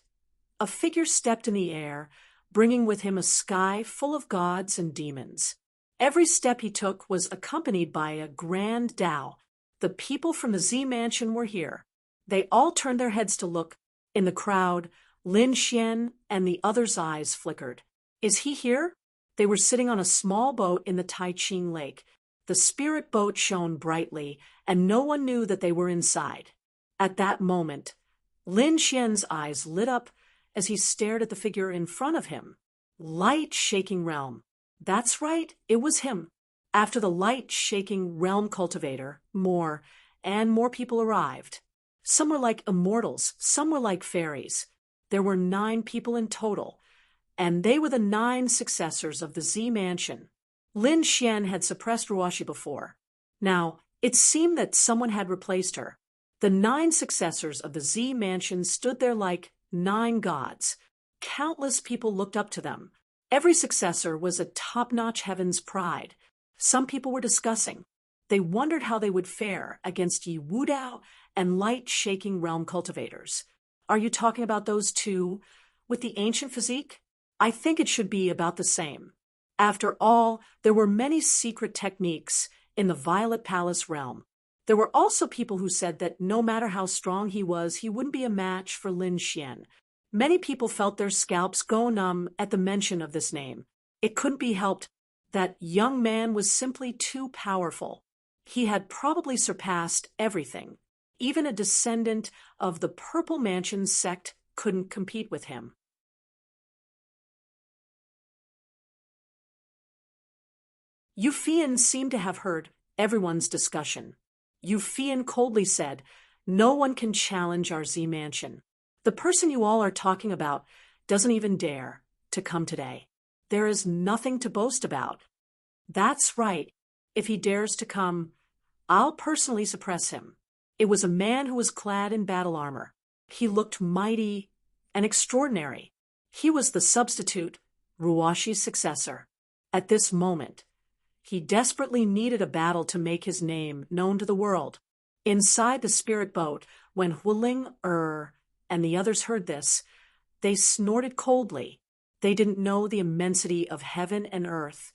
a figure stepped in the air, bringing with him a sky full of gods and demons. Every step he took was accompanied by a grand Tao. The people from the Z Mansion were here. They all turned their heads to look. In the crowd, Lin Xian and the others' eyes flickered. "Is he here?" They were sitting on a small boat in the Tai Ching Lake. The spirit boat shone brightly, and no one knew that they were inside. At that moment, Lin Xian's eyes lit up as he stared at the figure in front of him. Light-shaking realm. That's right, it was him. After the light-shaking realm cultivator, more and more people arrived. Some were like immortals, some were like fairies. There were 9 people in total, and they were the 9 successors of the Z Mansion. Lin Xian had suppressed Ruoshi before. Now, it seemed that someone had replaced her. The 9 successors of the Z Mansion stood there like 9 gods. Countless people looked up to them. Every successor was a top-notch heaven's pride. Some people were discussing. They wondered how they would fare against Yi Wudao and light-shaking realm cultivators. Are you talking about those two with the ancient physique? I think it should be about the same. After all, there were many secret techniques in the Violet Palace realm. There were also people who said that no matter how strong he was, he wouldn't be a match for Lin Xian. Many people felt their scalps go numb at the mention of this name. It couldn't be helped. That young man was simply too powerful. He had probably surpassed everything. Even a descendant of the Purple Mansion sect couldn't compete with him. Eupheian seemed to have heard everyone's discussion. Eupheian coldly said, "No one can challenge our Z Mansion. The person you all are talking about doesn't even dare to come today. There is nothing to boast about. That's right. If he dares to come, I'll personally suppress him." It was a man who was clad in battle armor. He looked mighty and extraordinary. He was the substitute, Ruashi's successor. At this moment, he desperately needed a battle to make his name known to the world. Inside the spirit boat, when Huling, and the others heard this, they snorted coldly. They didn't know the immensity of heaven and earth,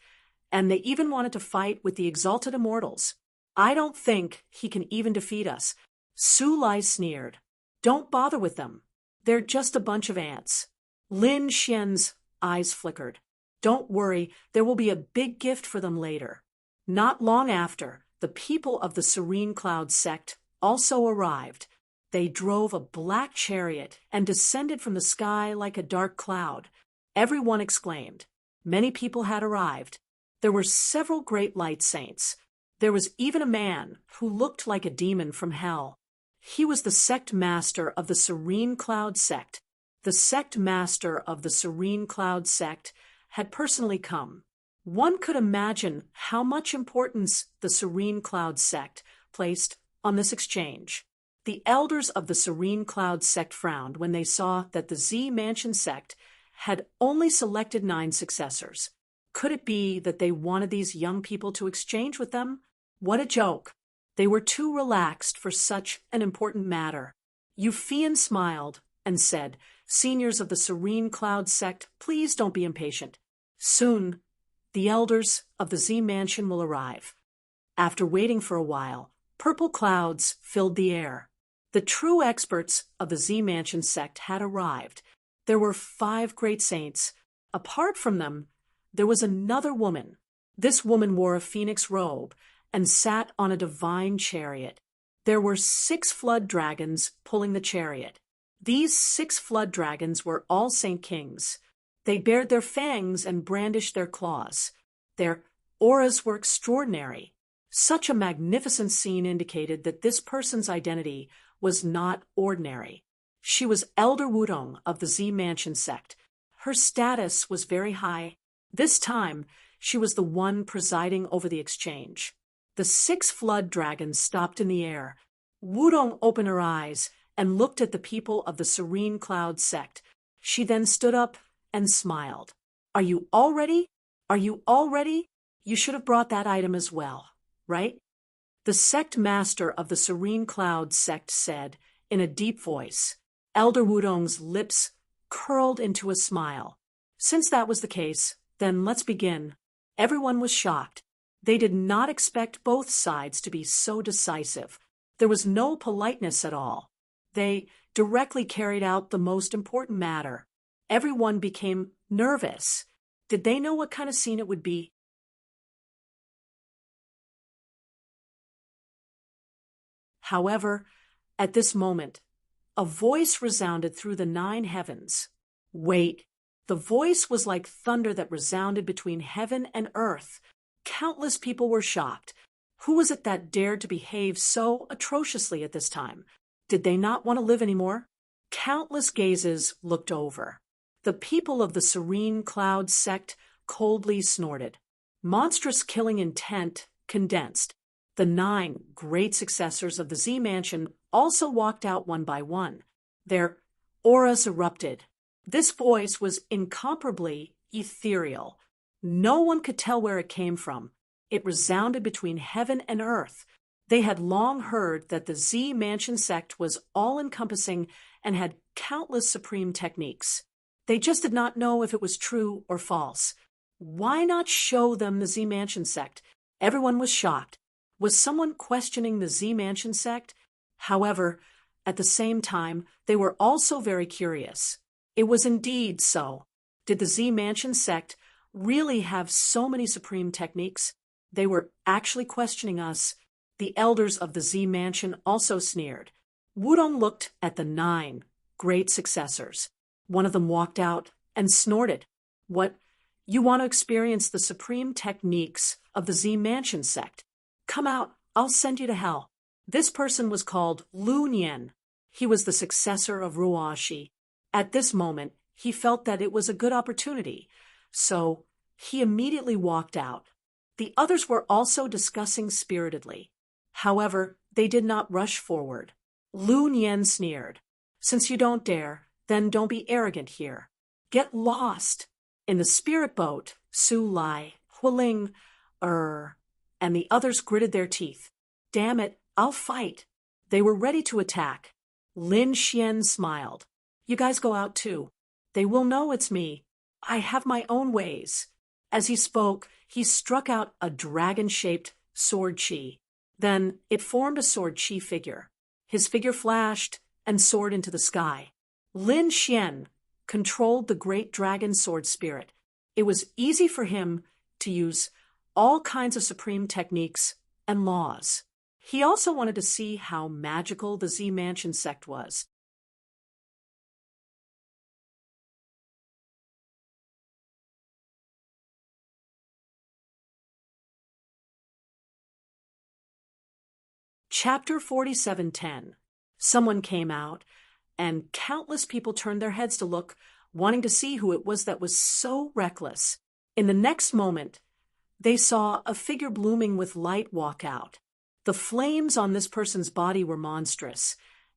and they even wanted to fight with the exalted immortals. "I don't think he can even defeat us," Su Lai sneered. "Don't bother with them. They're just a bunch of ants." Lin Xian's eyes flickered. "Don't worry, there will be a big gift for them later." Not long after, the people of the Serene Cloud sect also arrived. They drove a black chariot and descended from the sky like a dark cloud. Everyone exclaimed. Many people had arrived. There were several great light saints. There was even a man who looked like a demon from hell. He was the sect master of the Serene Cloud sect. The sect master of the Serene Cloud sect had personally come. One could imagine how much importance the Serene Cloud sect placed on this exchange. The elders of the Serene Cloud sect frowned when they saw that the Z Mansion sect had only selected 9 successors. Could it be that they wanted these young people to exchange with them? What a joke! They were too relaxed for such an important matter. Eupheian smiled and said, "Seniors of the Serene Cloud sect, please don't be impatient. Soon, the elders of the Z Mansion will arrive." After waiting for a while, purple clouds filled the air. The true experts of the Z Mansion sect had arrived. There were 5 great saints. Apart from them, there was another woman. This woman wore a phoenix robe and sat on a divine chariot. There were 6 flood dragons pulling the chariot. These 6 flood dragons were all Saint Kings. They bared their fangs and brandished their claws. Their auras were extraordinary. Such a magnificent scene indicated that this person's identity was not ordinary. She was Elder Wudong of the Z Mansion sect. Her status was very high. This time, she was the one presiding over the exchange. The 6 flood dragons stopped in the air. Wudong opened her eyes and looked at the people of the Serene Cloud sect. She then stood up and smiled. "Are you all ready? Are you all ready? You should have brought that item as well, right?" The sect master of the Serene Cloud sect said in a deep voice. Elder Wudong's lips curled into a smile. "Since that was the case, then let's begin." Everyone was shocked. They did not expect both sides to be so decisive. There was no politeness at all. They directly carried out the most important matter. Everyone became nervous. Did they know what kind of scene it would be? However, at this moment, a voice resounded through the 9 heavens. Wait, the voice was like thunder that resounded between heaven and earth. Countless people were shocked. Who was it that dared to behave so atrociously at this time? Did they not want to live anymore? Countless gazes looked over. The people of the Serene Cloud sect coldly snorted. Monstrous killing intent condensed. The 9 great successors of the Z Mansion also walked out one by one. Their auras erupted. This voice was incomparably ethereal. No one could tell where it came from. It resounded between heaven and earth. They had long heard that the Z Mansion sect was all-encompassing and had countless supreme techniques. They just did not know if it was true or false. Why not show them the Z Mansion sect? Everyone was shocked. Was someone questioning the Z Mansion sect? However, at the same time, they were also very curious. It was indeed so. Did the Z Mansion sect really have so many supreme techniques? They were actually questioning us. The elders of the Z Mansion also sneered. Wudong looked at the 9 great successors. One of them walked out and snorted. What? You want to experience the supreme techniques of the Z Mansion sect? Come out, I'll send you to hell. This person was called Lu Nian. He was the successor of Ruoshi. At this moment, he felt that it was a good opportunity, so he immediately walked out. The others were also discussing spiritedly. However, they did not rush forward. Lu Nian sneered. Since you don't dare, then don't be arrogant here. Get lost. In the spirit boat, Su Lai, Huiling, and the others gritted their teeth. Damn it, I'll fight. They were ready to attack. Lin Xian smiled. You guys go out too. They will know it's me. I have my own ways. As he spoke, he struck out a dragon-shaped sword chi. Then it formed a sword chi figure. His figure flashed and soared into the sky. Lin Xian controlled the great dragon sword spirit. It was easy for him to use all kinds of supreme techniques and laws. He also wanted to see how magical the Z Mansion sect was. Chapter 47:10. Someone came out, and countless people turned their heads to look, wanting to see who it was that was so reckless. In the next moment, they saw a figure blooming with light walk out. The flames on this person's body were monstrous,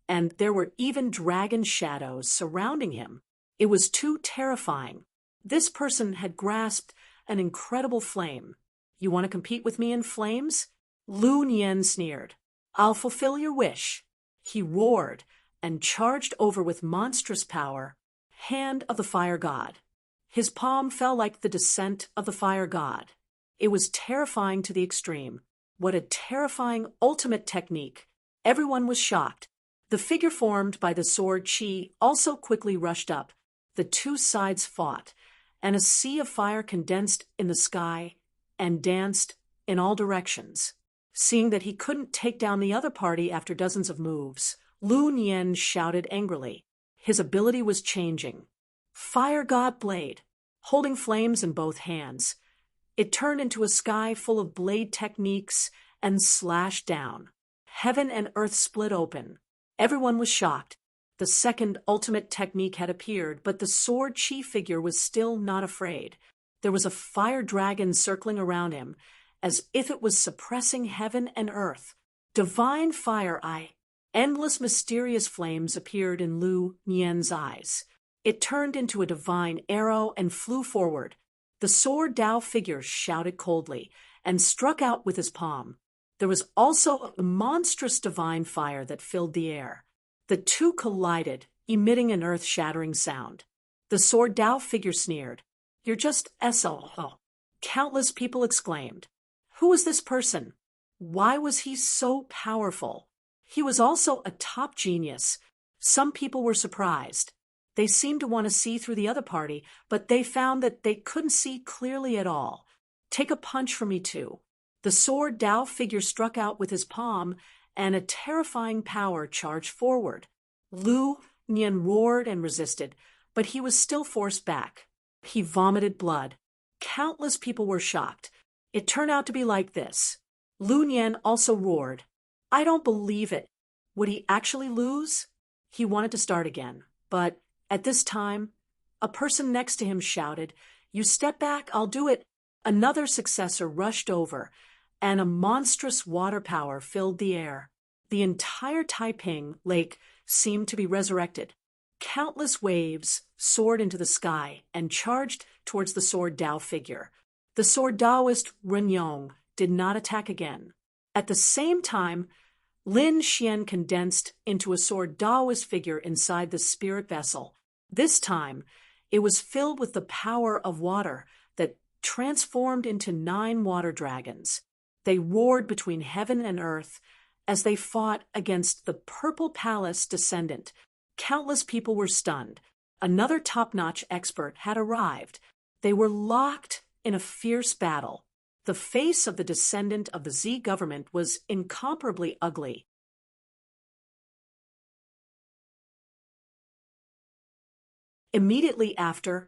and there were even dragon shadows surrounding him. It was too terrifying. This person had grasped an incredible flame. You want to compete with me in flames? Lu Nian sneered. I'll fulfill your wish. He roared and charged over with monstrous power, Hand of the Fire God. His palm fell like the descent of the Fire God. It was terrifying to the extreme. What a terrifying ultimate technique. Everyone was shocked. The figure formed by the sword chi also quickly rushed up. The two sides fought, and a sea of fire condensed in the sky and danced in all directions. Seeing that he couldn't take down the other party after dozens of moves, Lu Nian shouted angrily. His ability was changing. Fire God Blade, holding flames in both hands. It turned into a sky full of blade techniques and slashed down. Heaven and earth split open. Everyone was shocked. The second ultimate technique had appeared, but the sword chi figure was still not afraid. There was a fire dragon circling around him, as if it was suppressing heaven and earth. Divine fire eye. Endless mysterious flames appeared in Lu Nian's eyes. It turned into a divine arrow and flew forward. The sword Dao figure shouted coldly and struck out with his palm. There was also a monstrous divine fire that filled the air. The two collided, emitting an earth-shattering sound. The sword Dao figure sneered. You're just SOL. Countless people exclaimed. Who was this person? Why was he so powerful? He was also a top genius. Some people were surprised. They seemed to want to see through the other party, but they found that they couldn't see clearly at all. Take a punch for me too. The sword Dao figure struck out with his palm, and a terrifying power charged forward. Lu Nian roared and resisted, but he was still forced back. He vomited blood. Countless people were shocked. It turned out to be like this. Lu Nian also roared. I don't believe it. Would he actually lose? He wanted to start again, but at this time, a person next to him shouted, You step back, I'll do it. Another successor rushed over, and a monstrous water power filled the air. The entire Taiping Lake seemed to be resurrected. Countless waves soared into the sky and charged towards the sword Dao figure. The sword Daoist Renyong did not attack again. At the same time, Lin Xian condensed into a sword Daoist figure inside the spirit vessel. This time, it was filled with the power of water that transformed into 9 water dragons. They roared between heaven and earth as they fought against the Purple Palace descendant. Countless people were stunned. Another top-notch expert had arrived. They were locked in a fierce battle. The face of the descendant of the Z government was incomparably ugly. Immediately after,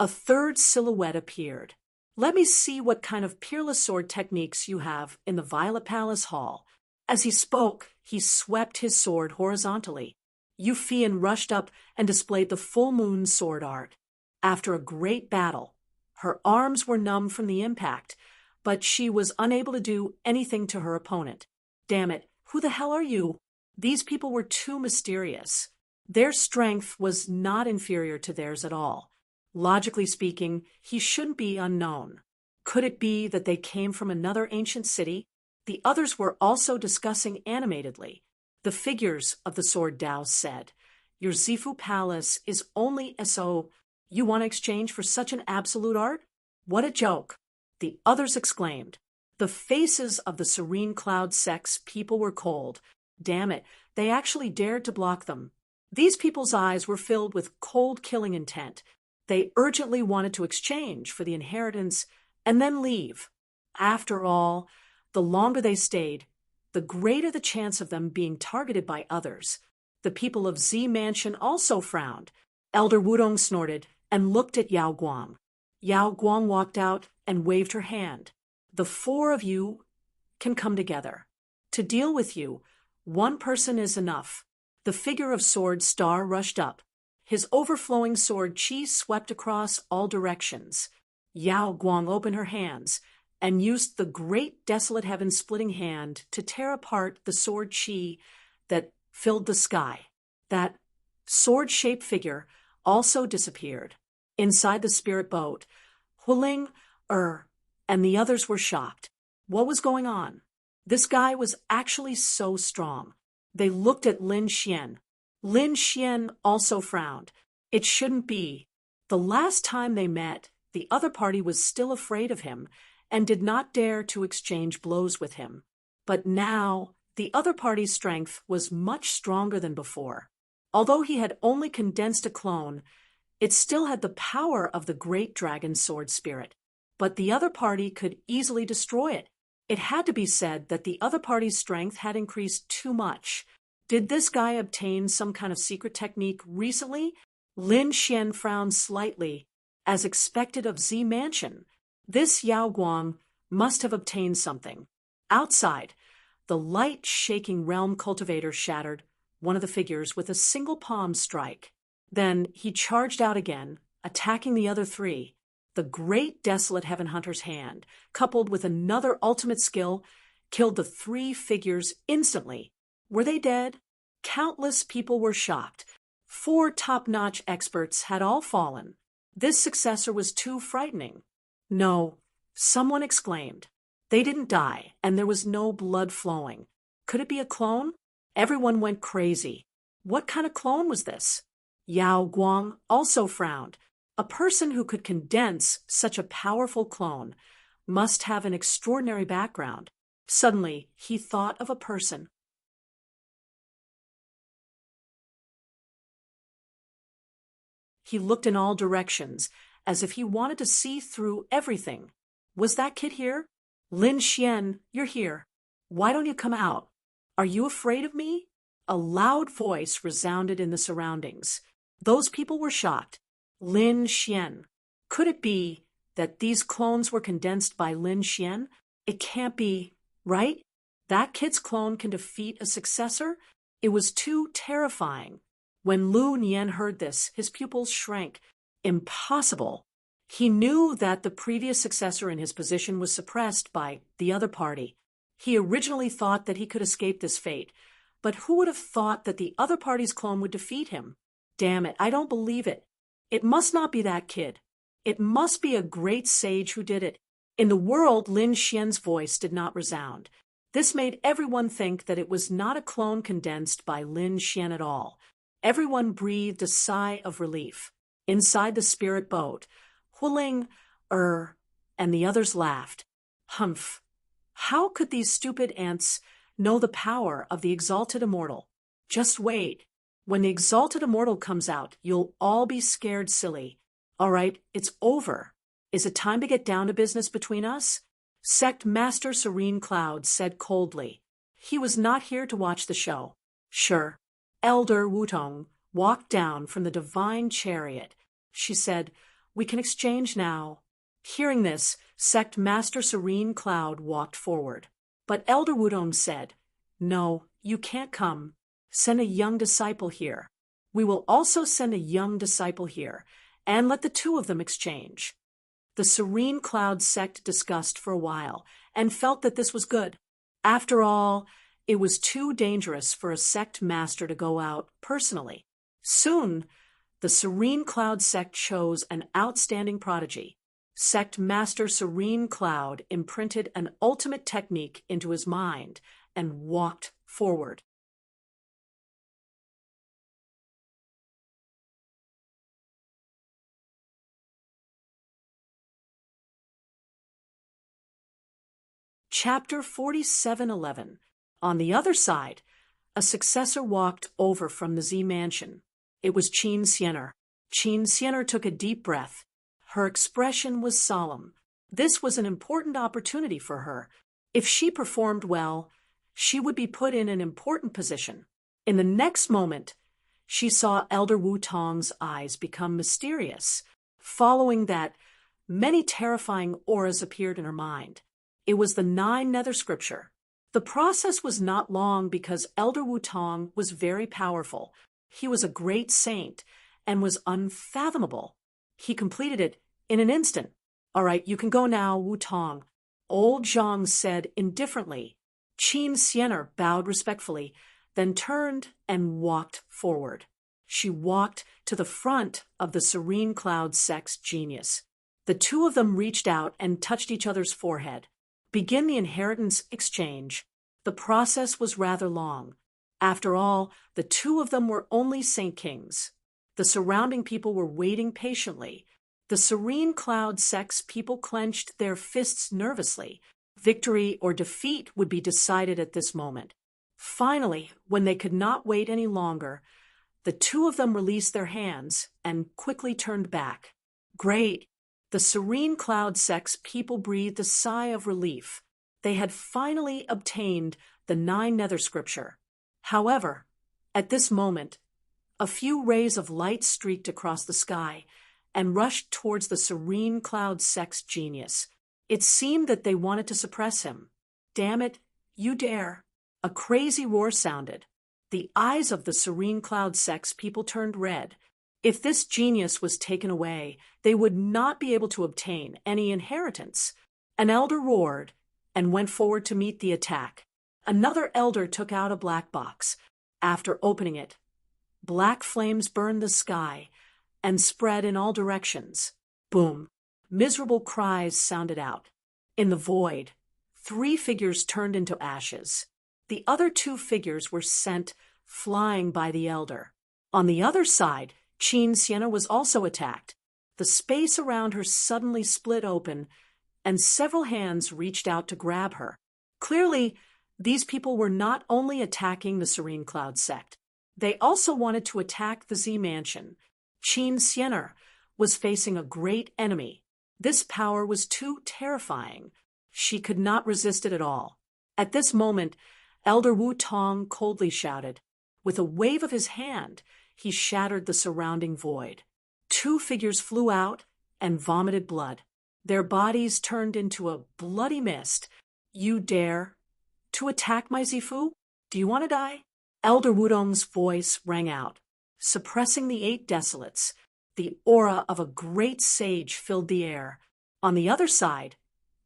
a third silhouette appeared. Let me see what kind of peerless sword techniques you have in the Violet Palace Hall. As he spoke, he swept his sword horizontally. Yu Fian rushed up and displayed the full moon sword art. After a great battle, her arms were numb from the impact, but she was unable to do anything to her opponent. Damn it, who the hell are you? These people were too mysterious. Their strength was not inferior to theirs at all. Logically speaking, he shouldn't be unknown. Could it be that they came from another ancient city? The others were also discussing animatedly. The figures of the sword Dao said, "Your Zifu palace is only so. You want to exchange for such an absolute art? What a joke!" The others exclaimed. The faces of the serene cloud sex people were cold. Damn it, they actually dared to block them. These people's eyes were filled with cold killing intent. They urgently wanted to exchange for the inheritance and then leave. After all, the longer they stayed, the greater the chance of them being targeted by others. The people of Z Mansion also frowned. Elder Wudong snorted and looked at Yao Guang. Yao Guang walked out and waved her hand. "The four of you can come together. To deal with you, one person is enough." The figure of Sword Star rushed up. His overflowing sword chi swept across all directions. Yao Guang opened her hands and used the great desolate heaven-splitting hand to tear apart the sword chi that filled the sky. That sword-shaped figure also disappeared. Inside the spirit boat, Huling, and the others were shocked. What was going on? This guy was actually so strong. They looked at Lin Xian. Lin Xian also frowned. It shouldn't be. The last time they met, the other party was still afraid of him and did not dare to exchange blows with him. But now, the other party's strength was much stronger than before. Although he had only condensed a clone, it still had the power of the great dragon sword spirit. But the other party could easily destroy it. It had to be said that the other party's strength had increased too much. Did this guy obtain some kind of secret technique recently? Lin Xian frowned slightly, as expected of Z Mansion. This Yao Guang must have obtained something. Outside, the light-shaking realm cultivator shattered one of the figures with a single palm strike. Then he charged out again, attacking the other three. The great desolate heaven hunter's hand, coupled with another ultimate skill, killed the three figures instantly. Were they dead? Countless people were shocked. 4 top-notch experts had all fallen. This successor was too frightening. No, someone exclaimed. They didn't die, and there was no blood flowing. Could it be a clone? Everyone went crazy. What kind of clone was this? Yao Guang also frowned. A person who could condense such a powerful clone must have an extraordinary background. Suddenly, he thought of a person. He looked in all directions, as if he wanted to see through everything. Was that kid here? Lin Xian, you're here. Why don't you come out? Are you afraid of me? A loud voice resounded in the surroundings. Those people were shocked. Lin Xian. Could it be that these clones were condensed by Lin Xian? It can't be, right? That kid's clone can defeat a successor? It was too terrifying. When Lu Nian heard this, his pupils shrank. Impossible. He knew that the previous successor in his position was suppressed by the other party. He originally thought that he could escape this fate, but who would have thought that the other party's clone would defeat him? Damn it, I don't believe it. It must not be that kid. It must be a great sage who did it. In the world, Lin Xian's voice did not resound. This made everyone think that it was not a clone condensed by Lin Xian at all. Everyone breathed a sigh of relief. Inside the spirit boat, Huling, and the others laughed. Humph. How could these stupid ants know the power of the exalted immortal? Just wait. When the exalted immortal comes out, you'll all be scared silly. All right, it's over. Is it time to get down to business between us? Sect Master Serene Cloud said coldly. He was not here to watch the show. Sure. Elder Wutong walked down from the divine chariot. She said, "We can exchange now." Hearing this, Sect Master Serene Cloud walked forward. But Elder Wutong said, "No, you can't come. Send a young disciple here. We will also send a young disciple here, and let the two of them exchange." The Serene Cloud sect discussed for a while, and felt that this was good. After all, it was too dangerous for a sect master to go out personally. Soon, the Serene Cloud sect chose an outstanding prodigy. Sect Master Serene Cloud imprinted an ultimate technique into his mind and walked forward. Chapter 47:11. On the other side, a successor walked over from the Z Mansion. It was Qin Xiener. Qin Xiener took a deep breath. Her expression was solemn. This was an important opportunity for her. If she performed well, she would be put in an important position. In the next moment, she saw Elder Wu Tong's eyes become mysterious. Following that, many terrifying auras appeared in her mind. It was the 9 Nether Scripture. The process was not long because Elder Wu Tong was very powerful. He was a great saint and was unfathomable. He completed it in an instant. "All right, you can go now, Wu Tong," Old Zhang said indifferently. Qin Xiener bowed respectfully, then turned and walked forward. She walked to the front of the Serene Cloud sect's genius. The two of them reached out and touched each other's forehead. Begin the inheritance exchange. The process was rather long. After all, the two of them were only Saint Kings. The surrounding people were waiting patiently. The Serene Cloud sect's people clenched their fists nervously. Victory or defeat would be decided at this moment. Finally, when they could not wait any longer, the two of them released their hands and quickly turned back. Great! The Serene Cloud sect's people breathed a sigh of relief. They had finally obtained the 9 Nether Scripture. However, at this moment, a few rays of light streaked across the sky and rushed towards the Serene Cloud sect's genius. It seemed that they wanted to suppress him. "Damn it, you dare!" A crazy roar sounded. The eyes of the Serene Cloud sect's people turned red. If this genius was taken away, they would not be able to obtain any inheritance. An elder roared and went forward to meet the attack. Another elder took out a black box. After opening it, black flames burned the sky and spread in all directions. Boom! Miserable cries sounded out. In the void, 3 figures turned into ashes. The other 2 figures were sent flying by the elder. On the other side, Qin Xiener was also attacked. The space around her suddenly split open, and several hands reached out to grab her. Clearly, these people were not only attacking the Serene Cloud sect, they also wanted to attack the Z Mansion. Qin Xiener was facing a great enemy. This power was too terrifying. She could not resist it at all. At this moment, Elder Wu Tong coldly shouted. With a wave of his hand, he shattered the surrounding void. 2 figures flew out and vomited blood. Their bodies turned into a bloody mist. "You dare to attack my Zifu? Do you want to die?" Elder Wudong's voice rang out. Suppressing the 8 desolates, the aura of a great sage filled the air. On the other side,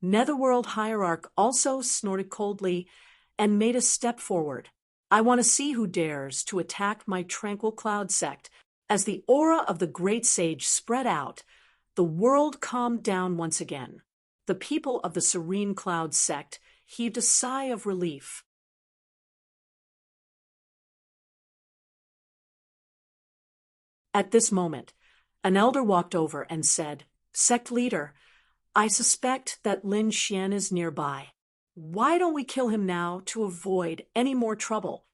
Netherworld Hierarch also snorted coldly and made a step forward. "I want to see who dares to attack my Tranquil Cloud sect." As the aura of the great sage spread out, the world calmed down once again. The people of the Serene Cloud sect heaved a sigh of relief. At this moment, an elder walked over and said, "Sect leader, I suspect that Lin Xian is nearby. Why don't we kill him now to avoid any more trouble?"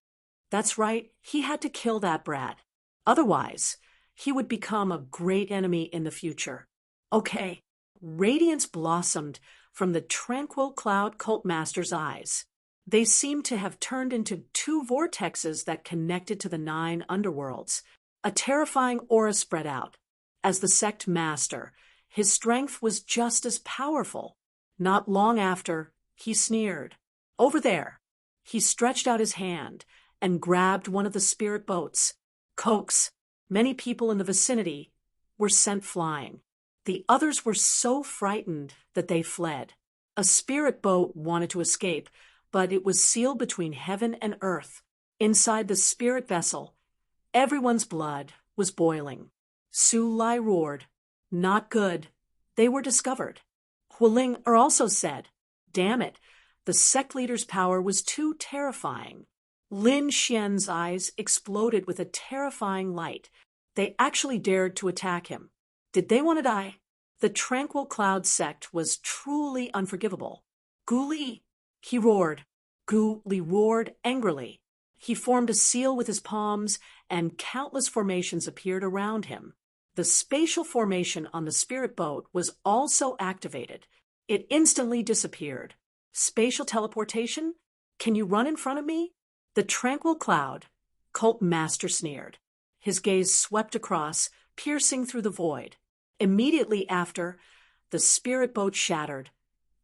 That's right, he had to kill that brat. Otherwise, he would become a great enemy in the future. "Okay, Radiance blossomed from the tranquil cloud cult master's eyes. They seemed to have turned into two vortexes that connected to the 9 underworlds. A terrifying aura spread out. As the sect master, his strength was just as powerful. Not long after, he sneered. "Over there." He stretched out his hand and grabbed one of the spirit boats. Cokes, many people in the vicinity, were sent flying. The others were so frightened that they fled. A spirit boat wanted to escape, but it was sealed between heaven and earth. Inside the spirit vessel, everyone's blood was boiling. Su Lai roared. "Not good." They were discovered. Huiling also said, "Damn it, the sect leader's power was too terrifying." Lin Xian's eyes exploded with a terrifying light. They actually dared to attack him. Did they want to die? The Tranquil Cloud sect was truly unforgivable. "Gu Li!" he roared. Gu Li roared angrily. He formed a seal with his palms, and countless formations appeared around him. The spatial formation on the spirit boat was also activated. It instantly disappeared. Spatial teleportation? Can you run in front of me? The Tranquil Cloud cult master sneered. His gaze swept across, piercing through the void. Immediately after, the spirit boat shattered,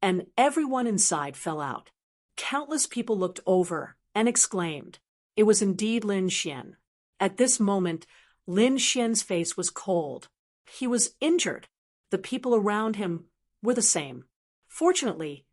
and everyone inside fell out. Countless people looked over and exclaimed. It was indeed Lin Xian. At this moment, Lin Xian's face was cold. He was injured. The people around him were the same. Fortunately,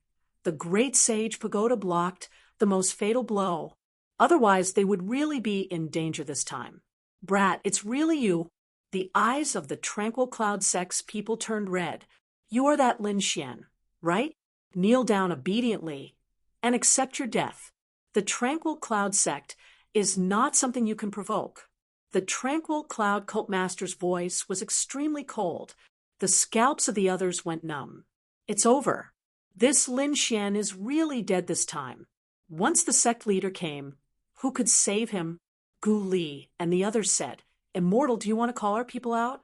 the great sage pagoda blocked the most fatal blow. Otherwise, they would really be in danger this time. "Brat, it's really you." The eyes of the Tranquil Cloud sect's people turned red. "You are that Lin Xian, right? Kneel down obediently and accept your death." The Tranquil Cloud sect is not something you can provoke. The Tranquil Cloud cult master's voice was extremely cold. The scalps of the others went numb. "It's over. This Lin Xian is really dead this time." Once the sect leader came, who could save him? Gu Li and the others said, "Immortal, do you want to call our people out?"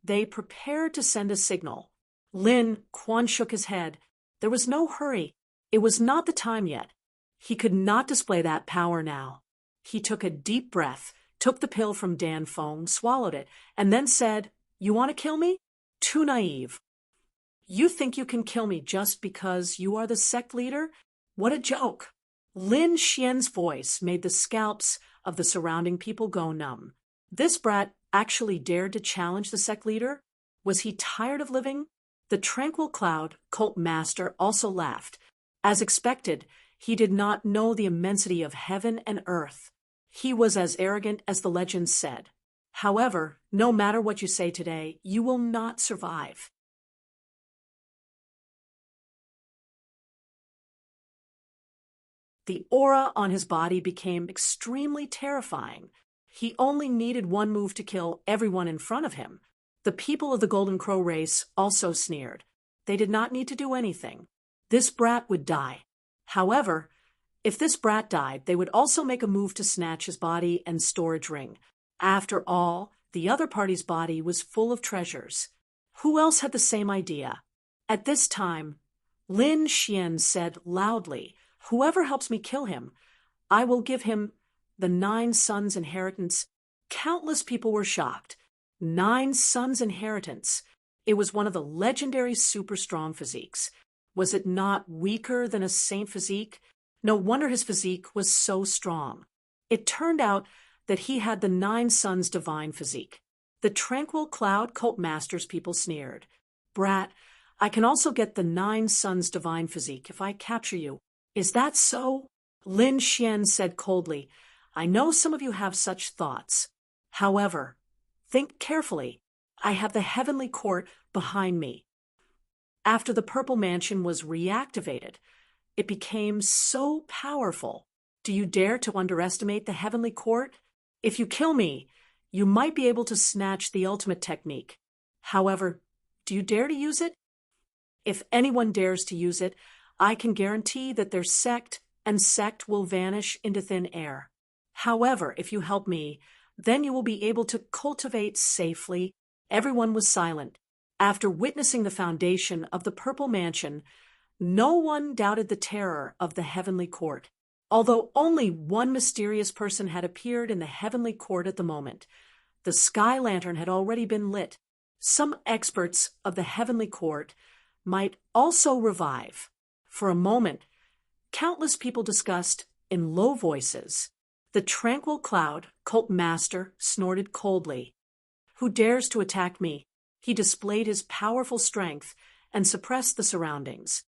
They prepared to send a signal. Lin Quan shook his head. There was no hurry. It was not the time yet. He could not display that power now. He took a deep breath, took the pill from Dan Feng, swallowed it, and then said, "You want to kill me? Too naive. You think you can kill me just because you are the sect leader? What a joke." Lin Xian's voice made the scalps of the surrounding people go numb. This brat actually dared to challenge the sect leader? Was he tired of living? The Tranquil Cloud cult master also laughed. As expected, he did not know the immensity of heaven and earth. He was as arrogant as the legends said. However, no matter what you say today, you will not survive. The aura on his body became extremely terrifying. He only needed one move to kill everyone in front of him. The people of the Golden Crow race also sneered. They did not need to do anything. This brat would die. However, if this brat died, they would also make a move to snatch his body and storage ring. After all, the other party's body was full of treasures. Who else had the same idea? At this time, Lin Xian said loudly, "Whoever helps me kill him, I will give him the 9 sons' inheritance." Countless people were shocked. 9 sons' inheritance. It was one of the legendary super strong physiques. Was it not weaker than a saint physique? No wonder his physique was so strong. It turned out that he had the 9 sons' divine physique. The Tranquil Cloud cult master's people sneered. "Brat, I can also get the 9 sons' divine physique if I capture you. Is that so?" Lin Xian said coldly, "I know some of you have such thoughts. However, think carefully. I have the heavenly court behind me." After the Purple Mansion was reactivated, it became so powerful. Do you dare to underestimate the heavenly court? If you kill me, you might be able to snatch the ultimate technique. However, do you dare to use it? If anyone dares to use it, I can guarantee that their sect will vanish into thin air. However, if you help me, then you will be able to cultivate safely. Everyone was silent. After witnessing the foundation of the Purple Mansion, no one doubted the terror of the heavenly court. Although only one mysterious person had appeared in the heavenly court at the moment, the sky lantern had already been lit. Some experts of the heavenly court might also revive. For a moment, countless people discussed, in low voices, the tranquil cloud cult master snorted coldly. Who dares to attack me? He displayed his powerful strength and suppressed the surroundings.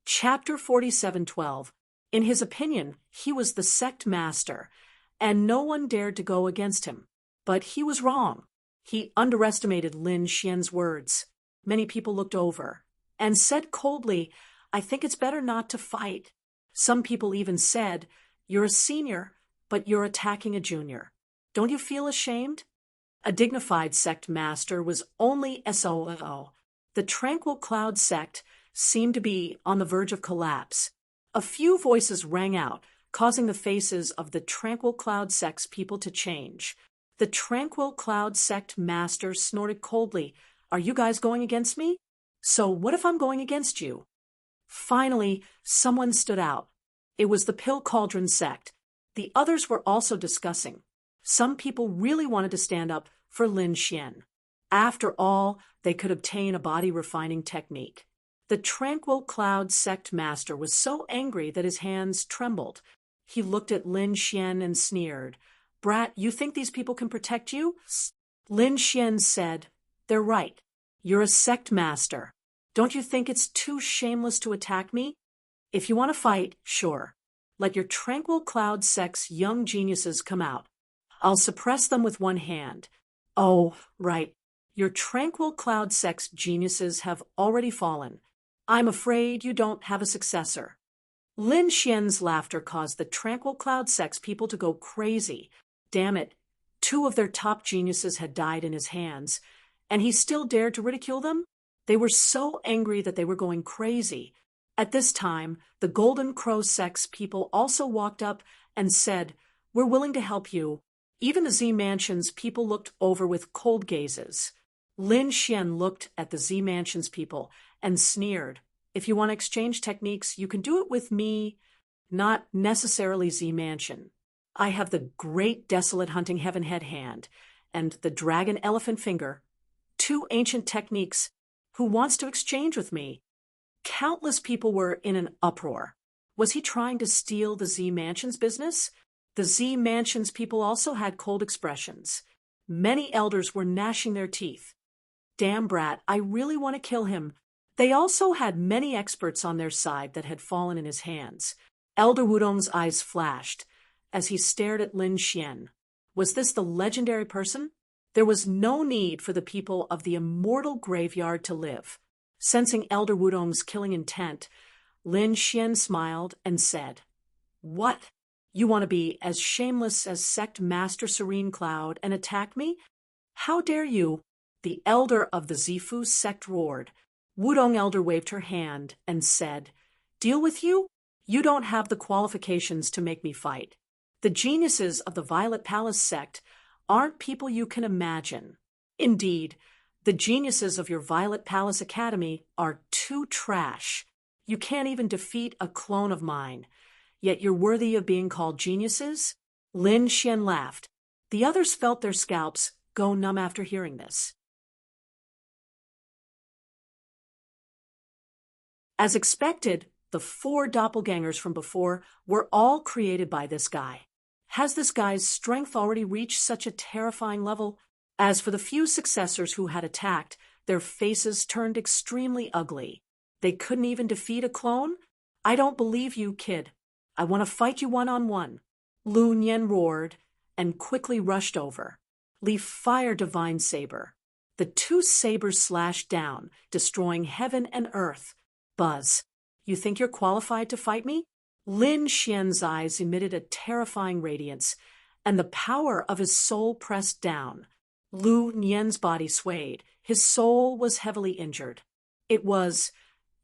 Chapter 47:12. In his opinion, he was the sect master, and no one dared to go against him. But he was wrong. He underestimated Lin Xian's words. Many people looked over and said coldly, "I think it's better not to fight." Some people even said, "You're a senior, but you're attacking a junior. Don't you feel ashamed?" A dignified sect master was only SOO. The Tranquil Cloud sect seemed to be on the verge of collapse. A few voices rang out, causing the faces of the Tranquil Cloud sect's people to change. The Tranquil Cloud sect master snorted coldly, "Are you guys going against me? So what if I'm going against you?" Finally, someone stood out. It was the Pill Cauldron sect. The others were also discussing. Some people really wanted to stand up for Lin Xian. After all, they could obtain a body refining technique. The Tranquil Cloud sect master was so angry that his hands trembled. He looked at Lin Xian and sneered. "Brat, you think these people can protect you?" Lin Xian said, "They're right. You're a sect master. Don't you think it's too shameless to attack me? If you want to fight, sure. Let your Tranquil Cloud sect's young geniuses come out. I'll suppress them with one hand." "Oh, right. Your Tranquil Cloud sect's geniuses have already fallen. I'm afraid you don't have a successor." Lin Xian's laughter caused the Tranquil Cloud sect's people to go crazy. Damn it, 2 of their top geniuses had died in his hands, and he still dared to ridicule them? They were so angry that they were going crazy. At this time, the Golden Crow sect's people also walked up and said, "We're willing to help you." Even the Z Mansion's people looked over with cold gazes. Lin Xian looked at the Z Mansion's people and sneered, "If you want to exchange techniques, you can do it with me, not necessarily Z Mansion. I have the Great Desolate Hunting Heaven Head Hand and the Dragon Elephant Finger, 2 ancient techniques. Who wants to exchange with me?" Countless people were in an uproar. Was he trying to steal the Z Mansion's business? The Z Mansion's people also had cold expressions. Many elders were gnashing their teeth. "Damn brat, I really want to kill him." They also had many experts on their side that had fallen in his hands. Elder Wudong's eyes flashed as he stared at Lin Xian. Was this the legendary person? There was no need for the people of the immortal graveyard to live. Sensing Elder Wudong's killing intent, Lin Xian smiled and said, "What? You want to be as shameless as Sect Master Serene Cloud and attack me? How dare you?" The elder of the Zifu sect roared. Wudong Elder waved her hand and said, "Deal with you? You don't have the qualifications to make me fight. The geniuses of the Violet Palace sect aren't people you can imagine. Indeed, the geniuses of your Violet Palace Academy are too trash. You can't even defeat a clone of mine. Yet you're worthy of being called geniuses?" Lin Xian laughed. The others felt their scalps go numb after hearing this. As expected, the 4 doppelgangers from before were all created by this guy. Has this guy's strength already reached such a terrifying level? As for the few successors who had attacked, their faces turned extremely ugly. They couldn't even defeat a clone? "I don't believe you, kid. I want to fight you one-on-one." Lu Nian roared and quickly rushed over. "Leave fire, divine saber." The 2 sabers slashed down, destroying heaven and earth. "Buzz, you think you're qualified to fight me?" Lin Xian's eyes emitted a terrifying radiance, and the power of his soul pressed down. Lu Nian's body swayed. His soul was heavily injured. It was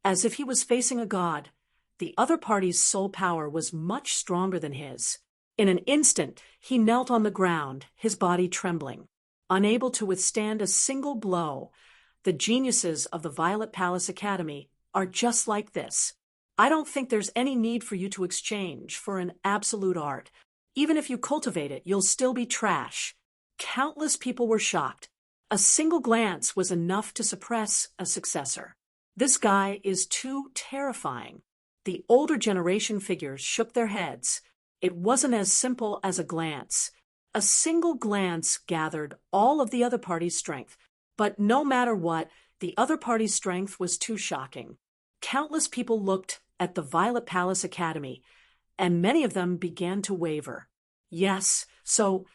as if he was facing a god. The other party's soul power was much stronger than his. In an instant, he knelt on the ground, his body trembling. Unable to withstand a single blow, the geniuses of the Violet Palace Academy are just like this. I don't think there's any need for you to exchange for an absolute art. Even if you cultivate it, you'll still be trash. Countless people were shocked. A single glance was enough to suppress a successor. This guy is too terrifying. The older generation figures shook their heads. It wasn't as simple as a glance. A single glance gathered all of the other party's strength. But no matter what, the other party's strength was too shocking. Countless people looked at the Violet Palace Academy, and many of them began to waver. Yes, so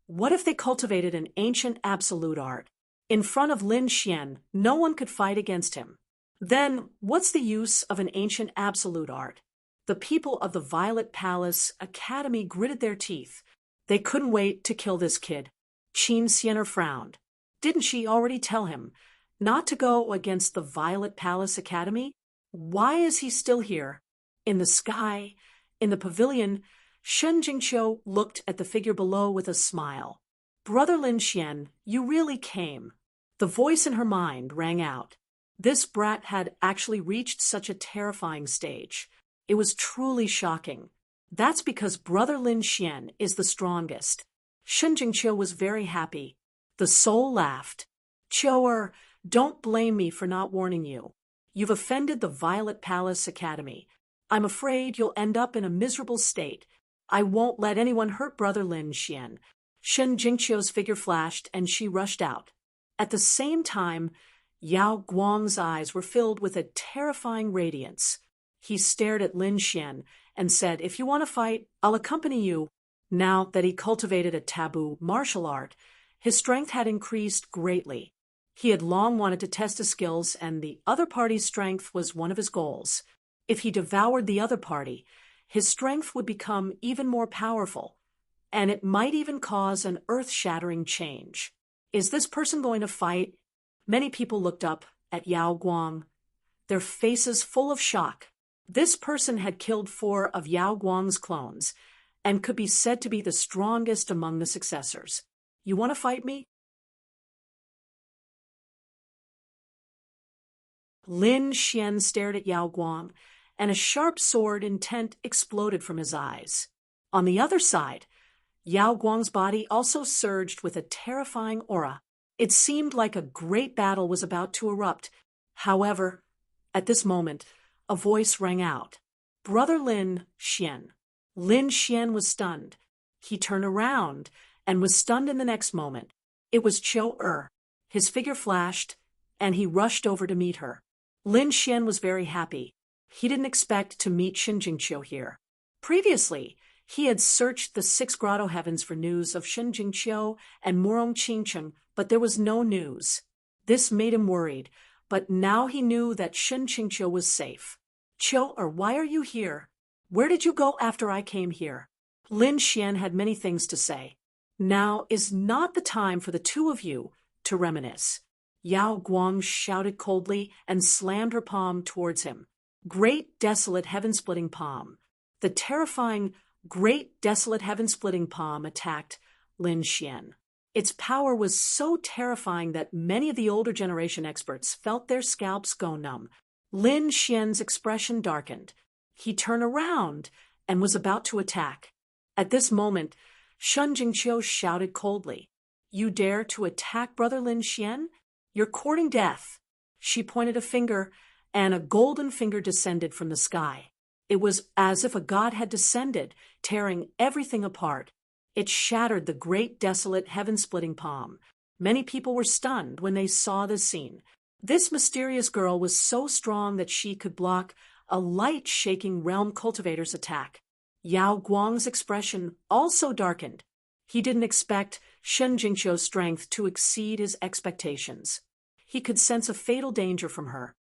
what if they cultivated an ancient absolute art? In front of Lin Xian, no one could fight against him. Then, what's the use of an ancient absolute art? The people of the Violet Palace Academy gritted their teeth. They couldn't wait to kill this kid. Qin Xianer frowned. Didn't she already tell him not to go against the Violet Palace Academy? Why is he still here? In the sky, in the pavilion, Shen Jingqiu looked at the figure below with a smile. Brother Lin Xian, you really came. The voice in her mind rang out. This brat had actually reached such a terrifying stage. It was truly shocking. That's because Brother Lin Xian is the strongest. Shen Jingqiu was very happy. The soul laughed. Qiu, don't blame me for not warning you. You've offended the Violet Palace Academy. I'm afraid you'll end up in a miserable state. I won't let anyone hurt Brother Lin Xian. Shen Jingqiu's figure flashed, and she rushed out. At the same time, Yao Guang's eyes were filled with a terrifying radiance. He stared at Lin Xian and said, if you want to fight, I'll accompany you. Now that he cultivated a taboo martial art, his strength had increased greatly. He had long wanted to test his skills, and the other party's strength was one of his goals. If he devoured the other party, his strength would become even more powerful, and it might even cause an earth-shattering change. Is this person going to fight? Many people looked up at Yao Guang, their faces full of shock. This person had killed 4 of Yao Guang's clones and could be said to be the strongest among the successors. You want to fight me? Lin Xian stared at Yao Guang, and a sharp sword intent exploded from his eyes. On the other side, Yao Guang's body also surged with a terrifying aura. It seemed like a great battle was about to erupt. However, at this moment, a voice rang out. Brother Lin Xian. Lin Xian was stunned. He turned around and was stunned in the next moment. It was Qiu. His figure flashed, and he rushed over to meet her. Lin Xian was very happy. He didn't expect to meet Shen Jingqiu here. Previously, he had searched the 6 grotto heavens for news of Shen Jingqiu and Murong Qingcheng, but there was no news. This made him worried, but now he knew that Shen Jingqiu was safe. Qiu, why are you here? Where did you go after I came here? Lin Xian had many things to say. Now is not the time for the 2 of you to reminisce. Yao Guang shouted coldly and slammed her palm towards him. Great desolate heaven-splitting palm. The terrifying great desolate heaven-splitting palm attacked Lin Xian. Its power was so terrifying that many of the older generation experts felt their scalps go numb. Lin Xian's expression darkened. He turned around and was about to attack. At this moment, Shen Jingqiu shouted coldly, You dare to attack Brother Lin Xian? You're courting death. She pointed a finger, and a golden finger descended from the sky. It was as if a god had descended, tearing everything apart. It shattered the great desolate heaven-splitting palm. Many people were stunned when they saw this scene. This mysterious girl was so strong that she could block a light-shaking realm cultivator's attack. Yao Guang's expression also darkened. He didn't expect Shen Jingqiu's strength to exceed his expectations. He could sense a fatal danger from her.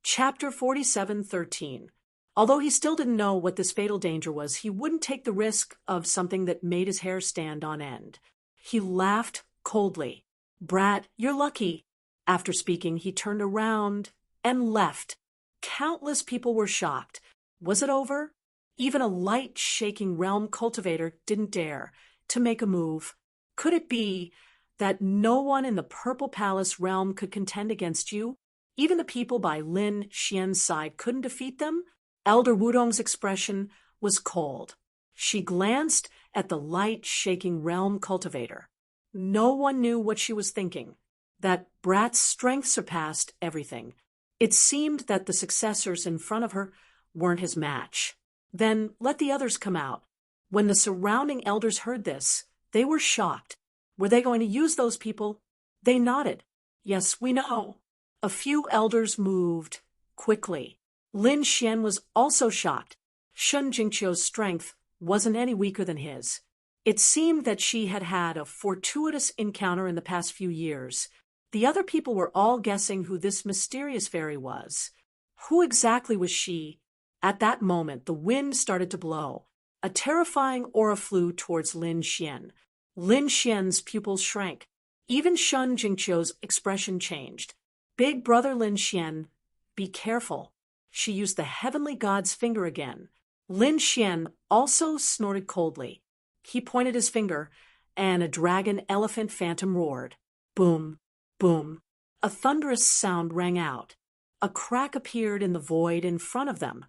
Chapter 47:13. Although he still didn't know what this fatal danger was, he wouldn't take the risk of something that made his hair stand on end. He laughed coldly. Brat, you're lucky. After speaking, he turned around and left. Countless people were shocked. Was it over? Even a light-shaking realm cultivator didn't dare to make a move. Could it be that no one in the Purple Palace realm could contend against you? Even the people by Lin Xian's side couldn't defeat them? Elder Wudong's expression was cold. She glanced at the light-shaking realm cultivator. No one knew what she was thinking. That brat's strength surpassed everything. It seemed that the successors in front of her weren't his match. Then let the others come out. When the surrounding elders heard this, they were shocked. Were they going to use those people? They nodded. Yes, we know. A few elders moved quickly. Lin Xian was also shocked. Shun Jingqiu's strength wasn't any weaker than his. It seemed that she had had a fortuitous encounter in the past few years. The other people were all guessing who this mysterious fairy was. Who exactly was she? At that moment, the wind started to blow. A terrifying aura flew towards Lin Xian. Lin Xian's pupils shrank. Even Shun Jingqiu's expression changed. Big brother Lin Xian, be careful. She used the heavenly god's finger again. Lin Xian also snorted coldly. He pointed his finger, and a dragon elephant phantom roared. Boom, boom. A thunderous sound rang out. A crack appeared in the void in front of them,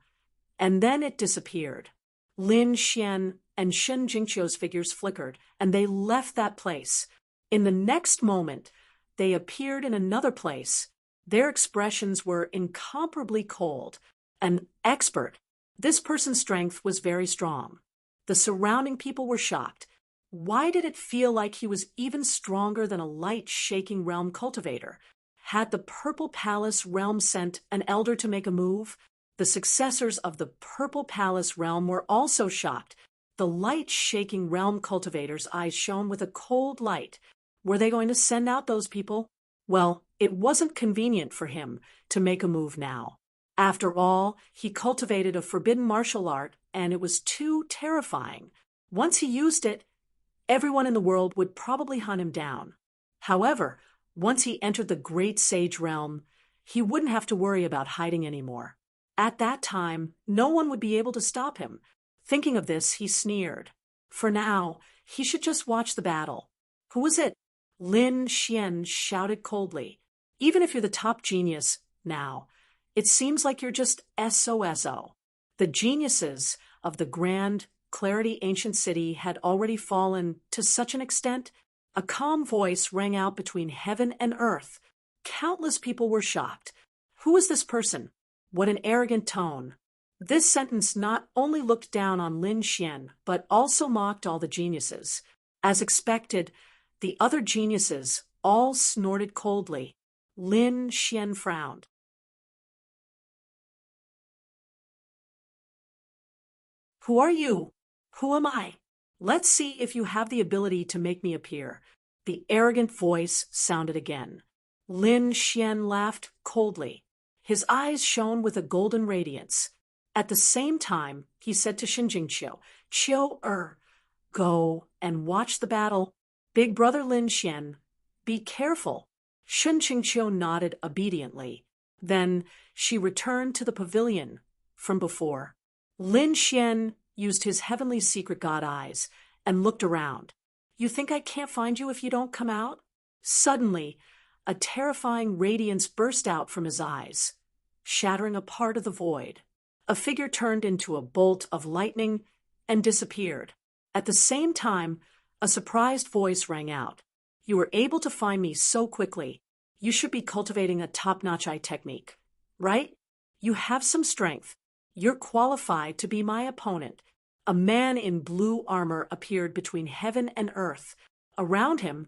and then it disappeared. Lin Xian and Shun Jingqiu's figures flickered, and they left that place. In the next moment, they appeared in another place. Their expressions were incomparably cold. An expert. This person's strength was very strong. The surrounding people were shocked. Why did it feel like he was even stronger than a light-shaking realm cultivator? Had the Purple Palace realm sent an elder to make a move? The successors of the Purple Palace realm were also shocked. The light-shaking realm cultivator's eyes shone with a cold light. Were they going to send out those people? Well, it wasn't convenient for him to make a move now. After all, he cultivated a forbidden martial art, and it was too terrifying. Once he used it, everyone in the world would probably hunt him down. However, once he entered the Great Sage realm, he wouldn't have to worry about hiding anymore. At that time, no one would be able to stop him. Thinking of this, he sneered. For now, he should just watch the battle. Who was it? Lin Xian shouted coldly. Even if you're the top genius now, it seems like you're just SOSO. The geniuses of the grand Clarity Ancient City had already fallen to such an extent. A calm voice rang out between heaven and earth. Countless people were shocked. Who was this person? What an arrogant tone. This sentence not only looked down on Lin Xian, but also mocked all the geniuses. As expected, the other geniuses all snorted coldly. Lin Xian frowned. Who are you? Who am I? Let's see if you have the ability to make me appear. The arrogant voice sounded again. Lin Xian laughed coldly. His eyes shone with a golden radiance. At the same time, he said to Shun Jingqiu, go and watch the battle. Big brother Lin Xian, be careful. Shun Jingqiu nodded obediently. Then she returned to the pavilion from before. Lin Xian used his heavenly secret god eyes and looked around. You think I can't find you if you don't come out? Suddenly, a terrifying radiance burst out from his eyes, shattering a part of the void. A figure turned into a bolt of lightning and disappeared. At the same time, a surprised voice rang out. You were able to find me so quickly. You should be cultivating a top-notch eye technique, right? You have some strength. You're qualified to be my opponent. A man in blue armor appeared between heaven and earth. Around him,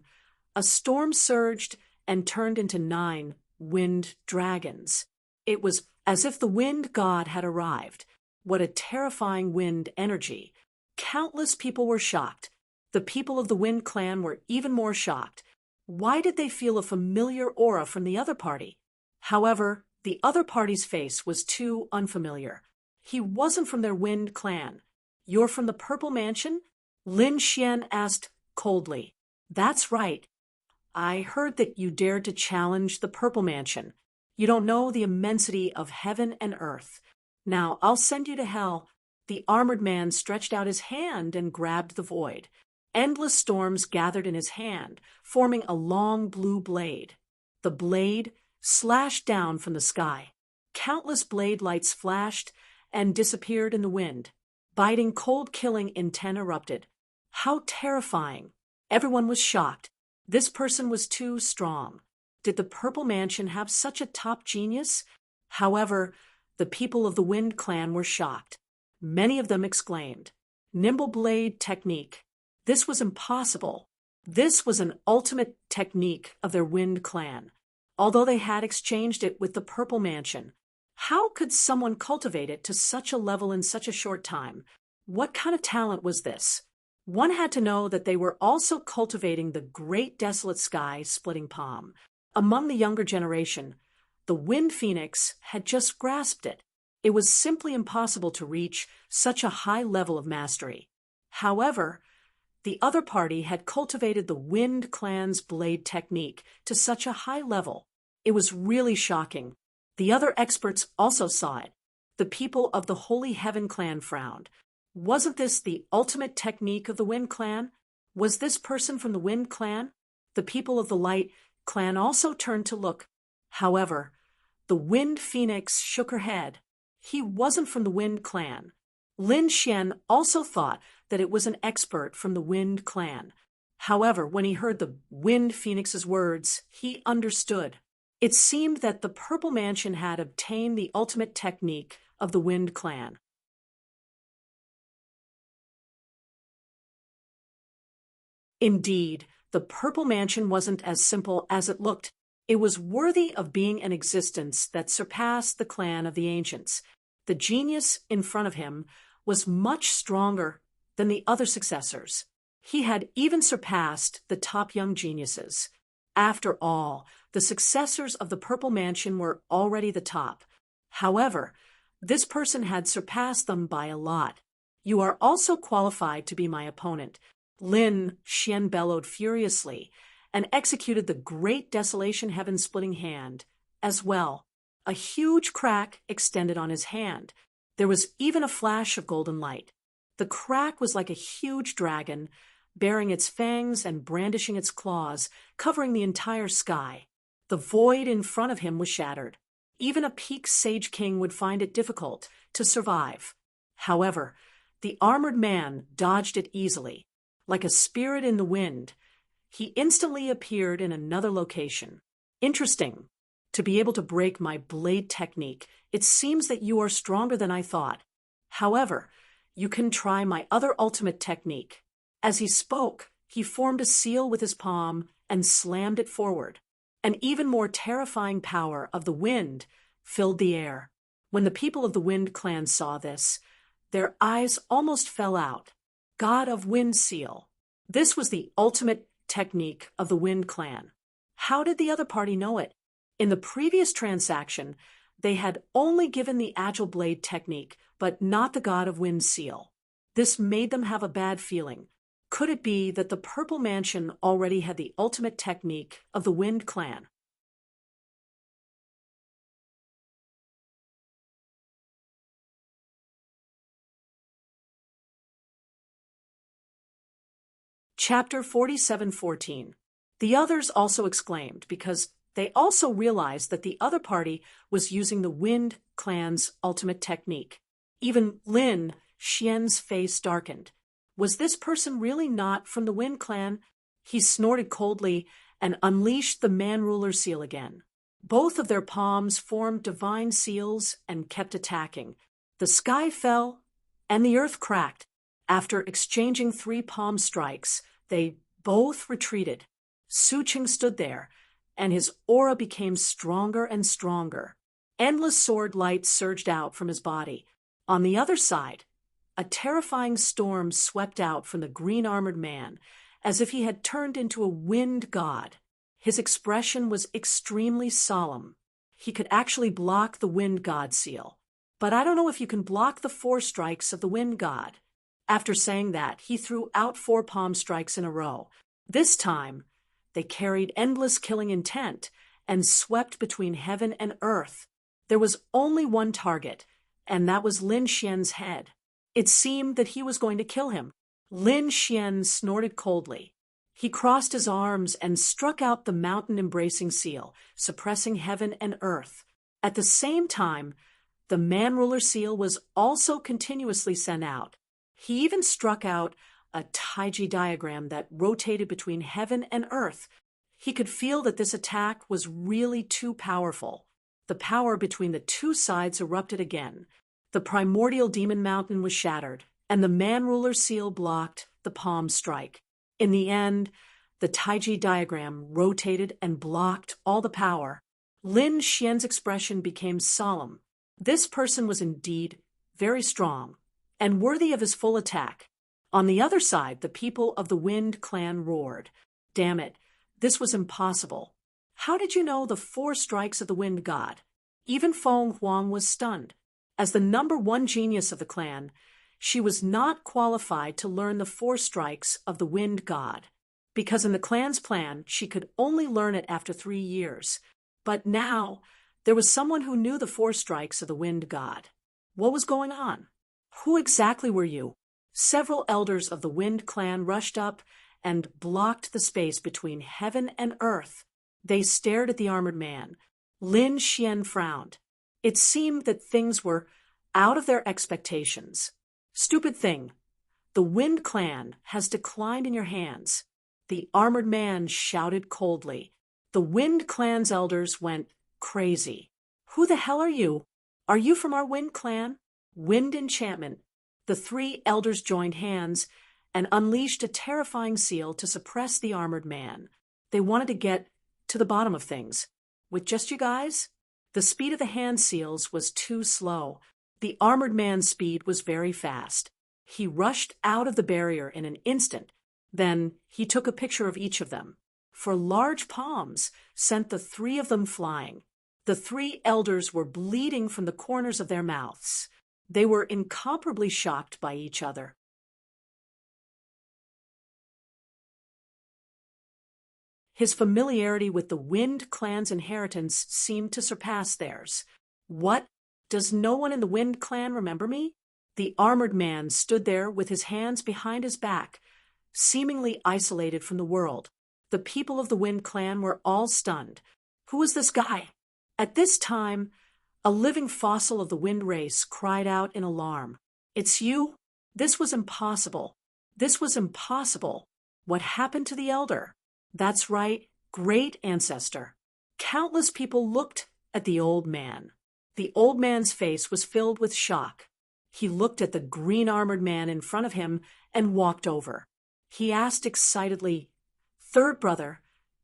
a storm surged and turned into 9 wind dragons. It was as if the wind god had arrived. What a terrifying wind energy. Countless people were shocked. The people of the Wind Clan were even more shocked. Why did they feel a familiar aura from the other party? However, the other party's face was too unfamiliar. He wasn't from their Wind Clan. You're from the Purple Mansion? Lin Xian asked coldly. That's right. I heard that you dared to challenge the Purple Mansion. You don't know the immensity of heaven and earth. Now, I'll send you to hell. The armored man stretched out his hand and grabbed the void. Endless storms gathered in his hand, forming a long blue blade. The blade slashed down from the sky. Countless blade lights flashed and disappeared in the wind. Biting, cold-killing intent erupted. How terrifying! Everyone was shocked. This person was too strong. Did the Purple Mansion have such a top genius? However, the people of the Wind Clan were shocked. Many of them exclaimed, "Nimble blade technique. This was impossible." This was an ultimate technique of their Wind Clan. Although they had exchanged it with the Purple Mansion, how could someone cultivate it to such a level in such a short time? What kind of talent was this? One had to know that they were also cultivating the great desolate sky splitting palm. Among the younger generation, the Wind Phoenix had just grasped it. It was simply impossible to reach such a high level of mastery. However, the other party had cultivated the Wind Clan's blade technique to such a high level. It was really shocking. The other experts also saw it. The people of the Holy Heaven Clan frowned. Wasn't this the ultimate technique of the Wind Clan? Was this person from the Wind Clan? The people of the Light Clan also turned to look. However, the Wind Phoenix shook her head. He wasn't from the Wind Clan. Lin Xian also thought that it was an expert from the Wind Clan. However, when he heard the Wind Phoenix's words, he understood. It seemed that the Purple Mansion had obtained the ultimate technique of the Wind Clan. Indeed, the Purple Mansion wasn't as simple as it looked. It was worthy of being an existence that surpassed the clan of the ancients. The genius in front of him was much stronger than the other successors. He had even surpassed the top young geniuses. After all, the successors of the Purple Mansion were already the top. However, this person had surpassed them by a lot. "You are also qualified to be my opponent." Lin Xian bellowed furiously and executed the great desolation heaven-splitting hand. As well, a huge crack extended on his hand. There was even a flash of golden light. The crack was like a huge dragon, baring its fangs and brandishing its claws, covering the entire sky. The void in front of him was shattered. Even a peak Sage King would find it difficult to survive. However, the armored man dodged it easily. Like a spirit in the wind, he instantly appeared in another location. "Interesting. To be able to break my blade technique, it seems that you are stronger than I thought. However, you can try my other ultimate technique." As he spoke, he formed a seal with his palm and slammed it forward. An even more terrifying power of the wind filled the air. When the people of the Wind Clan saw this, their eyes almost fell out. God of Wind Seal. This was the ultimate technique of the Wind Clan. How did the other party know it? In the previous transaction, they had only given the Agile Blade technique, but not the God of Wind Seal. This made them have a bad feeling. Could it be that the Purple Mansion already had the ultimate technique of the Wind Clan? Chapter 47:14. The others also exclaimed because they also realized that the other party was using the Wind Clan's ultimate technique. Even Lin Xian's face darkened. Was this person really not from the Wind Clan? He snorted coldly and unleashed the Man-Ruler seal again. Both of their palms formed divine seals and kept attacking. The sky fell and the earth cracked. After exchanging 3 palm strikes, they both retreated. Su Qing stood there, and his aura became stronger and stronger. Endless sword light surged out from his body. On the other side, a terrifying storm swept out from the green-armored man, as if he had turned into a wind god. His expression was extremely solemn. He could actually block the wind god seal. But I don't know if you can block the 4 strikes of the wind god. After saying that, he threw out 4 palm strikes in a row. This time, they carried endless killing intent and swept between heaven and earth. There was only one target, and that was Lin Xian's head. It seemed that he was going to kill him. Lin Xian snorted coldly. He crossed his arms and struck out the mountain-embracing seal, suppressing heaven and earth. At the same time, the man-ruler seal was also continuously sent out. He even struck out a taiji diagram that rotated between heaven and earth. He could feel that this attack was really too powerful. The power between the two sides erupted again. The primordial demon mountain was shattered, and the man-ruler seal blocked the palm strike. In the end, the taiji diagram rotated and blocked all the power. Lin Xian's expression became solemn. This person was indeed very strong and worthy of his full attack. On the other side, the people of the Wind clan roared. Damn it, this was impossible. How did you know the 4 strikes of the Wind god? Even Feng Huang was stunned. As the #1 genius of the clan, she was not qualified to learn the 4 strikes of the Wind god, because in the clan's plan, she could only learn it after 3 years. But now, there was someone who knew the 4 strikes of the Wind god. What was going on? Who exactly were you? Several elders of the Wind clan rushed up and blocked the space between heaven and earth. They stared at the armored man. Lin Xian frowned. It seemed that things were out of their expectations. Stupid thing. The Wind clan has declined in your hands. The armored man shouted coldly. The Wind clan's elders went crazy. Who the hell are you? Are you from our Wind clan? Wind enchantment. The 3 elders joined hands and unleashed a terrifying seal to suppress the armored man. They wanted to get to the bottom of things. With just you guys? The speed of the hand seals was too slow. The armored man's speed was very fast. He rushed out of the barrier in an instant. Then he took a picture of each of them. For large palms sent the 3 of them flying. The 3 elders were bleeding from the corners of their mouths. They were incomparably shocked by each other. His familiarity with the Wind clan's inheritance seemed to surpass theirs. What? Does no one in the Wind clan remember me? The armored man stood there with his hands behind his back, seemingly isolated from the world. The people of the Wind clan were all stunned. Who was this guy? At this time, a living fossil of the Wind race cried out in alarm. It's you? This was impossible. This was impossible. What happened to the elder? That's right, great ancestor. Countless people looked at the old man. The old man's face was filled with shock. He looked at the green-armored man in front of him and walked over. He asked excitedly, "Third brother,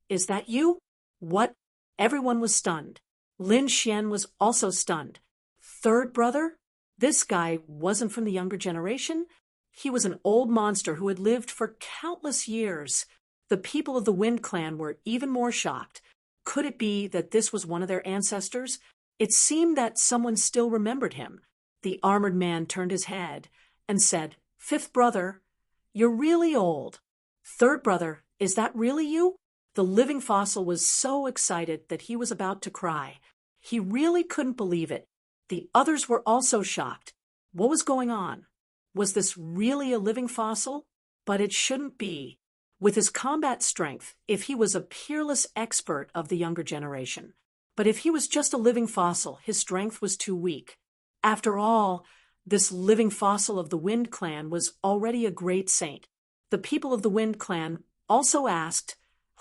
is that you?" What? Everyone was stunned. Lin Xian was also stunned. Third brother? This guy wasn't from the younger generation. He was an old monster who had lived for countless years. The people of the Wind clan were even more shocked. Could it be that this was one of their ancestors? It seemed that someone still remembered him. The armored man turned his head and said, "Fifth brother, you're really old." "Third brother, is that really you?" The living fossil was so excited that he was about to cry. He really couldn't believe it. The others were also shocked. What was going on? Was this really a living fossil? But it shouldn't be. With his combat strength, if he was a peerless expert of the younger generation. But if he was just a living fossil, his strength was too weak. After all, this living fossil of the Wind clan was already a great saint. The people of the Wind clan also asked,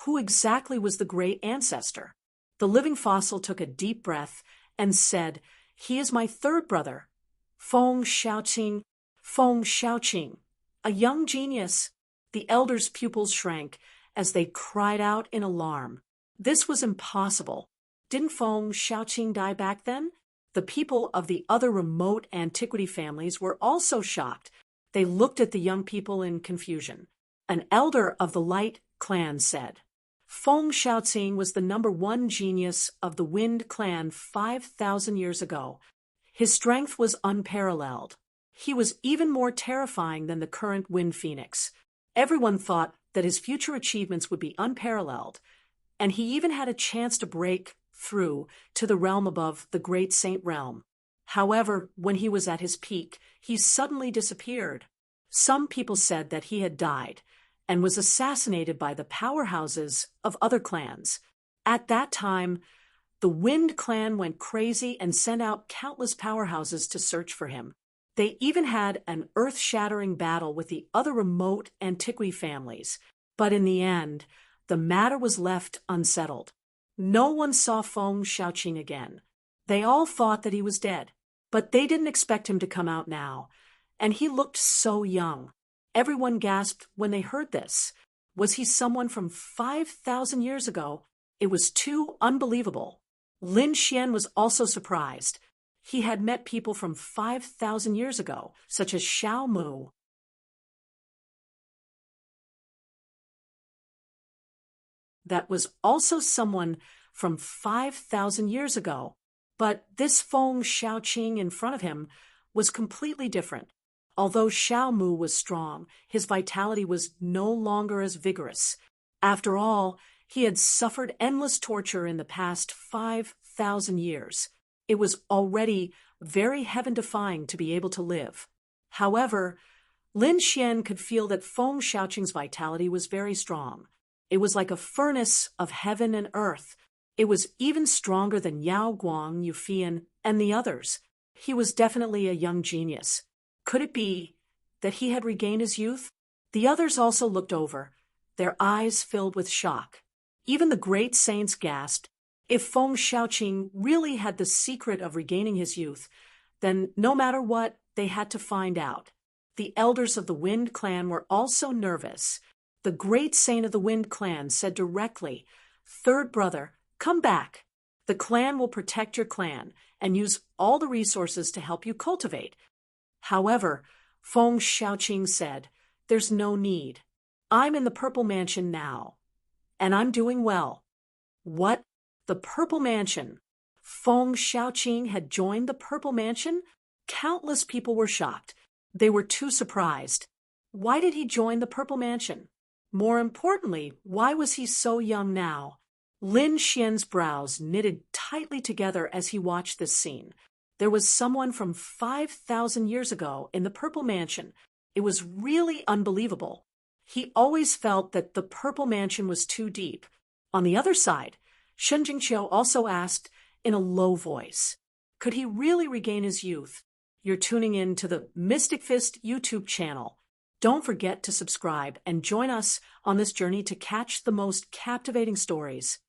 who exactly was the great ancestor? The living fossil took a deep breath and said, "He is my third brother, Feng Xiaoqing, Feng Xiaoqing, a young genius." The elders' pupils shrank as they cried out in alarm. This was impossible. Didn't Feng Xiaoqing die back then? The people of the other remote antiquity families were also shocked. They looked at the young people in confusion. An elder of the Light clan said, "Feng Xiaoqing was the #1 genius of the Wind clan 5,000 years ago. His strength was unparalleled. He was even more terrifying than the current Wind Phoenix. Everyone thought that his future achievements would be unparalleled, and he even had a chance to break through to the realm above the great saint realm. However, when he was at his peak, he suddenly disappeared. Some people said that he had died and was assassinated by the powerhouses of other clans. At that time, the Wind clan went crazy and sent out countless powerhouses to search for him. They even had an earth-shattering battle with the other remote antiquity families, but in the end, the matter was left unsettled. No one saw Feng Xiaoqing again. They all thought that he was dead, but they didn't expect him to come out now, and he looked so young. Everyone gasped when they heard this. Was he someone from 5,000 years ago? It was too unbelievable. Lin Xian was also surprised. He had met people from 5,000 years ago, such as Xiao Mu. That was also someone from 5,000 years ago. But this Feng Xiaoqing in front of him was completely different. Although Xiao Mu was strong, his vitality was no longer as vigorous. After all, he had suffered endless torture in the past 5,000 years. It was already very heaven-defying to be able to live. However, Lin Xian could feel that Feng Xiaoqing's vitality was very strong. It was like a furnace of heaven and earth. It was even stronger than Yao Guang, Yufian, and the others. He was definitely a young genius. Could it be that he had regained his youth? The others also looked over, their eyes filled with shock. Even the great saints gasped. If Feng Xiaoqing really had the secret of regaining his youth, then no matter what, they had to find out. The elders of the Wind clan were also nervous. The great saint of the Wind clan said directly, "Third brother, come back. The clan will protect your clan and use all the resources to help you cultivate." However, Feng Xiaoqing said, "There's no need. I'm in the Purple Mansion now, and I'm doing well." What? The Purple Mansion? Feng Xiaoqing had joined the Purple Mansion? Countless people were shocked. They were too surprised. Why did he join the Purple Mansion? More importantly, why was he so young now? Lin Xian's brows knitted tightly together as he watched this scene. There was someone from 5,000 years ago in the Purple Mansion. It was really unbelievable. He always felt that the Purple Mansion was too deep. On the other side, Shen Jingqiu also asked in a low voice, could he really regain his youth? You're tuning in to the Mystic Fist YouTube channel. Don't forget to subscribe and join us on this journey to catch the most captivating stories.